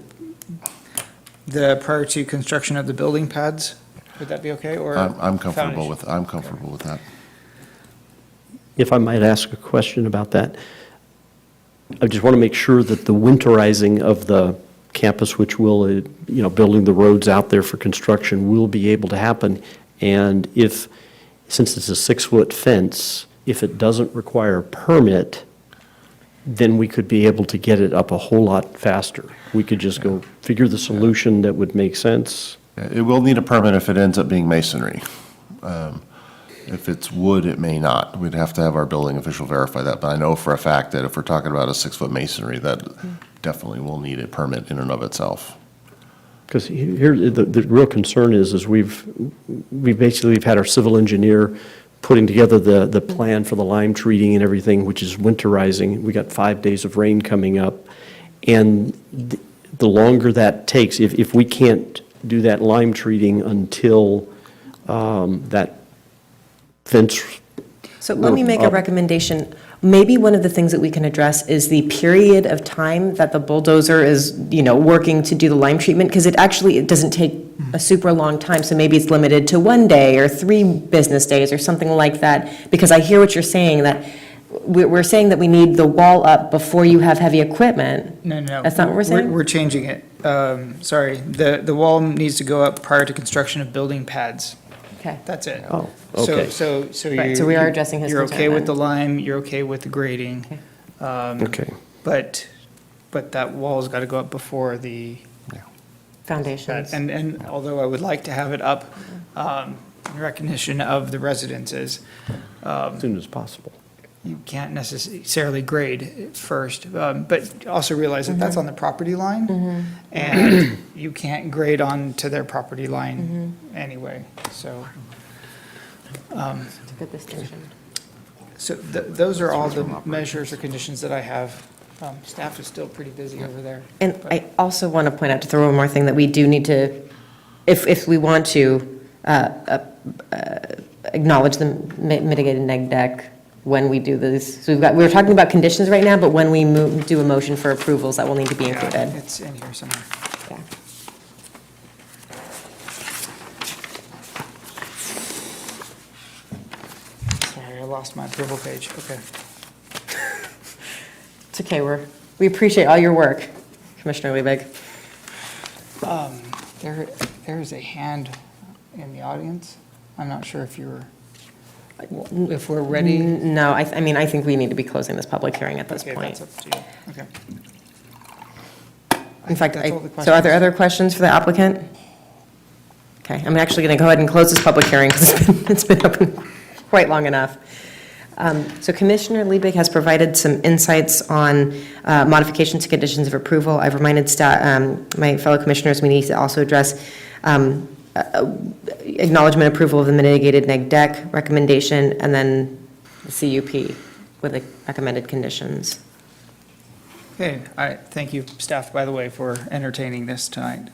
prior to construction of the building pads, would that be okay, or? I'm comfortable foundation? with that. If I might ask a question about that, I just want to make sure that the winterizing of the campus, which will, building the roads out there for construction, will be able to happen. And since it's a 6-foot fence, if it doesn't require a permit, then we could be able to get it up a whole lot faster. We could just go figure the solution that would make sense. It will need a permit if it ends up being masonry. If it's wood, it may not. We'd have to have our building official verify that, but I know for a fact that if we're talking about a 6-foot masonry, that definitely will need a permit in and of itself. Because here, the real concern is we've had our civil engineer putting together the plan for the lime treating and everything, which is winterizing. We got 5 days of rain coming up. And the longer that takes, if we can't do that lime treating until that fence. So let me make a recommendation. Maybe one of the things that we can address is the period of time that the bulldozer is, working to do the lime treatment, because it doesn't take a super long time, so maybe it's limited to 1 day or 3 business days or something like that, because I hear what you're saying, that we're saying that we need the wall up before you have heavy equipment. No. That's not what we're saying? We're changing it. Sorry, the wall needs to go up prior to construction of building pads. Okay. That's it. Oh, okay. So Right, so we are addressing his You're concern okay with the then. lime, you're okay with the grading. Okay. But that wall's got to go up before the, Foundations. and although I would like to have it up in recognition of the residences, As soon as possible. you can't necessarily grade it first, but also realize that that's on the property line, and you can't grade onto their property line anyway, so. It's a good distinction. So those are all the measures or conditions that I have. Staff is still pretty busy over there. And I also want to point out, to throw one more thing, that we do need to, if we want to acknowledge the mitigated neg deck when we do this. So we're talking about conditions right now, but when we do a motion for approvals, that will need to be included. It's in here somewhere. Yeah. Sorry, I lost my approval page. Okay. It's okay, we appreciate all your work, Commissioner Liebig. There's a hand in the audience. I'm not sure if we're ready. No, I think we need to be closing this public hearing at this Okay, point. that's up to you. Okay. In fact, that's all the so are there questions. other questions for the applicant? Okay, I'm actually going to go ahead and close this public hearing because it's been open quite long enough. So Commissioner Liebig has provided some insights on modifications to conditions of approval. I've reminded my fellow commissioners we need to also address acknowledgement approval of the mitigated neg deck recommendation, and then the CUP with the recommended conditions. Okay, thank you, staff, by the way, for entertaining this tonight.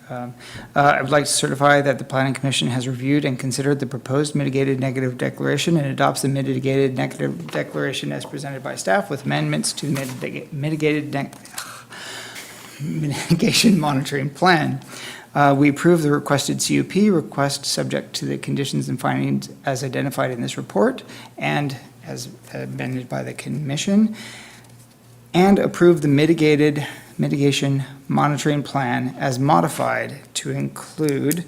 I would like to certify that the Planning Commission has reviewed and considered the proposed mitigated negative declaration and adopts the mitigated negative declaration as presented by staff with amendments to the mitigation monitoring plan. We approve the requested CUP request subject to the conditions and findings as identified in this report and as amended by the Commission, and approve the mitigated mitigation monitoring plan as modified to include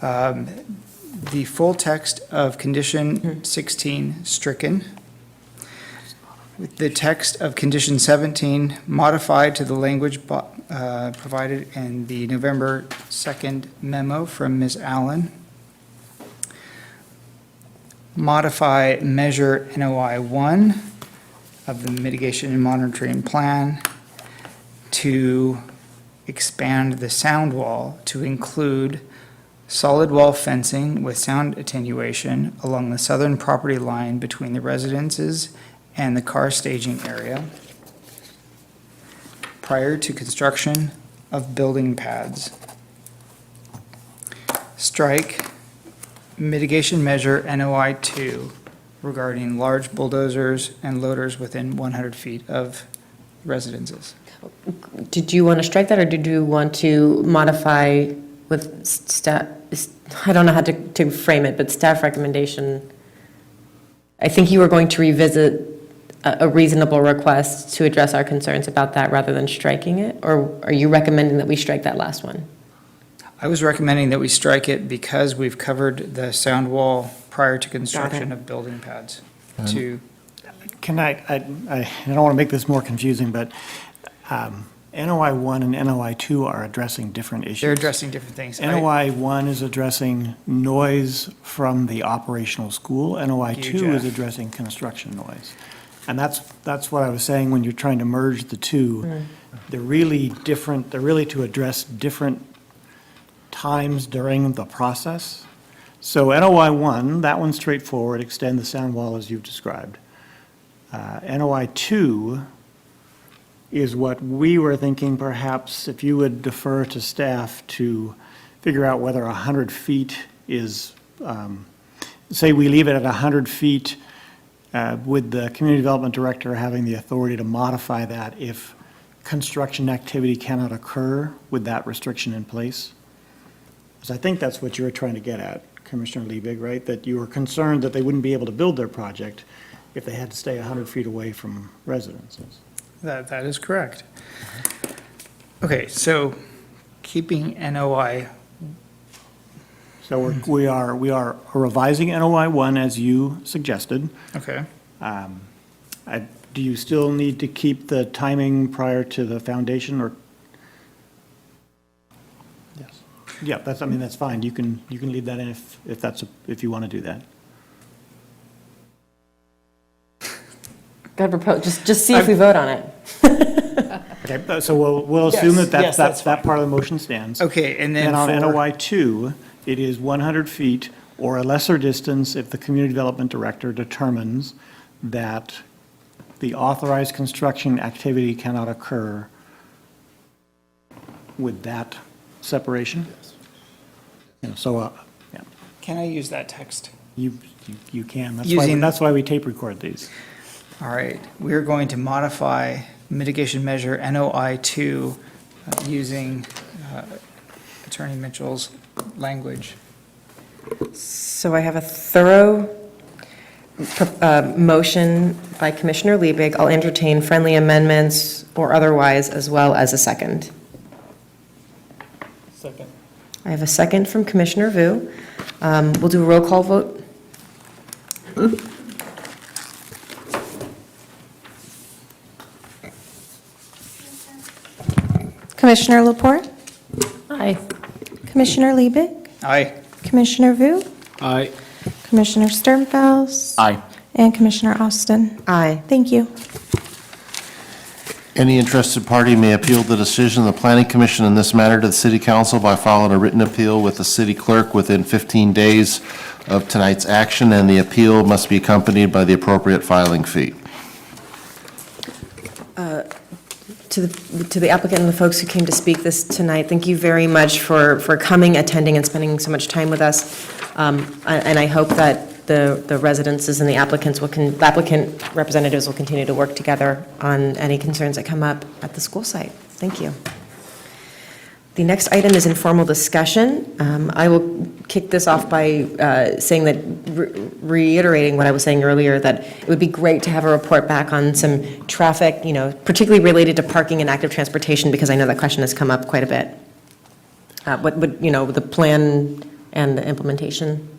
the full text of condition 16 stricken, with the text of condition 17 modified to the language provided in the November 2nd memo from Ms. Allen. Modify measure NOI 1 of the mitigation and monitoring plan to expand the sound wall to include solid wall fencing with sound attenuation along the southern property line between the residences and the car staging area prior to construction of building pads. Strike mitigation measure NOI 2 regarding large bulldozers and loaders within 100 feet of residences. Did you want to strike that, or did you want to modify with staff? I don't know how to frame it, but staff recommendation. I think you were going to revisit a reasonable request to address our concerns about that rather than striking it, or are you recommending that we strike that last one? I was recommending that we strike it because we've covered the sound wall prior to construction of building pads. Can I don't want to make this more confusing, but NOI 1 and NOI 2 are addressing different issues. They're addressing different things. NOI 1 is addressing noise from the operational school. NOI 2 is addressing construction noise. And that's what I was saying when you're trying to merge the two. They're really different, they're really to address different times during the process. So NOI 1, that one's straightforward, extend the sound wall as you've described. NOI 2 is what we were thinking, perhaps if you would defer to staff to figure out whether 100 feet is, say we leave it at 100 feet with the community development director having the authority to modify that if construction activity cannot occur with that restriction in place. Because I think that's what you were trying to get at, Commissioner Liebig, right? That you were concerned that they wouldn't be able to build their project if they had to stay 100 feet away from residences. That is correct. Okay, so keeping NOI. So we are revising NOI 1 as you suggested. Okay. Do you still need to keep the timing prior to the foundation, or? Yes. Yeah, that's fine. You can leave that in if you want to do that. Gotta propose, just see if we vote on it. Okay, so we'll assume that part of the motion stands. Okay, and then And on for- NOI 2, it is 100 feet or a lesser distance if the community development director determines that the authorized construction activity cannot occur with that separation. You know, so, yeah, Can I use that text? you can. Using- That's why we tape record these. All right, we're going to modify mitigation measure NOI 2 using Attorney Mitchell's language. So I have a thorough motion by Commissioner Liebig. I'll entertain friendly amendments or otherwise, as well as a second. Second. I have a second from Commissioner Vu. We'll do a roll call vote. Commissioner Laporte? Aye. Commissioner Liebig? Aye. Commissioner Vu? Aye. Commissioner Sternfels? Aye. And Commissioner Austin? Aye. Thank you. Any interested party may appeal the decision of the Planning Commission in this matter to the City Council by filing a written appeal with the city clerk within 15 days of tonight's action, and the appeal must be accompanied by the appropriate filing fee. To the applicant and the folks who came to speak this tonight, thank you very much for coming, attending, and spending so much time with us. And I hope that the residences and the applicant representatives will continue to work together on any concerns that come up at the school site. Thank you. The next item is informal discussion. I will kick this off by saying that, reiterating what I was saying earlier, that it would be great to have a report back on some traffic, particularly related to parking and active transportation, because I know that question has come up quite a bit. What would, the plan and the implementation?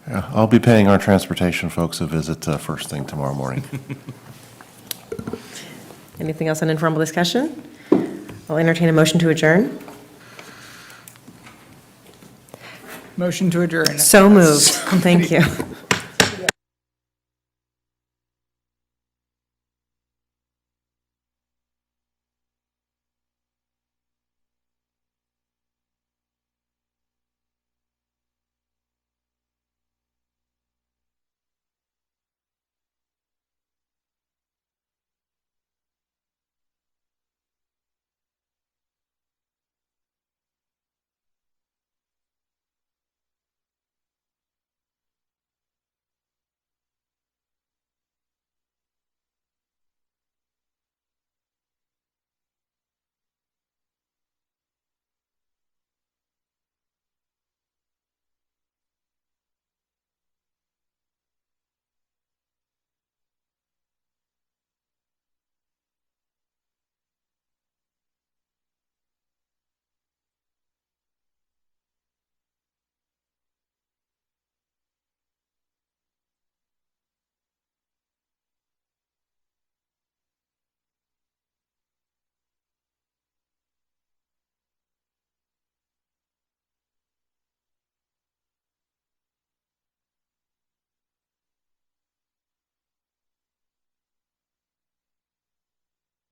Yeah, I'll be paying our transportation folks a visit first thing tomorrow morning. Anything else on informal discussion? I'll entertain a motion to adjourn. Motion to adjourn. So moved. Thank you.